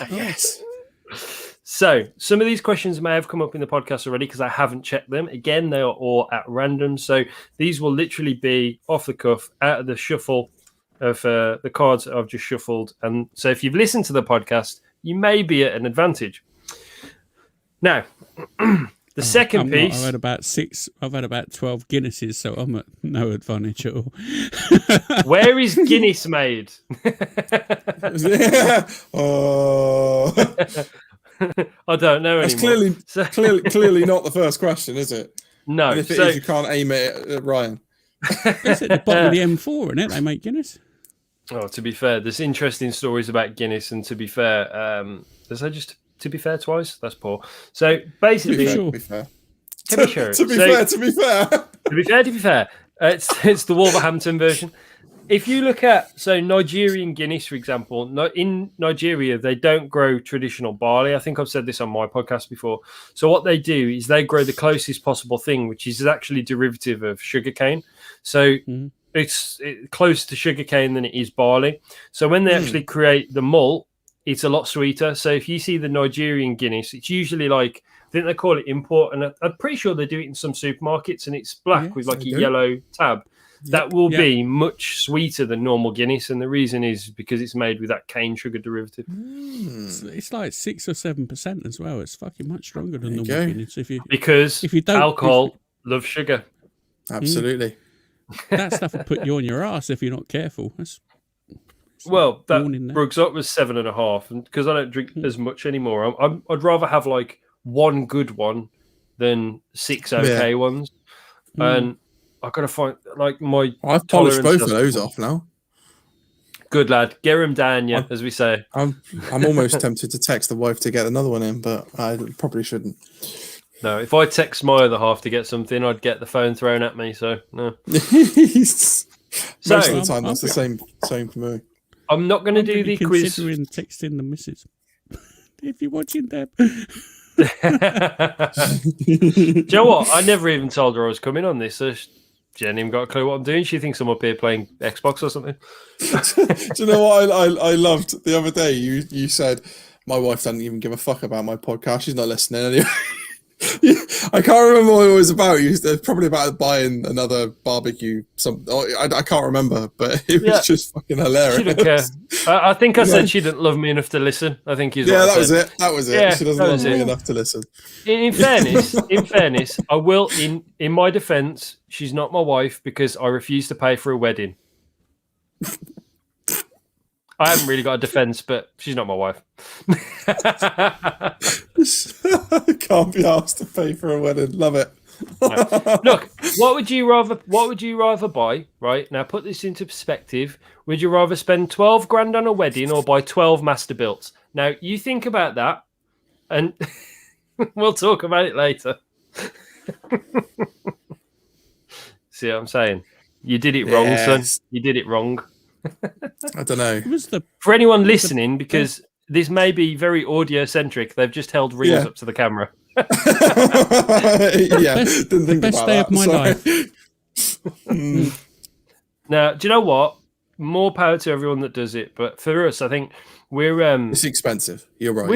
Yes. So, some of these questions may have come up in the podcast already because I haven't checked them. Again, they are all at random. So, these will literally be off the cuff, out of the shuffle of the cards that I've just shuffled. And so, if you've listened to the podcast, you may be at an advantage. Now, the second piece. I've had about 12 Guinnesses, so I'm at no advantage at all. Where is Guinness made? I don't know anymore. That's clearly not the first question, is it? No. And if it is, you can't aim it at Ryan. It's at the bottom of the M4, isn't it? They make Guinness. Oh, to be fair, there's interesting stories about Guinness, and to be fair, to be fair twice? That's poor. So basically, to be fair, it's the Wolverhampton version. If you look at Nigerian Guinness, for example, in Nigeria they don't grow traditional barley. I think I've said this on my podcast before. So what they do is they grow the closest possible thing, which is actually derivative of sugarcane. So it's closer to sugarcane than it is barley. So when they actually create the malt, it's a lot sweeter. So if you see the Nigerian Guinness, it's usually like, I think they call it import, and I'm pretty sure they do it in some supermarkets, and it's black with like a yellow tab. that will be much sweeter than normal Guinness, and the reason is because it's made with that cane sugar derivative. It's like 6 or 7% as well. It's fucking much stronger than normal Guinness. Because alcohol loves sugar. Absolutely. That stuff will put you on your ass if you're not careful. That Brooks up was 7.5, and because I don't drink as much anymore, I'd rather have like one good one than 6 okay ones. And I gotta find like my. I've polished both of those off now. Good lad, get them down, as we say. I'm almost tempted to text the wife to get another one in, but I probably shouldn't. No, if I text my other half to get something, I'd get the phone thrown at me. So no. Most of the time, that's the same for me. I'm not going to do the quiz. Considering texting the missus if you're watching them. Do you know what? I never even told her I was coming on this. So she hasn't even got a clue what I'm doing. She thinks I'm up here playing Xbox or something. Do you know what I loved the other day? You said my wife doesn't even give a fuck about my podcast. She's not listening anyway. I can't remember what it was about. Probably about buying another barbecue. I can't remember, but it was just fucking hilarious. She didn't care. I think I said she didn't love me enough to listen. I think he's that was it. That was it. Yeah, she doesn't love me enough to listen. In fairness, I will. In my defence, she's not my wife because I refuse to pay for a wedding. I haven't really got a defence, but she's not my wife. Can't be asked to pay for a wedding. Love it. No. Look, what would you rather buy? Right now, put this into perspective. Would you rather spend 12 grand on a wedding or buy 12 Masterbuilts? Now, you think about that, and we'll talk about it later. See what I'm saying? You did it wrong, son. You did it wrong. I don't know. For anyone listening, because this may be very audio-centric, they've just held reels up to the camera. Didn't think best about day that. of my life. Now, do you know what? More power to everyone that does it. But for us, I think we're... it's expensive. You're right. Do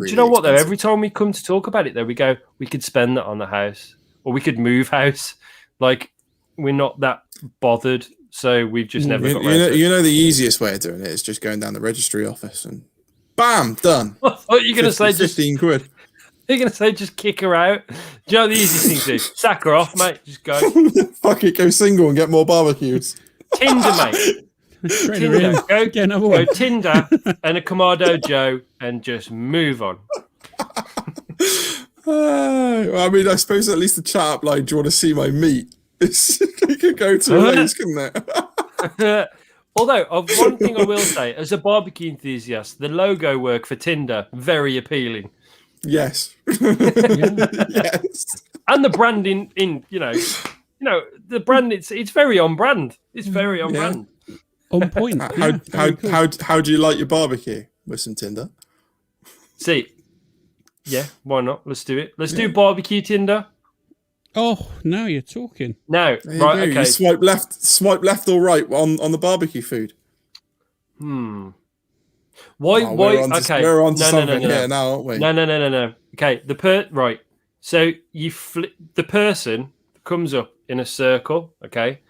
you know what, though? Every time we come to talk about it, though, we go, we could spend that on the house. Or we could move house. Like, we're not that bothered. So we've just never got around to it. You know the easiest way of doing it is just going down the registry office and bam, done. What are you going to say? 15 quid. You're going to say just kick her out? Do you know the easiest thing to do? Sack her off, mate. Just go. Fuck it, go single and get more barbecues. Tinder, mate. Tinder. Go Tinder and a Kamado Joe and just move on. I mean, I suppose at least the chat up line, do you want to see my meat? It could go to ways, couldn't it? Although, one thing I will say, as a barbecue enthusiast, the logo work for Tinder, very appealing. Yes. Yes. And the branding the brand, it's very on brand. It's very on brand. On point. How do you like your barbecue with some Tinder? See, yeah, why not? Let's do it. Let's do barbecue Tinder. Oh, now you're talking. No, right, okay. You swipe left or right on the barbecue food. Why? We're on to something here now, aren't we? No. Okay, right. So you flip the person comes up in a circle, okay,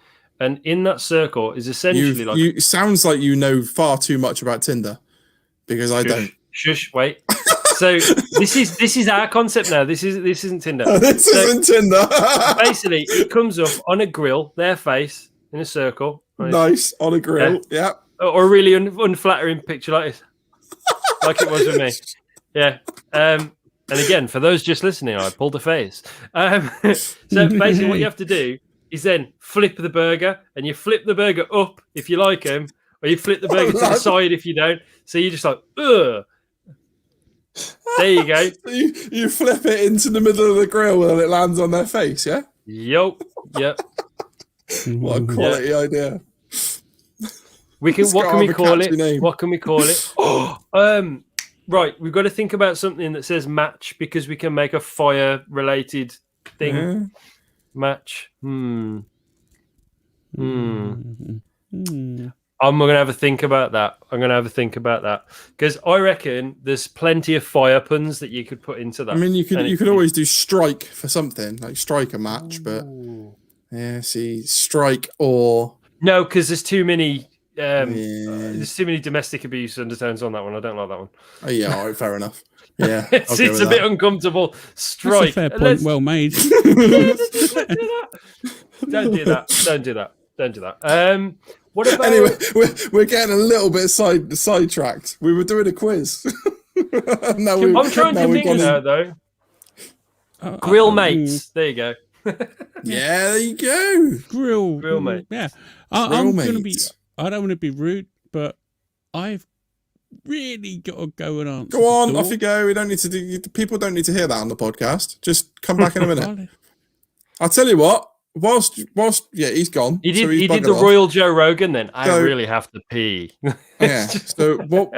and in that circle is essentially you sounds like you know far too much about Tinder because I don't. Shush, wait. So this is our concept now. This isn't Tinder. Isn't Tinder. Basically, it comes up on a grill, their face in a circle. Right? Nice on a grill. Yeah. Or a really unflattering picture like this, like it was with me. Yeah. And again, for those just listening, I pulled a face. So basically, what you have to do is then flip the burger, and you flip the burger up if you like them, or you flip the burger to the side if you don't. So you're just like, ugh. There you go. So you flip it into the middle of the grill and it lands on their face, yeah? Yep. What a quality idea. What can we call it? What can we call it? Right, we've got to think about something that says match because we can make a fire related thing. Yeah. Match. I'm going to have a think about that. Because I reckon there's plenty of fire puns that you could put into that. I mean, you could always do strike for something, like strike a match, but Yeah, see, strike or No, because there's too many. yeah. There's too many domestic abuse undertones on that one. I don't like that one. Oh, yeah, all right, fair enough. Yeah, it's I'll go with a that. bit uncomfortable. That's Strike. a fair point. Well made. Don't do that. Don't do that. Don't do that. What about? Anyway, we're getting a little bit sidetracked. We were doing a quiz. I'm trying to think now, though. Grill mates. There you go. Yeah, there you go. Grill mate. Yeah, Grill I'm gonna be. mates. I don't want to be rude, but I've really got to go and answer. Go on, the door. off you go. We don't need to do. People don't need to hear that on the podcast. Just come back in a minute. I'll tell you what. Whilst, yeah, he's gone. He did. So he's He did the buggered off. Royal Joe Rogan. Then I So- really have to pee. Yeah. So what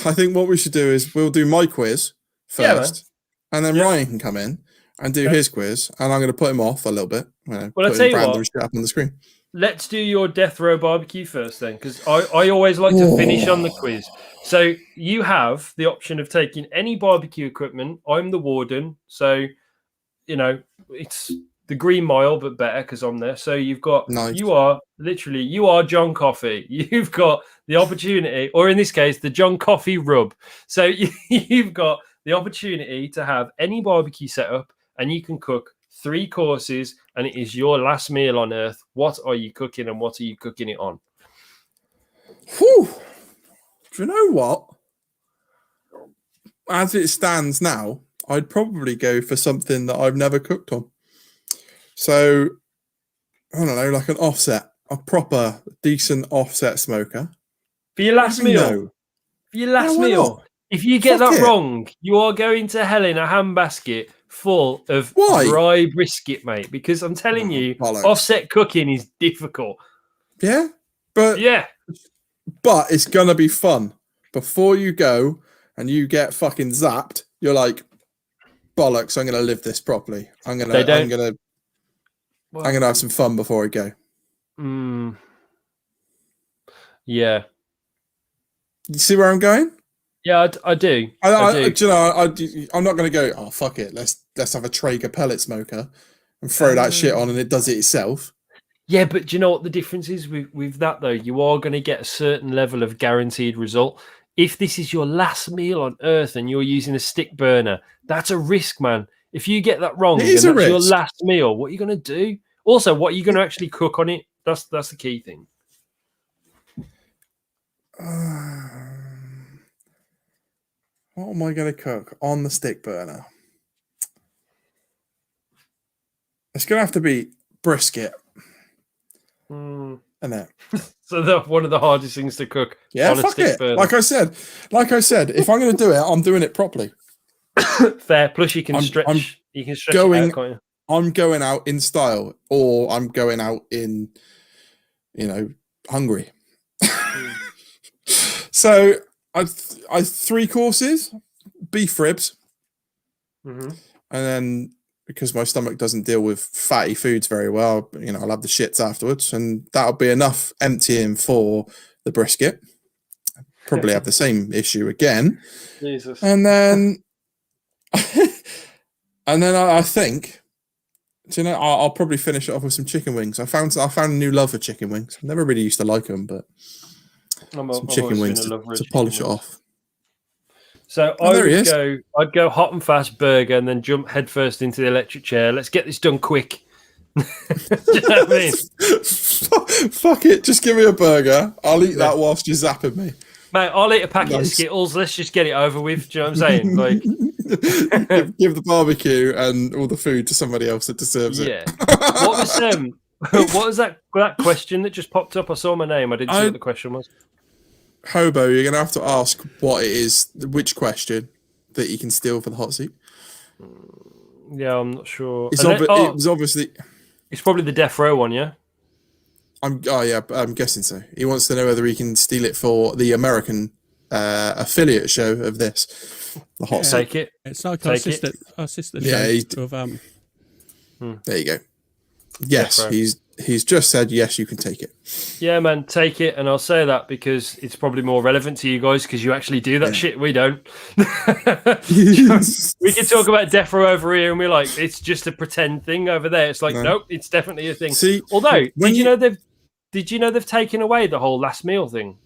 I think what we should do is we'll do my quiz first, and then Ryan can come in and do his quiz, and I'm going to put him off a little bit. Well, I'll tell you random what. shit up on the screen. Let's do your death row barbecue first, then, because I always like to finish on the quiz. So you have the option of taking any barbecue equipment. I'm the warden, so it's the Green Mile, but better because I'm there. So you've got you are John Coffey. You've got the opportunity, or in this case, the John Coffey rub. So you've got the opportunity to have any barbecue setup, and you can cook 3 courses, and it is your last meal on earth. What are you cooking, and what are you cooking it on? Whew. Do you know what? As it stands now, I'd probably go for something that I've never cooked on. So, I don't know, like an offset, a proper, decent offset smoker. For your last meal? No. For your last why meal? not? If you get Fuck that it. wrong, you are going to hell in a handbasket full of dry brisket, mate. Because I'm telling you, bollocks. offset cooking is difficult. Yeah, but it's gonna be fun. Before you go and you get fucking zapped, you're like, bollocks! I'm gonna live this properly. I'm gonna have some fun before I go. Yeah. You see where I'm going? Yeah, I do. I do. I'm not going to go, oh, fuck it. Let's have a Traeger pellet smoker and throw that shit on and it does it itself. Yeah, but do you know what the difference is with that, though? You are going to get a certain level of guaranteed result. If this is your last meal on Earth and you're using a stick burner, that's a risk, man. If you get that wrong and that's your last meal, what are you going to do? Also, what are you going to actually cook on it? That's the key thing. What am I going to cook on the stick burner? It's going to have to be brisket. Isn't it? So that's one of the hardest things to cook. Yeah, on a fuck stick it. burner. Like I said, if I'm going to do it, I'm doing it properly. Fair. Plus, you can stretch. You can stretch it out, can't you? I'm going out in style, or I'm going out in, hungry. So I 3 courses, beef ribs, and then because my stomach doesn't deal with fatty foods very well, I'll have the shits afterwards, and that'll be enough emptying for the brisket. Probably have the same issue again. Jesus. And then, I think, I'll probably finish it off with some chicken wings. I found a new love for chicken wings. I never really used to like them, but some chicken wings to polish it off. So I'd go hot and fast burger and then jump headfirst into the electric chair. Let's get this done quick. Do you know what I mean? Fuck it. Just give me a burger. I'll eat that whilst you're zapping me. Mate, I'll eat a packet of Skittles. Let's just get it over with. Do you know what I'm saying? Like, give the barbecue and all the food to somebody else that deserves it. Yeah. What was that question that just popped up? I saw my name. I didn't see what the question was. Hobo, you're gonna have to ask what it is, which question that you can steal for the hot seat. Yeah, I'm not sure. It was obviously. It's probably the death row one, yeah. I'm guessing so. He wants to know whether he can steal it for the American affiliate show of this, the hot seat. Take it. It's like our sister Yeah, show of there you go. Yes, he's just said, yes, you can take it. Yeah, man, take it. And I'll say that because it's probably more relevant to you guys because you actually do that shit. We don't. We can talk about death row over here and we're like, it's just a pretend thing over there. It's like, nope, it's definitely a thing. See, although, did you know they've taken away the whole last meal thing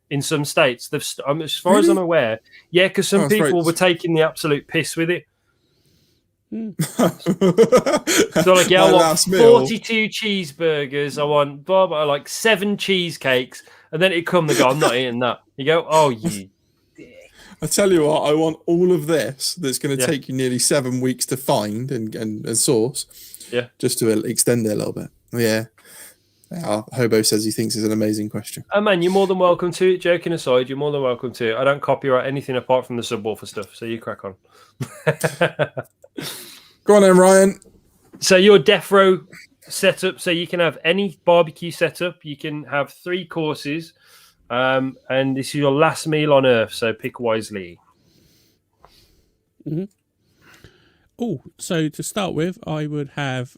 in some states? They've, as far as I'm aware, because some people were taking the absolute piss with it. So like, I want 42 cheeseburgers, I want like 7 cheesecakes, and then it come, they go, I'm not eating that. You go, oh, you dick. I tell you what, I want all of this that's going to take you nearly 7 weeks to find and source, just to extend it a little bit. Hobo says he thinks it's an amazing question. Oh man, you're more than welcome to it. Joking aside, you're more than welcome to it. I don't copyright anything apart from the Subwoofer stuff, so you crack on. Go on then, Ryan. So your death row setup, so you can have any barbecue setup. You can have 3 courses, and this is your last meal on Earth. So pick wisely. Mm-hmm. Oh, so to start with, I would have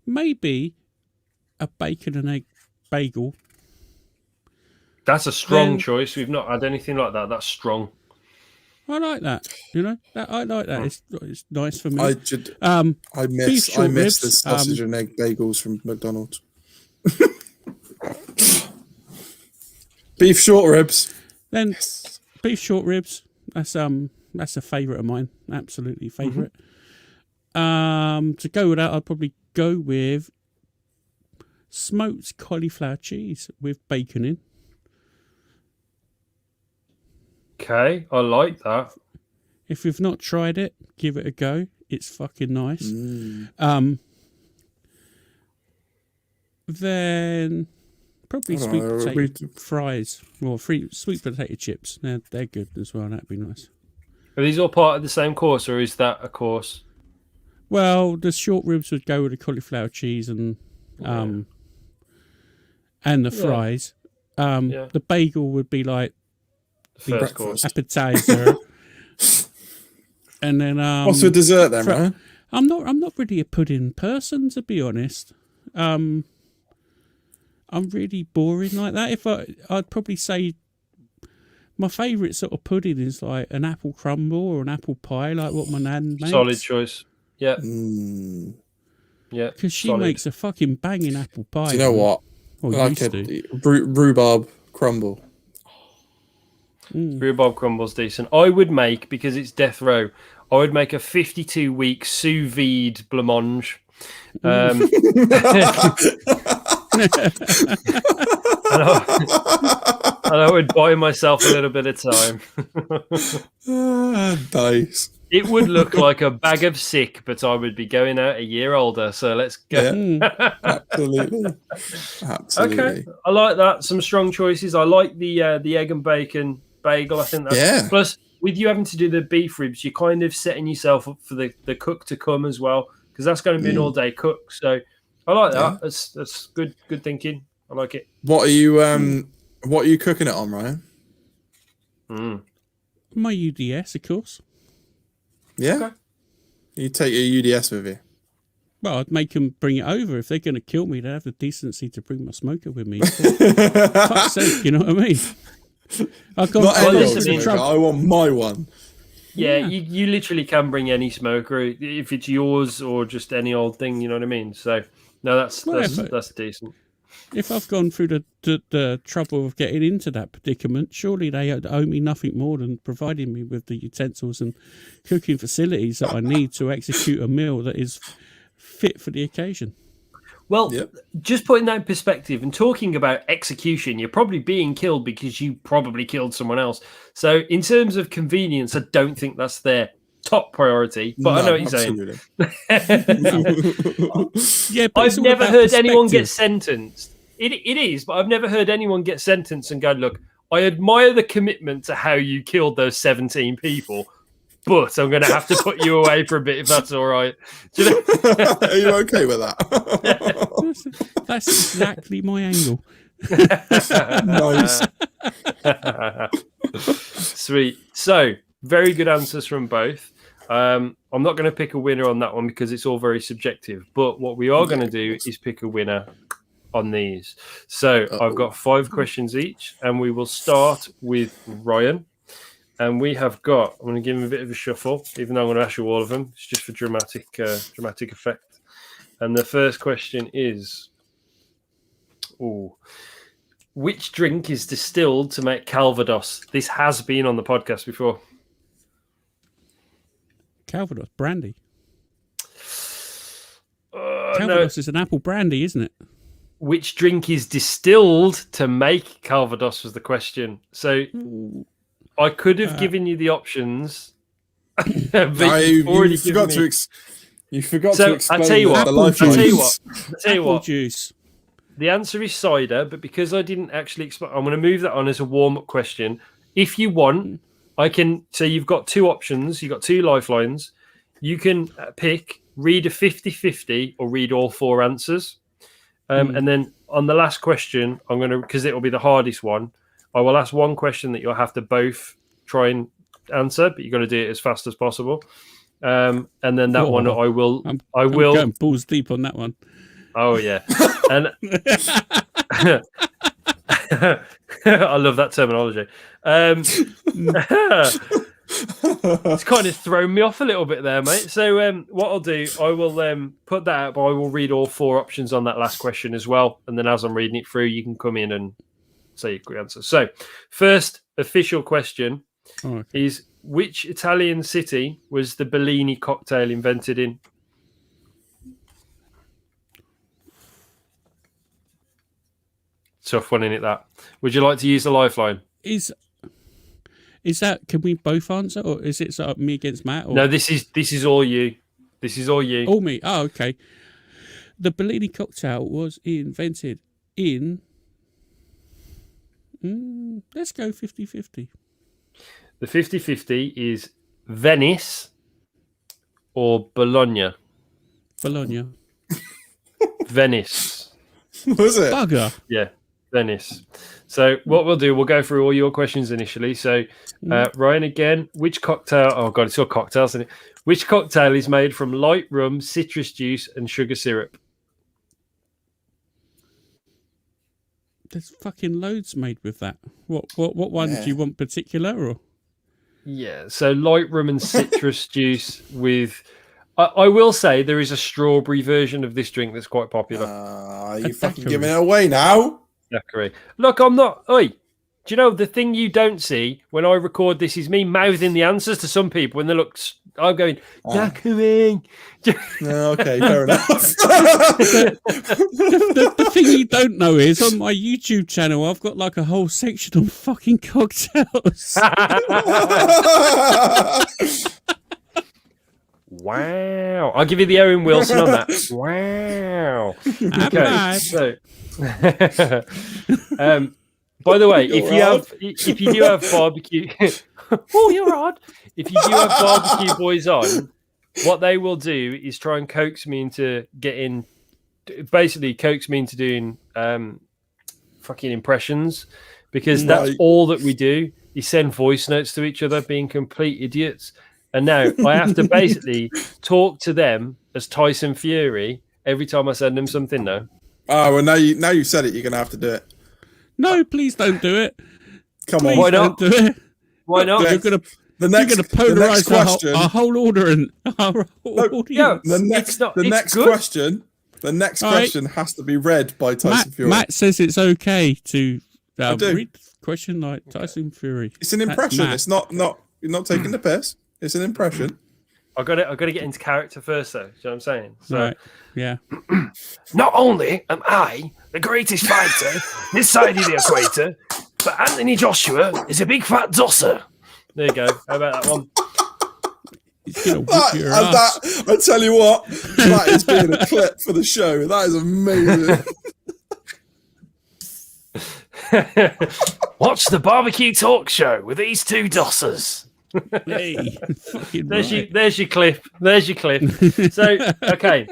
maybe a bacon and egg bagel. That's a strong choice. We've not had anything like that. That's strong. I like that. You know, I like that. It's nice for me. I miss the sausage and egg bagels from McDonald's. Beef short ribs. Then beef short ribs. That's a favourite of mine. Absolutely favourite. To go with that, I'd probably go with smoked cauliflower cheese with bacon in. Okay, I like that. If you've not tried it, give it a go. It's fucking nice. Then probably sweet potato fries or sweet potato chips. They're good as well. That'd be nice. Are these all part of the same course, or is that a course? Well, the short ribs would go with the cauliflower cheese and the fries. The bagel would be like the first course appetizer. And then what's for dessert then, right? I'm not really a pudding person, to be honest. I'm really boring like that. I'd probably say my favourite sort of pudding is like an apple crumble or an apple pie, like what my nan makes. Solid choice. Yeah. Yeah. Because she makes a fucking banging apple pie. Do you know what? Like a rhubarb crumble. Rhubarb crumble's decent. I would make, because it's death row, I would make a 52-week sous vide blancmange. And I would buy myself a little bit of time. Nice. It would look like a bag of sick, but I would be going out a year older. So let's go. Yeah, absolutely. Okay, I like that. Some strong choices. I like the egg and bacon bagel. I think that's plus with you having to do the beef ribs, you're kind of setting yourself up for the cook to come as well, because that's going to be an all day cook. So I like that. That's good thinking. I like it. What are you cooking it on, Ryan? My UDS, of course. Yeah. Okay. You take your UDS with you. Well, I'd make them bring it over. If they're going to kill me, they have the decency to bring my smoker with me. Fuck's sake, you know what I mean? I want my one. Yeah, you literally can bring any smoker if it's yours or just any old thing. You know what I mean? So no, that's decent. If I've gone through the trouble of getting into that predicament, surely they owe me nothing more than providing me with the utensils and cooking facilities that I need to execute a meal that is fit for the occasion. Well, just putting that in perspective and talking about execution, you're probably being killed because you probably killed someone else. So in terms of convenience, I don't think that's their top priority, but I know what you're saying. Yeah, but I've never heard anyone get sentenced. It is, but I've never heard anyone get sentenced and go, look, I admire the commitment to how you killed those 17 people, but I'm going to have to put you away for a bit if that's all right. Do you know? Are you okay with that? That's exactly my angle. Nice. Sweet. So, very good answers from both. I'm not going to pick a winner on that one because it's all very subjective. But what we are going to do is pick a winner on these. So I've got 5 questions each, and we will start with Ryan. And we have got, I'm going to give him a bit of a shuffle, even though I'm going to ask you all of them. It's just for dramatic effect. And the first question is, which drink is distilled to make Calvados? This has been on the podcast before. Calvados, brandy. Calvados is an apple brandy, isn't it? Which drink is distilled to make Calvados was the question. So I could have given you the options. But you forgot to explain. I tell you what. Apple juice. The answer is cider, but because I didn't actually explain, I'm going to move that on as a warm-up question. If you want, I can say you've got 2 options. You've got 2 lifelines. You can pick, read a 50-50 or read all 4 answers. And then on the last question, I'm going to, because it will be the hardest one, I will ask one question that you'll have to both try and answer, but you've got to do it as fast as possible. And then that one, I will going balls deep on that one. Oh yeah, and I love that terminology. It's kind of thrown me off a little bit there, mate. So what I'll do, I will put that out, but I will read all 4 options on that last question as well. And then as I'm reading it through, you can come in and say your quick answer. So first official question is, which Italian city was the Bellini cocktail invented in? Tough one, innit, that? Would you like to use the lifeline? Is that, can we both answer, or is it sort of me against Matt? Or? No, this is all you. This is all you. All me. Oh, okay. The Bellini cocktail was invented in... let's go 50-50. The 50-50 is Venice or Bologna. Bologna. Venice. Was it? Bugger. Yeah, Venice. So what we'll do, we'll go through all your questions initially. So Ryan, again, which cocktail? Oh God, it's all cocktails, isn't it? Which cocktail is made from light rum, citrus juice, and sugar syrup? There's fucking loads made with that. What one do you want particular, or? Yeah, so light rum and citrus juice with. I will say there is a strawberry version of this drink that's quite popular. You fucking giving it away now? Daiquiri. Look, I'm not. Oi, do you know the thing you don't see when I record this is me mouthing the answers to some people when they look. I'm going daiquiri. Okay, fair enough. The thing you don't know is on my YouTube channel, I've got like a whole section on fucking cocktails. Wow. I'll give you the Owen Wilson on that. Wow. Okay. So, by the way, if you do have barbecue, oh, you're odd. If you do have barbecue boys on, what they will do is try and coax me into doing fucking impressions, because that's all that we do is send voice notes to each other being complete idiots. And now I have to basically talk to them as Tyson Fury every time I send them something now. Oh, well, now you said it, you're going to have to do it. No, please don't do it. Come on. Why not? Don't do it. Why not? You're going to polarize our whole order and our audience. The next question has to be read by Tyson Fury. Matt says it's okay to read the question like Tyson Fury. It's an impression. It's not you're not taking the piss. It's an impression. I got to get into character first, though. Do you know what I'm saying? So, right. Yeah. Not only am I the greatest fighter this side of the equator, but Anthony Joshua is a big fat dosser. There you go. How about that one? I tell you what, that is being a clip for the show. That is amazing. Watch the barbecue talk show with these 2 dossers. Hey, there's your clip. There's your clip. So, okay.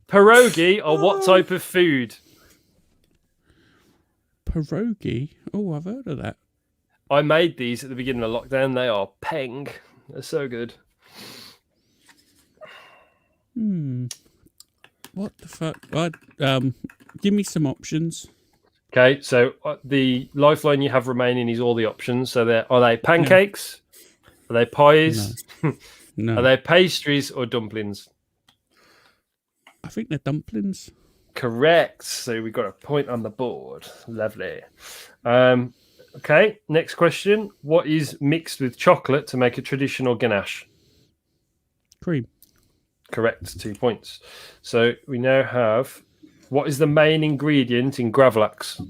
Pierogi are what type of food? Pierogi? Oh, I've heard of that. I made these at the beginning of lockdown. They are peng. They're so good. What the fuck? Give me some options. Okay, so the lifeline you have remaining is all the options. So are they pancakes? Are they pies? No. Are they pastries or dumplings? I think they're dumplings. Correct. So we got a point on the board. Lovely. Okay, next question. What is mixed with chocolate to make a traditional ganache? Cream. Correct. 2 points. So we now have, what is the main ingredient in gravlax?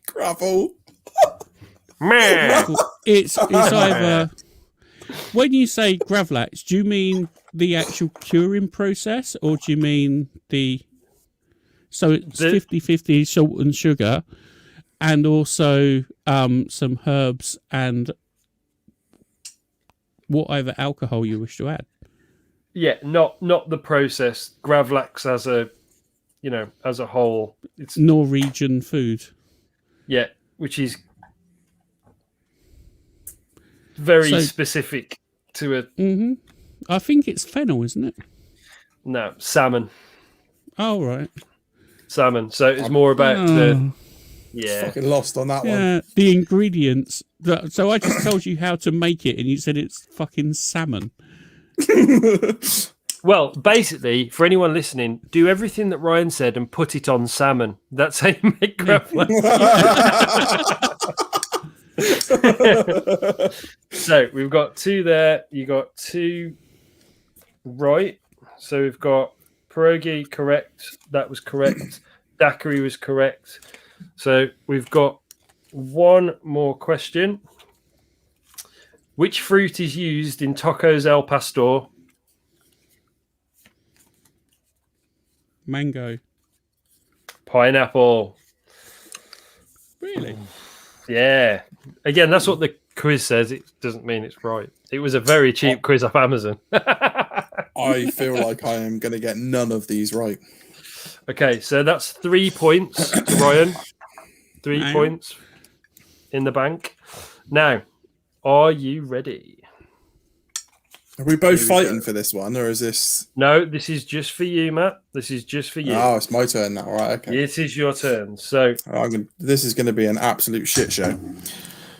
Gravel. It's either... When you say gravlax, do you mean the actual curing process, or do you mean the... So it's 50-50 salt and sugar, and also some herbs and whatever alcohol you wish to add. Yeah, not the process. Gravlax as a whole. It's Norwegian food. Yeah, which is very specific to a... Mm-hmm. I think it's fennel, isn't it? No, salmon. Oh, right. Salmon. So it's more about the... Yeah. Fucking lost on that one. The ingredients. So I just told you how to make it, and you said it's fucking salmon. Well, basically, for anyone listening, do everything that Ryan said and put it on salmon. That's how you make gravlax. So we've got 2 there. You got 2 right. So we've got pierogi correct. That was correct. Daiquiri was correct. So we've got 1 more question. Which fruit is used in tacos al pastor? Mango. Pineapple. Really? Yeah. Again, that's what the quiz says. It doesn't mean it's right. It was a very cheap quiz off Amazon. I feel like I am going to get none of these right. Okay, so that's 3 points to Ryan. 3 points in the bank. Now, are you ready? Are we both fighting for this one, or is this... No, this is just for you, Matt. This is just for you. Oh, it's my turn now. Right, okay. It is your turn. So this is going to be an absolute shit show.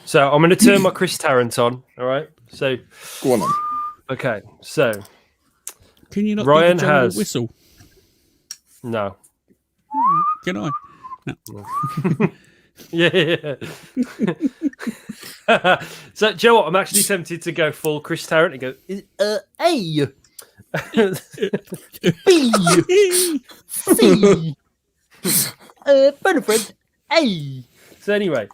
So I'm going to turn my Chris Tarrant on. All right. So go on then. Okay. So can you not Ryan do the jungle has whistle? No. Can I? No. Yeah. So, Joe, what? I'm actually tempted to go full Chris Tarrant and go, A, B, C, friend, A. So, anyway,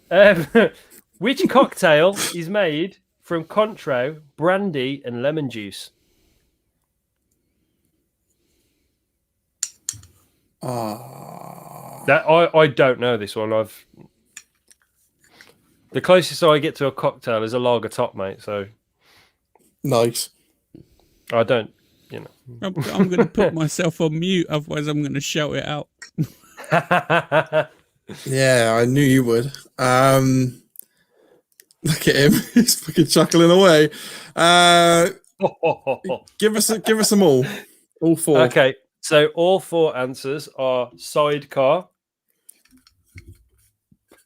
which cocktail is made from Cointreau, brandy, and lemon juice? That I don't know this one. The closest I get to a cocktail is a lager top, mate. So nice. I don't, I'm going to put myself on mute, otherwise I'm going to shout it out. Yeah, I knew you would. Look at him; he's fucking chuckling away. Give us them all 4. Okay, so all 4 answers are sidecar,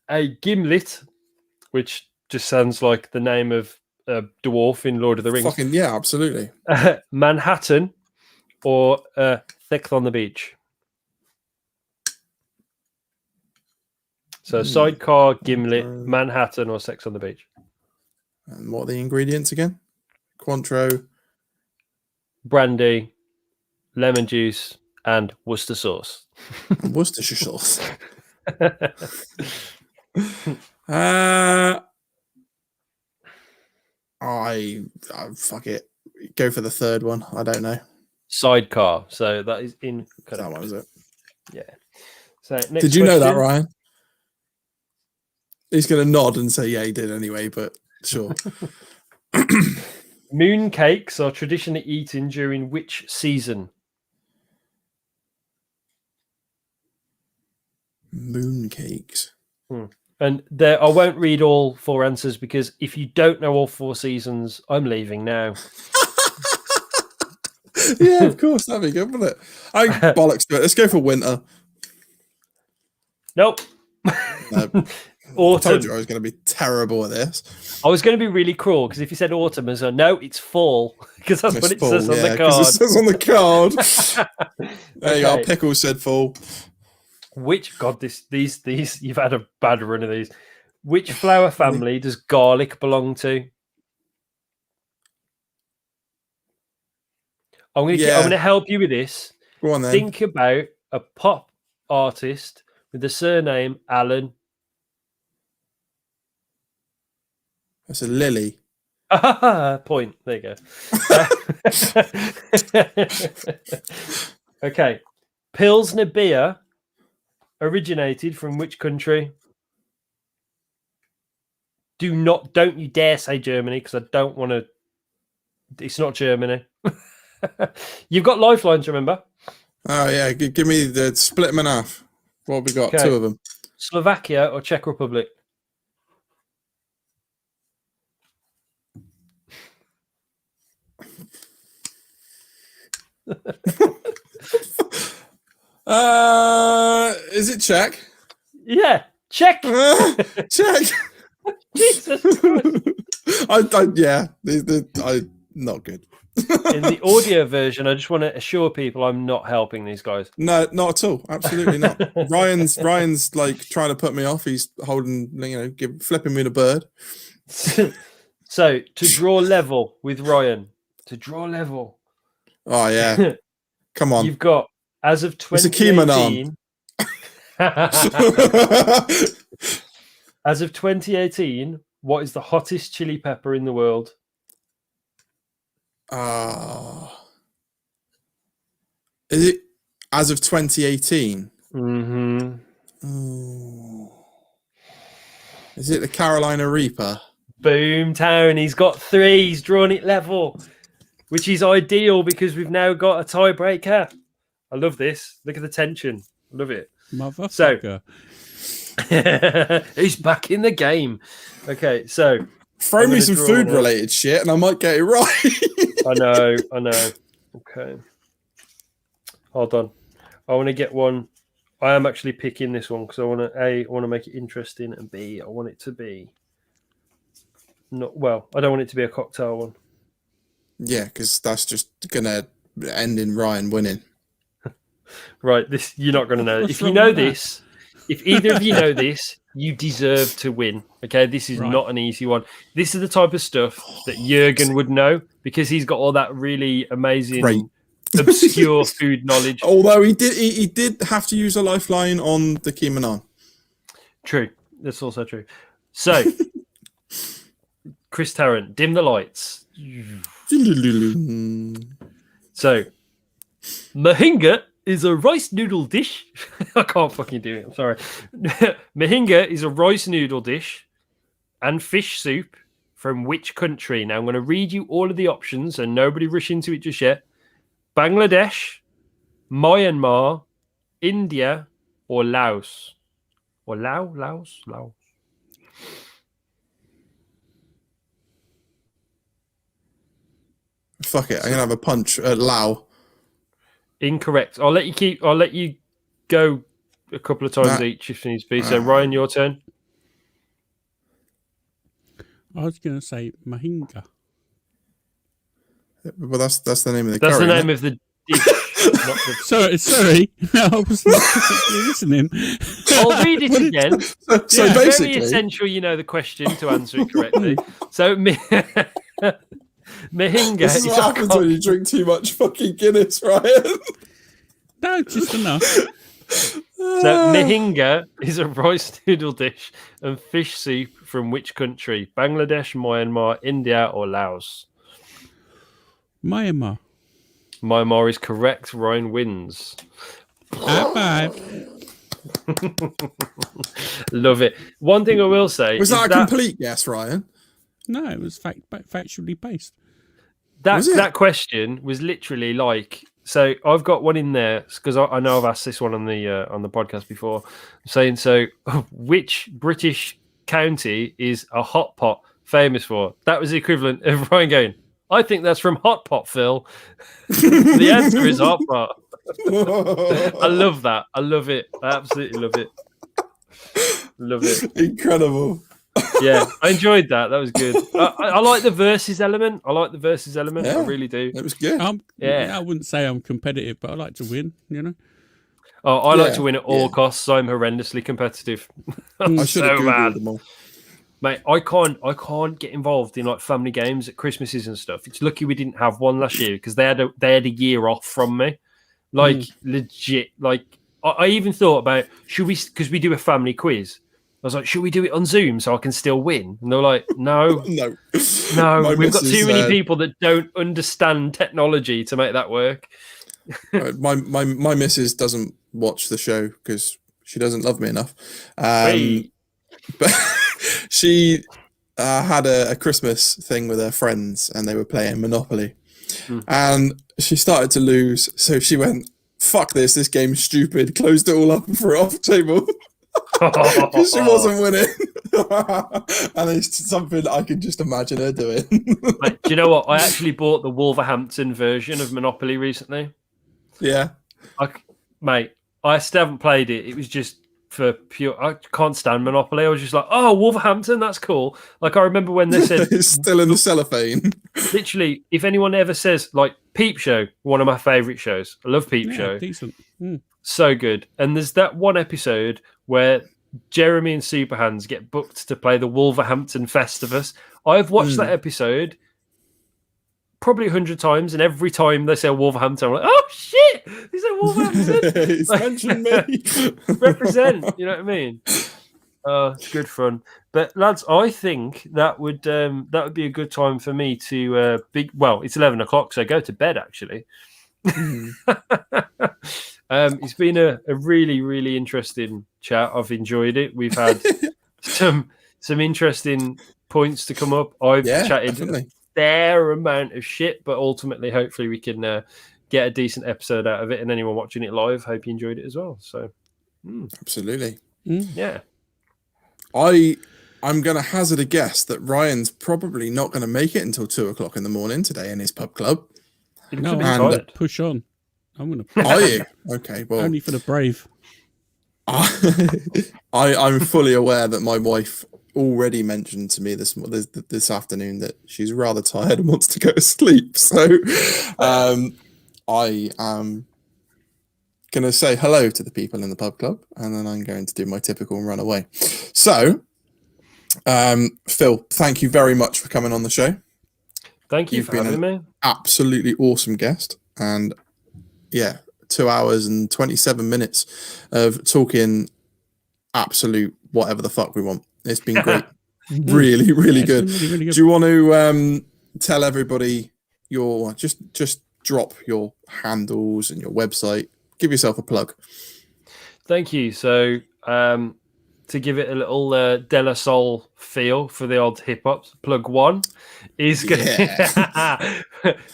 a gimlet, which just sounds like the name of a dwarf in Lord of the Rings. Fucking yeah, absolutely. Manhattan, or Sex on the Beach. So sidecar, gimlet, Manhattan, or Sex on the Beach. And what are the ingredients again? Cointreau, brandy, lemon juice, and Worcester sauce. And Worcestershire sauce. I fuck it. Go for the third one. I don't know. Sidecar. So that is in. That one, is it? Yeah. So next did you know that, question. Ryan? He's going to nod and say, yeah, he did anyway, but sure. Moon cakes are traditionally eaten during which season? Moon cakes. And there, I won't read all 4 answers because if you don't know all 4 seasons, I'm leaving now. Yeah, of course, that'd be good, wouldn't it? I bollocks to it. Let's go for winter. Nope. No. I Autumn. told you I was going to be terrible at this. I was going to be really cruel because if you said autumn, I was like, no, it's fall because that's what it says on the card. It says on the card. There you go. Pickle said fall. Which these you've had a bad run of these. Which flower family does garlic belong to? I'm going to help you with this. Go on then. Think about a pop artist with the surname Allen. That's a lily. Point. There you go. Okay. Pilsner beer originated from which country? Don't you dare say Germany because I don't want to. It's not Germany. You've got lifelines, remember? Oh yeah, give me the split them in half. What have we got? Okay. 2 of them. Slovakia or Czech Republic? Is it Czech? Yeah, Czech. Czech. Jesus. I'm not good. In the audio version, I just want to assure people I'm not helping these guys. No, not at all. Absolutely not. Ryan's like trying to put me off. He's holding, flipping me the bird. So to draw level with Ryan, Oh yeah, come on. You've got as of 2018. As of 2018, what is the hottest chili pepper in the world? Is it as of 2018? Mm-hmm. Is it the Carolina Reaper? Boomtown. He's got 3. He's drawn it level, which is ideal because we've now got a tiebreaker. I love this. Look at the tension. I love it. Motherfucker. So, he's back in the game. Okay, so throw me some food-related shit, and I might get it right. I know. Okay, hold on. I want to get one. I am actually picking this one because I want to make it interesting, and B, I want it to be not well. I don't want it to be a cocktail one. Yeah, because that's just gonna end in Ryan winning. Right, this you're not going to know. If you know this, if either of you know this, you deserve to win. Okay, this is not an easy one. This is the type of stuff that Jurgen would know because he's got all that really amazing, obscure food knowledge. Although he did have to use a lifeline on the Kimono. True, that's also true. So, Chris Tarrant, dim the lights. So, Mohinga is a rice noodle dish. I can't fucking do it. I'm sorry. Mohinga is a rice noodle dish and fish soup from which country? Now, I'm going to read you all of the options and nobody rush into it just yet. Bangladesh, Myanmar, India, or Laos? Or Laos? Fuck it. I'm going to have a punch at Lao. Incorrect. I'll let you go a couple of times each if needs be. So Ryan, your turn. I was going to say Mohinga. Well, that's the name of the curry. That's the name of the dish. Sorry. I was not listening. I'll read it again. So basically, very essential. You know the question to answer it correctly. So Mohinga. This is what happens when you drink too much fucking Guinness, Ryan. No, just enough. So Mohinga is a rice noodle dish and fish soup from which country? Bangladesh, Myanmar, India, or Laos? Myanmar. Myanmar is correct. Ryan wins. Bye. Love it. One thing I will say was that a complete guess, Ryan? No, it was factually based. That question was literally like, so I've got one in there because I know I've asked this one on the podcast before, saying so which British county is a hot pot famous for? That was the equivalent of Ryan going, I think that's from Hot Pot, Phil. The answer is Hot Pot. I love that. I love it. I absolutely love it. Love it. Incredible. Yeah, I enjoyed that. That was good. I like the versus element. I really do. It was good. Yeah. I wouldn't say I'm competitive, but I like to win, you know? Oh, I like to win at all costs. So I'm horrendously competitive. I should have so Googled bad. them all. Mate, I can't get involved in like family games at Christmases and stuff. It's lucky we didn't have one last year because they had a year off from me. Like legit. Like I even thought about should we, because we do a family quiz. I was like, should we do it on Zoom so I can still win? And they're like, no, No. We've got too many people that don't understand technology to make that work. my missus doesn't watch the show because she doesn't love me enough. But she had a Christmas thing with her friends and they were playing Monopoly. And she started to lose. So she went, fuck this game's stupid. Closed it all up and threw it off the table. Because she wasn't winning. And it's something I can just imagine her doing. Mate, do you know what? I actually bought the Wolverhampton version of Monopoly recently. Yeah. I still haven't played it. It was just for pure... I can't stand Monopoly. I was just like, oh, Wolverhampton, that's cool. Like, I remember when they said... It's still in the cellophane. Literally, if anyone ever says, like, Peep Show, one of my favourite shows. I love Peep Show. Decent. So good. And there's that one episode where Jeremy and Superhands get booked to play the Wolverhampton Festivus. I've watched that episode probably 100 times, and every time they say Wolverhampton, I'm like, oh shit, they say Wolverhampton. He's mentioned me. Represent, you know what I mean? It's good fun. But lads, I think that would be a good time for me to it's 11 o'clock, so go to bed actually. It's been a really, really interesting chat. I've enjoyed it. We've had some interesting points to come up. I've chatted definitely. a fair amount of shit, but ultimately, hopefully, we can get a decent episode out of it. And anyone watching it live, hope you enjoyed it as well. So, absolutely, yeah. I'm going to hazard a guess that Ryan's probably not going to make it until 2 o'clock in the morning today in his pub club. No, I'm going to push on. I'm going to. Are you? Okay, well, only for the brave. I'm fully aware that my wife already mentioned to me this afternoon that she's rather tired and wants to go to sleep. So I am going to say hello to the people in the pub club, and then I'm going to do my typical and run away. So, Phil, thank you very much for coming on the show. Thank you for having me. Absolutely awesome guest. And 2 hours and 27 minutes of talking absolute whatever the fuck we want. It's been great. Really, really good. Really, really good. Do you want to tell everybody your just drop your handles and your website? Give yourself a plug. Thank you. So to give it a little De La Soul feel for the old hip hop, plug one is going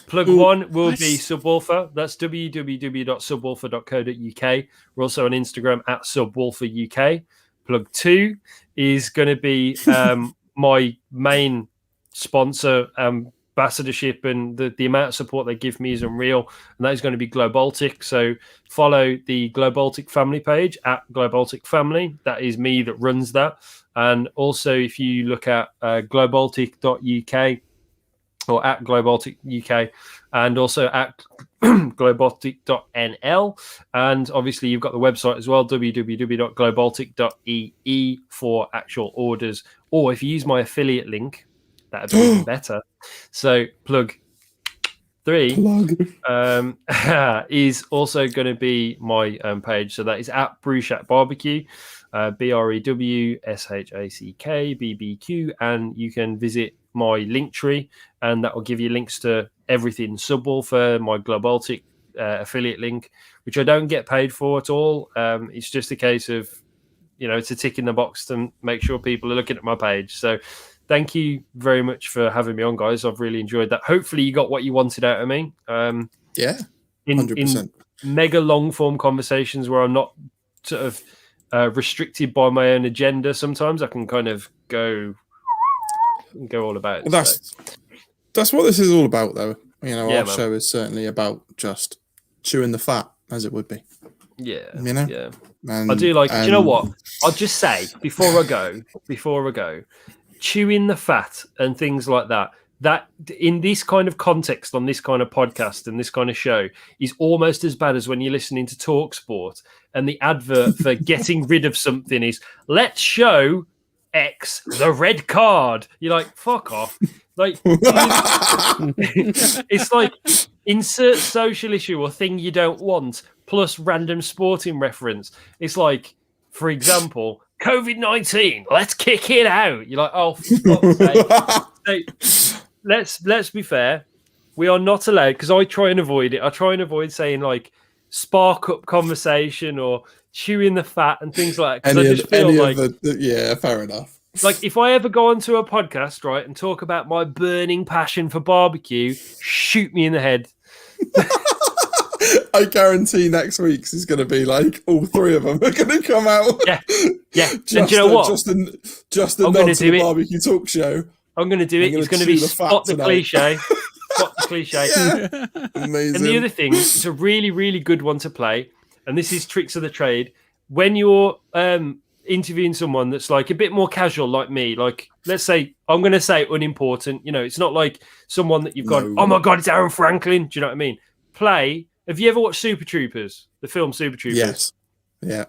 plug one will be Subwoofer. That's www.subwoofer.co.uk. We're also on Instagram at SubwooferUK. Plug two is going to be my main sponsor ambassadorship, and the amount of support they give me is unreal, and that is going to be GloBaltic. So follow the GloBaltic family page at GloBaltic Family. That is me that runs that. And also if you look at globaltic.uk or at GloBaltic UK, and also at globaltic.nl, and obviously you've got the website as well, www.globaltic.ee, for actual orders, or if you use my affiliate link, that'd be even better. So plug three is also going to be my page. So that is at Brew Shack BBQ, BREWSHACK BBQ, and you can visit my link tree, and that will give you links to everything Subwoofer, my GloBaltic affiliate link, which I don't get paid for at all. It's just a case of, it's a tick in the box to make sure people are looking at my page. So thank you very much for having me on, guys. I've really enjoyed that. Hopefully you got what you wanted out of me. 100%. In mega long form conversations where I'm not sort of restricted by my own agenda, sometimes I can kind of go all about it. Well, That's what this is all about, though. You know, Yeah, our man. show is certainly about just chewing the fat, as it would be. Yeah, You know? yeah. And, I do like. Do you know what? I'll just say before I go, chewing the fat and things like that. That in this kind of context, on this kind of podcast and this kind of show, is almost as bad as when you're listening to Talk Sport and the advert for getting rid of something is "Let's show X the red card." You're like, fuck off. Like, it's like insert social issue or thing you don't want plus random sporting reference. It's like, for example, COVID-19. Let's kick it out. You're like, oh, for fuck's sake. So, let's be fair. We are not allowed, because I try and avoid it. I try and avoid saying like spark up conversation or chewing the fat and things like that. Because I just feel like, yeah, fair enough. like if I ever go onto a podcast, right, and talk about my burning passion for barbecue, shoot me in the head. I guarantee next week's is going to be like all three of them are going to come out. Yeah. And do you know what? Just a I'm nod gonna to do the it. barbecue talk show. I'm going to do it. It's going to be spot the cliche. Spot the cliche. Yeah. Amazing. And the other thing, it's a really, really good one to play. And this is tricks of the trade. When you're interviewing someone that's like a bit more casual, like me, like let's say I'm going to say unimportant. You know, it's not like someone that you've gone, oh my god, it's Aaron Franklin. Do you know what I mean? Play. Have you ever watched Super Troopers? The film Super Troopers. Yes. Yeah.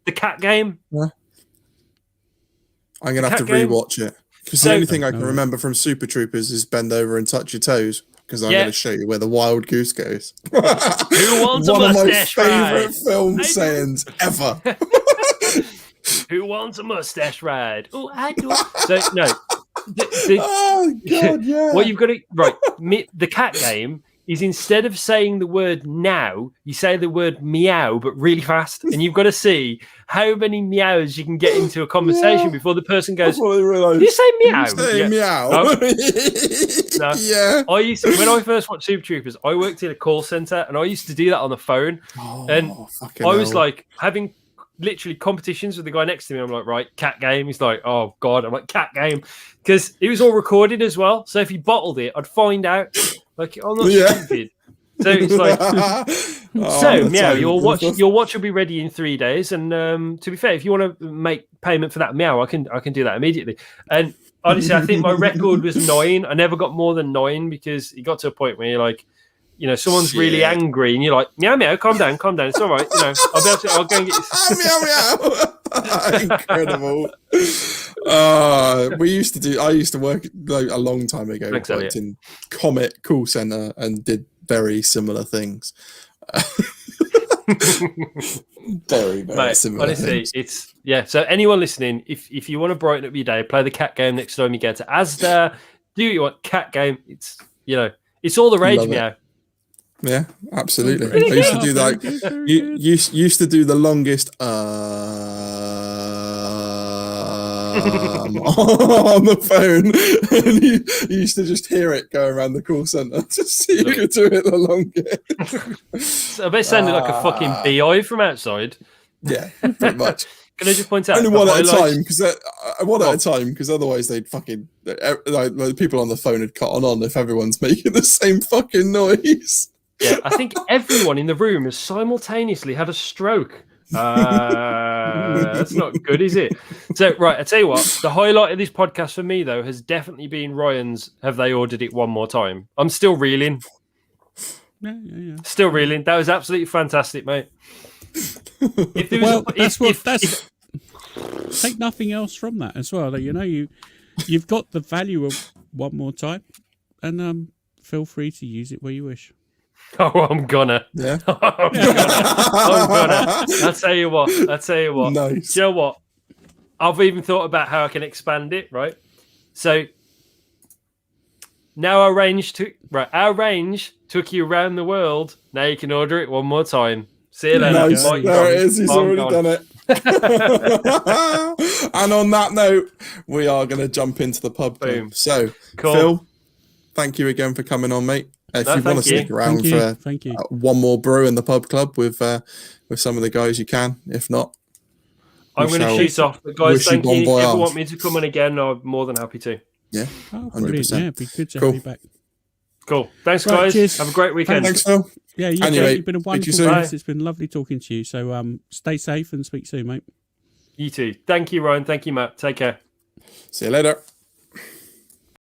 The cat game. Yeah. I'm going to have to rewatch it. Because the only thing I can remember from Super Troopers is bend over and touch your toes. Because I'm going to show you where the wild goose goes. Who wants One a of my mustache favourite ride? film sayings ever. Who wants a mustache ride? Oh, I do. So no. Oh god, yeah. What you've got to the cat game is instead of saying the word now, you say the word meow, but really fast. And you've got to see how many meows you can get into a conversation before the person goes, did you say meow? Did you say meow? No. No. Yeah. When I first watched Super Troopers, I worked in a call center and I used to do that on the phone. And I was like having literally competitions with the guy next to me. I'm like, right, cat game. He's like, oh god. I'm like, cat game, because it was all recorded as well. So if he bottled it, I'd find out. Like, I'm not stupid. So it's like, meow. Your watch will be ready in 3 days. And to be fair, if you want to make payment for that meow, I can do that immediately. And honestly, I think my record was 9. I never got more than 9 because it got to a point where you're like, you know, someone's really angry, and you're like, meow, meow, calm down. It's all right. You know, I'll go and get you. Meow, meow. Incredible. I used to work like, a long time ago. Thanks, worked in Comet call center and did very similar things. Very similar. Honestly, things. it's So anyone listening, if you want to brighten up your day, play the cat game next time you get to Asda. Do you want cat game? It's it's all the rage. Meow. Yeah, absolutely. I used to do that. You used to do the longest on the phone, and you used to just hear it go around the call center to see who could do it the longest. So I bet it sounded like a fucking beehive from outside. Yeah, pretty much. Can I just point out only one at a time, because otherwise they'd fucking like people on the phone had caught on if everyone's making the same fucking noise. Yeah, I think everyone in the room has simultaneously had a stroke. That's not good, is it? So, right, I tell you what, the highlight of this podcast for me, though, has definitely been Ryan's Have They Ordered It One More Time? I'm still reeling. Yeah. Still reeling. That was absolutely fantastic, mate. If there was take nothing else from that as well. You know, you've got the value of one more time, and feel free to use it where you wish. Oh, I'm gonna. Yeah. I'm gonna. I'll tell you what. Nice. Do you know what? I've even thought about how I can expand it, right? So now our range took you around the world. Now you can order it one more time. See you later. Nice. There it is. He's already done it. And on that note, we are going to jump into the pub. Boom. So, cool. Phil, thank you again for coming on, mate. If you want to stick around for one more brew in the pub club with some of the guys, you can. If not, I'm going to shoot off. But guys, thank you. If you ever want me to come on again, I'm more than happy to. Yeah, 100%. Yeah, it'd be good to have you back. Cool. Thanks, Right, guys. cheers. Have a great weekend. Thanks, Phil. Yeah, And you, mate. you've been a Speak to you wonderful soon. guest. It's been lovely talking to you. So stay safe and speak soon, mate. You too. Thank you, Ryan. Thank you, Matt. Take care. See you later.